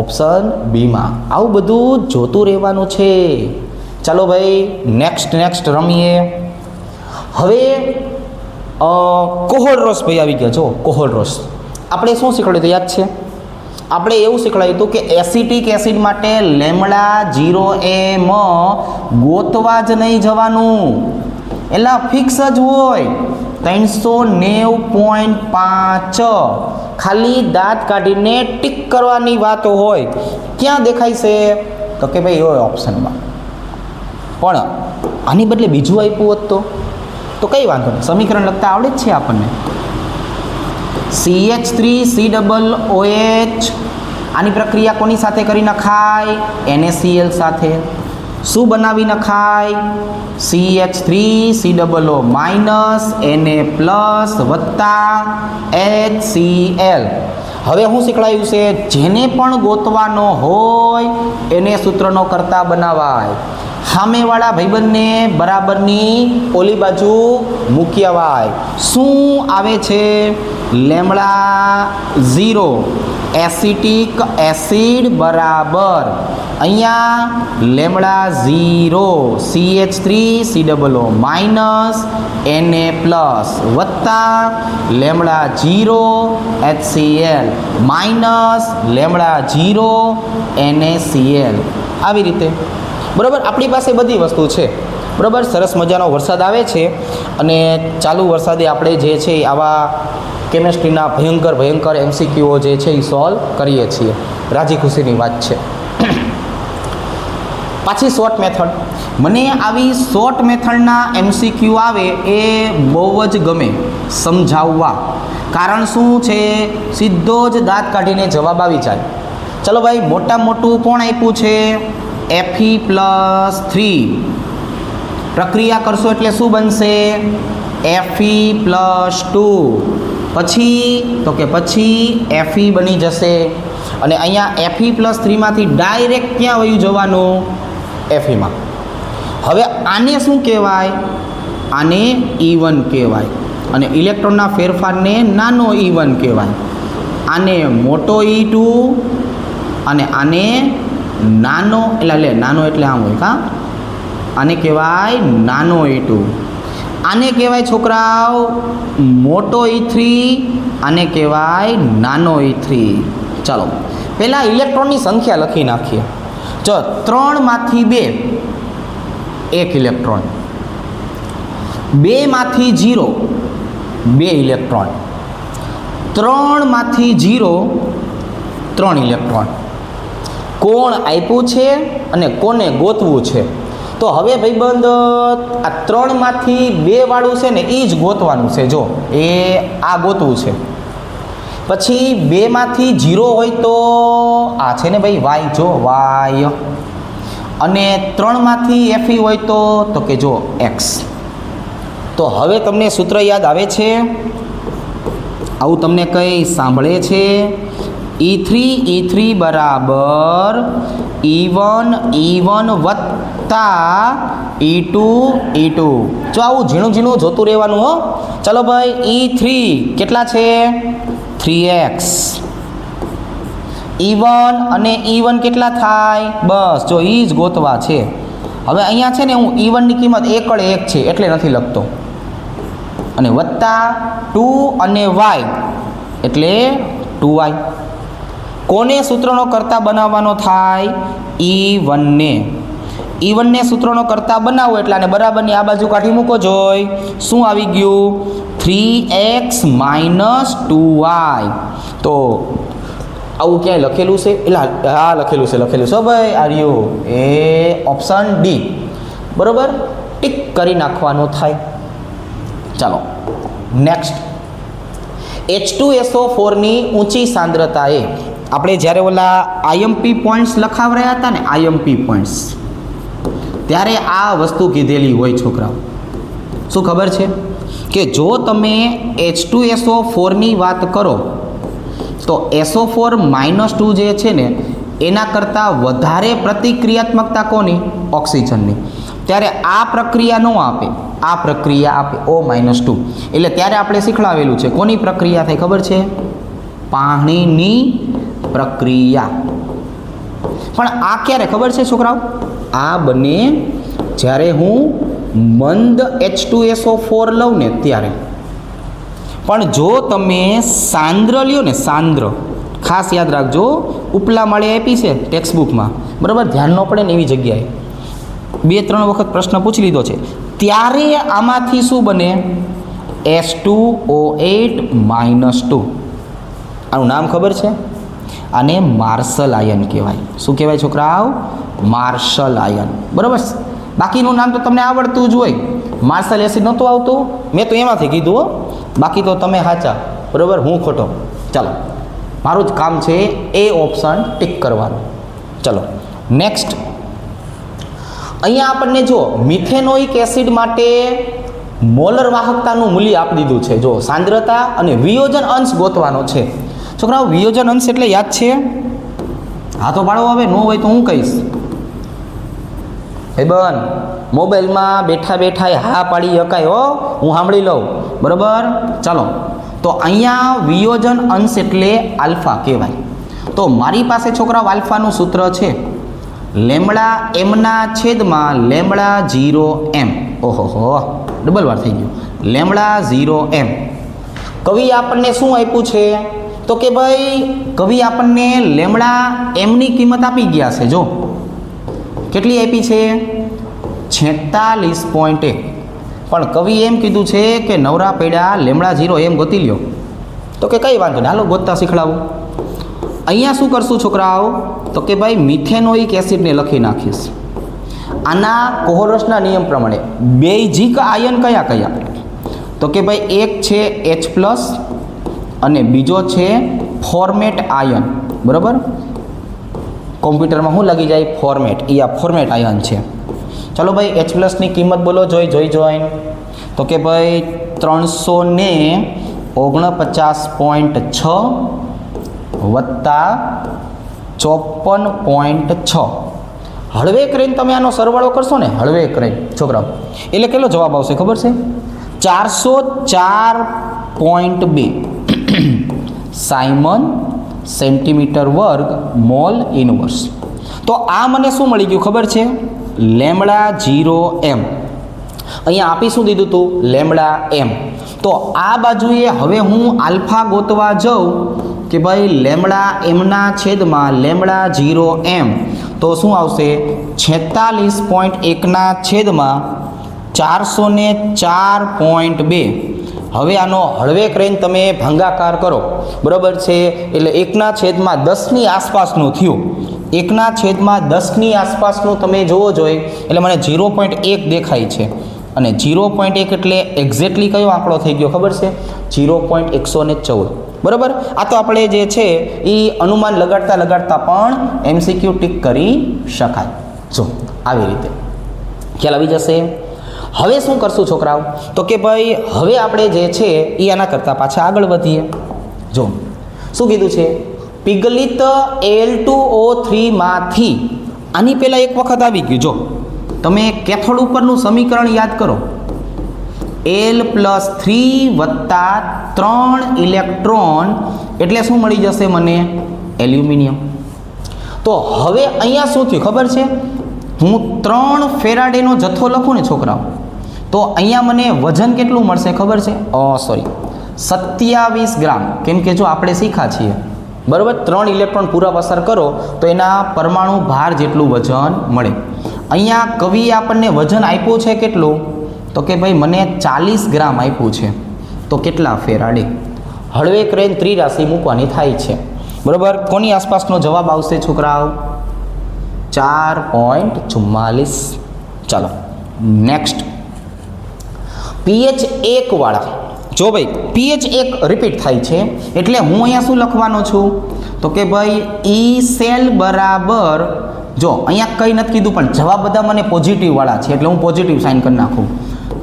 ઓપ્શન બીમાં. આવું બધું જોતું રહેવાનું છે. ચાલો ભાઈ નેક્સ્ટ રમીએ. હવે કોહોલરોસ ભાઈ આવી ગયા. જો કોહોલરોસ આપણે શું શીખવાડ્યું હતું યાદ છે? આપણે એવું શીખવાડ્યું હતું કે એસિટિક એસિડ માટે લેમડા 0m ગોતવા જ નહીં જવાનું, એટલે ફિક્સ જ હોય 390.5. ખાલી દાંત કાઢીને ટીક કરવાની વાતો હોય. ક્યાં દેખાય છે? તો કે ભાઈ હોય ઓપ્શનમાં. પણ આની બદલે બીજું આપ્યું હોત તો કઈ વાંધો નહીં, સમીકરણ લખતા આવડે જ છે આપણને. CH3COOH આની પ્રક્રિયા કોની સાથે કરી નખાય? NaCl સાથે. શું બનાવી નખાય? CH3COO માઇનસ Na પ્લસ વત્તા HCl. હવે હું શીખવાડ્યું છે જેને પણ ગોતવાનો હોય એને સૂત્રનો કરતા બનાવાય. સામેવાળા ભાઈબંધને બરાબરની ઓલી બાજુ મૂકી આવાય. શું આવે છે? લેમડા 0 એસિટિક એસિડ બરાબર અહીંયા lambda 0 CH3COO minus Na plus વત્તા lambda 0 HCl minus lambda 0 NaCl. આવી રીતે. બરાબર. આપણી પાસે બધી વસ્તુ છે. બરાબર. સરસ મજાનો વરસાદ આવે છે અને ચાલુ વરસાદે આપણે જે છે આવા કેમેસ્ટ્રીના ભયંકર MCQઓ જે છે એ સોલ્વ કરીએ છીએ. રાજી ખુશીની વાત છે. પાછી શોર્ટ મેથડ. મને આવી શોર્ટ મેથડના MCQ આવે એ બહુ જ ગમે સમજાવવા. કારણ શું છે? સીધો જ દાંત કાઢીને જવાબ આવી જાય. ચલો ભાઈ મોટું કોણ આપ્યું છે? Fe+3. પ્રક્રિયા કરશો એટલે શું બનશે? Fe+2. પછી તો કે પછી Fe બની જશે. અને અહીંયા Fe+3 માંથી ડાયરેક્ટ ક્યાં વયું જવાનું? Feમાં. હવે આને શું કહેવાય? આને E1 કહેવાય. અને ઇલેક્ટ્રોનના ફેરફારને નાનો E1 કહેવાય. આને મોટો E2 અને આને નાનો નાનો એટલે આમ હોય કા. આને કહેવાય નાનો E2. આને કહેવાય છોકરાઓ મોટો E3. આને કહેવાય નાનો E3. ચાલો પહેલાં ઇલેક્ટ્રોનની સંખ્યા લખી નાખીએ. જો 3 માંથી 2 1 ઇલેક્ટ્રોન, 2 માંથી 0 2 ઇલેક્ટ્રોન, 3 માંથી 0 3 ઇલેક્ટ્રોન. કોણ આપ્યું છે અને કોને ગોતવું છે? તો હવે ભાઈબંધ આ 3 માંથી 2 વાળું છે ને એ જ ગોતવાનું છે. જો એ આ ગોતવું છે. પછી 2 માંથી 0 હોય તો આ છે ને ભાઈ વાય. જો વાય. અને 3 માંથી Fe હોય તો કે જો X. તો હવે તમને સૂત્ર યાદ આવે છે? આવું તમને કંઈ સાંભળે છે? E3 બરાબર E1 વત્તા E2. જો આવું ઝીણું જોતું રહેવાનું હો. ચલો ભાઈ E3 કેટલા છે? 3x. E1 અને E1 કેટલા થાય? બસ જો એ જ ગોતવા છે. હવે અહીંયા છે ને હું E1 ની કિંમત 1 છે એટલે નથી લખતો. અને વત્તા 2 અને y એટલે 2y. કોને સૂત્રનો કરતા બનાવવાનો થાય? E1 ને. E1 ને સૂત્રનો કરતા બનાવો એટલે આને બરાબરની આ બાજુ કાઢી મૂકો. જોઈ શું આવી ગયું? 3x - 2y. તો આવું ક્યાંય લખેલું છે? એટલે હા લખેલું છે ભાઈ. આર્યો એ ઓપ્શન ડી. બરાબર. ટીક કરી નાખવાનું થાય. ચાલો નેક્સ્ટ. H2SO4 ની ઊંચી સાંદ્રતાએ આપણે જ્યારે ઓલા આઈએમપી પોઈન્ટ્સ લખાવરાયા હતા ને, આઈએમપી પોઈન્ટ્સ, ત્યારે આ વસ્તુ કીધેલી હોય છોકરાઓ. શું ખબર છે કે જો તમે H2SO4ની વાત કરો તો SO4-2 જે છે ને એના કરતાં વધારે પ્રતિક્રિયાત્મકતા કોની? ઓક્સિજનની. ત્યારે આ પ્રક્રિયા ન આપે, આ પ્રક્રિયા આપે O-2. એટલે ત્યારે આપણે શીખવાડેલું છે કોની પ્રક્રિયા થાય ખબર છે? પાણીની પ્રક્રિયા. પણ આ ક્યારે ખબર છે છોકરાઓ? આ બને જ્યારે હું મંદ H2SO4 લઉં ને ત્યારે. પણ જો તમે સાંદ્ર લ્યો ને, સાંદ્ર, ખાસ યાદ રાખજો, ઉપલા માળે આપી છે ટેક્સ્ટ બુકમાં, બરાબર, ધ્યાન ન પડે ને એવી જગ્યાએ 2-3 વખત પ્રશ્ન પૂછી લીધો છે. ત્યારે આમાંથી શું બને? H2O8-2. આનું નામ ખબર છે? આને માર્શલ આયન કહેવાય. શું કહેવાય છોકરાઓ? Marshal ion. બરાબર. બાકીનું નામ તો તમને આવડતું જ હોય. માર્શલ એસિડ નહોતું આવતું, મેં તો એમાંથી કીધું હો, બાકી તો તમે સાચા, બરાબર, હું ખોટો. ચાલો, મારું જ કામ છે એ ઓપ્શન ટિક કરવાનું. ચલો નેક્સ્ટ. અહીંયા આપણને જો મિથેનોઇક એસિડ માટે મોલર વાહકતાનું મૂલ્ય આપી દીધું છે. જો સાંદ્રતા અને વિયોજન અંશ ગોતવાનો છે. છોકરાઓ વિયોજન અંશ એટલે યાદ છે? હા તો પાડો, હવે ન હોય તો હું કહીશ. એ બન મોબાઈલમાં બેઠા બેઠા હા પાડી શકાય હો, હું સાંભળી લઉં, બરાબર. ચાલો, તો અહીંયા વિયોજન અંશ એટલે આલ્ફા કહેવાય. તો મારી પાસે છોકરાઓ આલ્ફાનું સૂત્ર છે લેમડા એમના છેદમાં લેમડા 0m. ઓહો, ડબલ વાર થઈ ગયું. Lambda 0m. કવિ આપણને શું આપ્યું છે? તો કે ભાઈ કવિ આપણને લેમડા એમની કિંમત આપી ગયા છે. જો કેટલી આપી છે? 46.1. પણ કવિ એમ કીધું છે કે નવરા પડ્યા લેમડા 0m ગોતી લ્યો. તો કે કઈ વાંધો નહીં, હાલો ગોતતા શીખડાવું. અહીંયા શું કરશું છોકરાઓ? તો કે ભાઈ મિથેનોઇક એસિડને લખી નાખીશ. આના કોહલરસના નિયમ પ્રમાણે બેઝિક આયન કયા કયા? તો કે ભાઈ એક છે H+ અને બીજો છે ફોર્મેટ આયન. બરાબર, કોમ્પ્યુટરમાં શું લાગી જાય? ફોર્મેટ. એ આ ફોર્મેટ આયન છે. ચાલો ભાઈ H+ ની કિંમત બોલો, જોઈન. તો કે ભાઈ 349.6 વત્તા 54.6. હળવે કરીને તમે આનો સરવાળો કરશો ને, હળવે કરીને છોકરાઓ, એટલે કેટલો જવાબ આવશે ખબર છે? 404.2 સાયમન સેન્ટીમીટર વર્ગ મોલ ઇનવર્સ. તો આ મને શું મળી ગયું ખબર છે? Lambda 0m. અહીંયા આપી શું દીધું હતું? Lambda m. તો આ બાજુએ હવે હું આલ્ફા ગોતવા જાઉં કે ભાઈ લેમડા એમના છેદમાં લેમડા 0m, તો શું આવશે? 46.1 ના છેદમાં 404.2. હવે આનો હળવે કરીને તમે ભાગાકાર કરો, બરાબર છે, એટલે 1/10 ની આસપાસનું થયું. 1/10 ની આસપાસનું તમે જોવો જોઈએ, એટલે મને 0.1 દેખાય છે. અને 0.1 એટલે એક્ઝેક્ટલી કયો આંકડો થઈ ગયો ખબર છે? 0.114. બરાબર. આ તો આપણે જે છે એ અનુમાન લગાડતા પણ MCQ ટીક કરી શકાય. જો આવી રીતે ખ્યાલ આવી જશે. હવે શું કરશું છોકરાઓ? તો કે ભાઈ હવે આપણે જે છે એ આના કરતાં પાછા આગળ વધીએ. જો શું કીધું છે? પિગલિત Al2O3 માંથી આની પહેલાં એક વખત આવી ગયું. જો તમે કેથોડ ઉપરનું સમીકરણ યાદ કરો, L+3 વત્તા 3 ઇલેક્ટ્રોન એટલે શું મળી જશે મને? એલ્યુમિનિયમ. તો હવે અહીંયા શું થયું ખબર છે? હું 3 ફેરાડેનો જથ્થો લખું ને છોકરાઓ, તો અહીંયા મને વજન કેટલું મળશે ખબર છે? 27 ગ્રામ. કેમ કે જો આપણે શીખા છીએ, બરાબર, 3 ઇલેક્ટ્રોન પૂરા પસાર કરો તો એના પરમાણુ ભાર જેટલું વજન મળે. અહીંયા કવિએ આપણને વજન આપ્યું છે કેટલું? તો કે ભાઈ મને 40 ગ્રામ આપ્યું છે. તો કેટલા ફેરાડે? હળવે કરીને ત્રિરાશિ મૂકવાની થાય છે. બરાબર. કોની આસપાસનો જવાબ આવશે છોકરાઓ? 4.44. ચાલો નેક્સ્ટ. pH 1 વાળા, જો ભાઈ pH 1 રિપીટ થાય છે એટલે હું અહીંયા શું લખવાનો છું? તો કે ભાઈ ઈ સેલ બરાબર, જો અહીંયા કંઈ નથી કીધું પણ જવાબ બધા મને પોઝિટિવ વાળા છે એટલે હું પોઝિટિવ સાઇન કરી નાખું.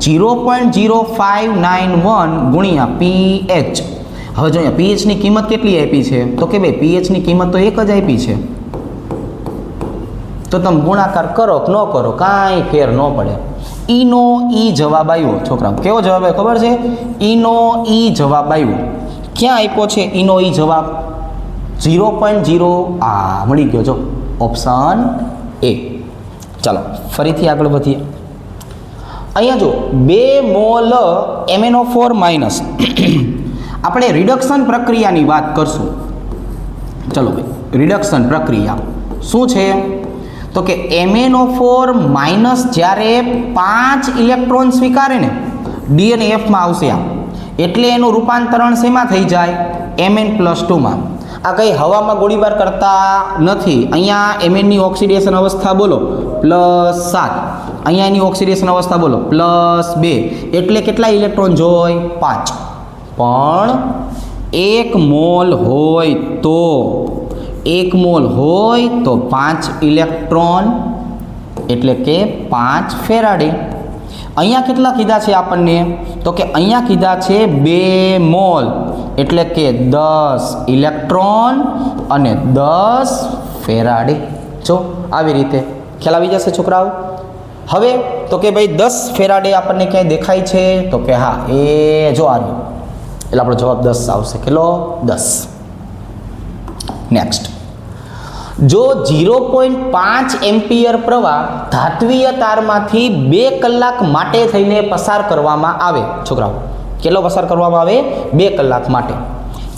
0.0591 ગુણ્યા પીએચ. હવે જો અહીંયા પીએચની કિંમત કેટલી આપી છે તો કે ભાઈ પીએચની કિંમત તો એક જ આપી છે, તો તમે ગુણાકાર કરો કે ન કરો કાંઈ ફેર ન પડે. ઈનો ઈ જવાબ આવ્યો છોકરાઓ. કેવો જવાબ આવ્યો ખબર છે? ઈનો ઈ જવાબ આવ્યો. ક્યાં આપ્યો છે ઈનો ઈ જવાબ? 0.0 આ મળી ગયો જો ઓપ્શન એ. ચાલો ફરીથી આગળ વધીએ. અહીંયા જો 2 મોલ MnO4 માઇનસ આપણે રિડક્શન પ્રક્રિયાની વાત કરશું. ચલો ભાઈ રિડક્શન પ્રક્રિયા શું છે તો કે MnO4 માઇનસ જ્યારે 5 ઇલેક્ટ્રોન સ્વીકારે ને DNFમાં આવશે આ, એટલે એનું રૂપાંતરણ શેમાં થઈ જાય? Mn+2માં. આ કંઈ હવામાં ગોળીબાર કરતા નથી. અહીંયા Mnની ઓક્સિડેશન અવસ્થા બોલો +7, અહીંયા એની ઓક્સિડેશન અવસ્થા બોલો +2, એટલે કેટલા ઇલેક્ટ્રોન જોઈએ? 5. પણ 1 મોલ હોય તો 1 મોલ હોય તો 5 ઇલેક્ટ્રોન એટલે કે 5 ફેરાડે. અહીંયા કેટલા કીધા છે આપણને તો કે અહીંયા કીધા છે 2 મોલ એટલે કે 10 ઇલેક્ટ્રોન અને 10 ફેરાડે. જો આવી રીતે ખ્યાલ આવી જશે છોકરાઓ. હવે તો કે ભાઈ 10 ફેરાડે આપણને ક્યાંય દેખાય છે તો કે હા એ જો આવ્યું, એટલે આપણો જવાબ 10 આવશે. કેટલો? 10. નેક્સ્ટ, જો 0.5 એમ્પિયર પ્રવાહ ધાત્વીય તારમાંથી 2 કલાક માટે થઈને પસાર કરવામાં આવે છોકરાઓ, કેટલો પસાર કરવામાં આવે? 2 કલાક માટે,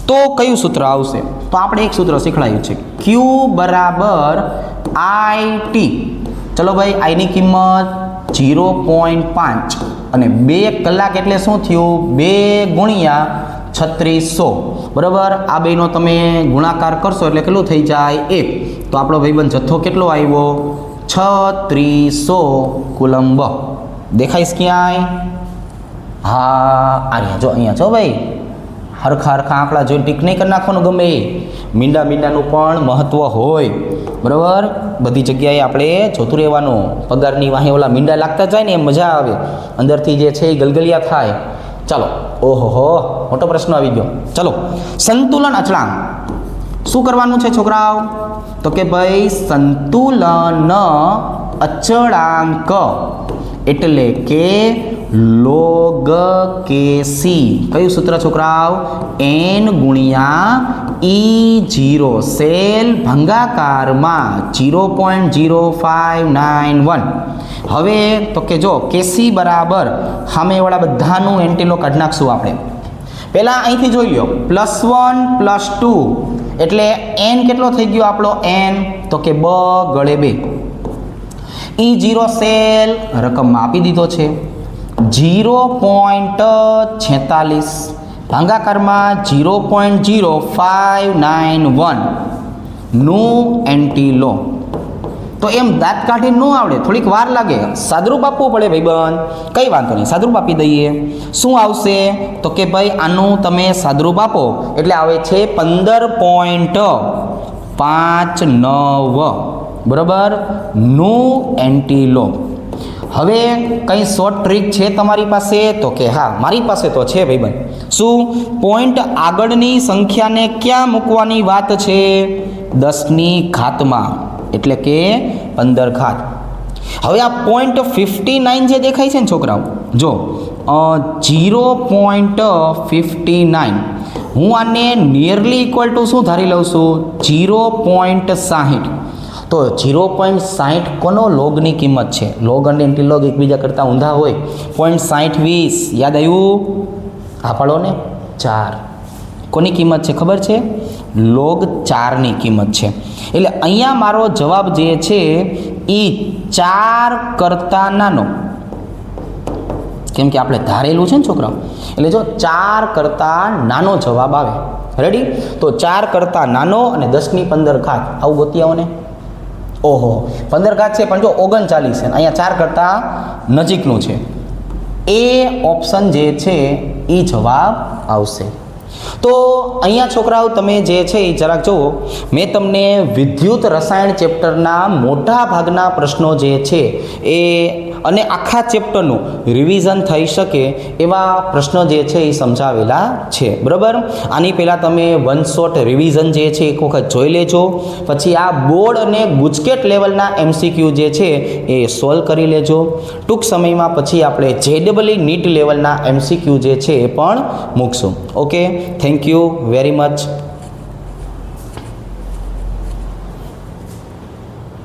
તો કયું સૂત્ર આવશે? તો આપણે એક સૂત્ર શીખવાડ્યું છે Q બરાબર IT. ચલો ભાઈ આઈની કિંમત 0.5 અને 2 કલાક એટલે શું થયું? 2 ગુણ્યા 3600 બરાબર. આ બેનો તમે ગુણાકાર કરશો એટલે કેટલું થઈ જાય? 1. તો આપણો ભાઈબંધ જથ્થો કેટલો આવ્યો? 3600 કુલંબ. દેખાઈશ ક્યાંય? હા અહીંયા જો, અહીંયા જો ભાઈ, હરખા હરખા આંકડા જોઈને ટીક નહીં કરી નાખવાનું ગમે એ. મીંડાનું પણ મહત્વ હોય બરાબર. બધી જગ્યાએ આપણે જોતું રહેવાનું. પગારની વાહે ઓલા મીંડા લાગતા જાય ને એમ મજા આવે, અંદરથી જે છે એ ગલગલિયા થાય. ચાલો, ઓહો મોટો પ્રશ્ન આવી ગયો. ચલો, સંતુલન અચળાંક શું કરવાનું છે છોકરાઓ? તો કે ભાઈ સંતુલન અચળાંક એટલે કે log Kc. કયું સૂત્ર છોકરાઓ? n ગુણ્યા E0 સેલ ભાગાકારમાં 0.0591. હવે તો કે જો Kc બરાબર સામેવાળા બધાનું એન્ટીલો કાઢી નાખશું આપણે. પહેલાં અહીંથી જોઈ લો +1 +2 એટલે n કેટલો થઈ ગયો આપણો? n તો કે બ ગળે 2. E0 સેલ રકમમાં આપી દીધો છે 0.46 ભાગાકારમાં 0.0591 નું એન્ટીલો. તો એમ દાંત કાઢી ન આવડે, થોડીક વાર લાગે, સાદરૂપ આપવું પડે ભાઈબંધ. કંઈ વાંધો નહીં, સાદરૂપ આપી દઈએ. શું આવશે તો કે ભાઈ આનું તમે સાદરૂપ આપો એટલે આવે છે 15.59 બરાબર નું એન્ટીલો. હવે કંઈ શોર્ટ ટ્રીક છે તમારી પાસે તો કે હા મારી પાસે તો છે ભાઈબંધ. શું? પોઈન્ટ આગળની સંખ્યાને ક્યાં મૂકવાની વાત છે? 10ની ઘાતમાં એટલે કે 15 ઘાત. હવે આ 0.59 જે દેખાય છે ને છોકરાઓ, જો 0.59 હું આને નિયરલી ઇક્વલ ટુ શું ધારી લઉં છું? 0.60. તો 0.60 કોનો? લોગની કિંમત છે. લોગ અને એન્ટીલોગ એકબીજા કરતાં ઊંધા હોય. 0.60 યાદ આવ્યું? હા પાડો ને 4. કોની કિંમત છે ખબર છે? લોગ 4ની કિંમત છે. એટલે અહીંયા મારો જવાબ જે છે એ 4 કરતાં નાનો, કેમ કે આપણે ધારેલું છે ને છોકરાઓ, એટલે જો 4 કરતાં નાનો જવાબ આવે. રેડી? તો 4 કરતાં નાનો અને 10ની 15 ઘાત આવું ગોતી આવો ને. ઓહો 15 ઘાત છે પણ જો 39 છે, અહીંયા 4 કરતાં નજીકનું છે. એ ઓપ્શન જે છે એ જવાબ આવશે. તો અહીંયા છોકરાઓ તમે જે છે એ જરાક જુઓ, મેં તમને વિદ્યુત રસાયણ ચેપ્ટરના મોટા ભાગના પ્રશ્નો જે છે એ અને આખા ચેપ્ટરનું રિવિઝન થઈ શકે એવા પ્રશ્નો જે છે એ સમજાવેલા છે, બરાબર. આની પહેલાં તમે વન શોટ રિવિઝન જે છે એક વખત જોઈ લેજો, પછી આ બોર્ડ અને ગુજકેટ લેવલના MCQ જે છે એ સોલ્વ કરી લેજો. ટૂંક સમયમાં પછી આપણે JEE નીટ લેવલના MCQ જે છે એ પણ મૂકશું. Okay, thank you very much.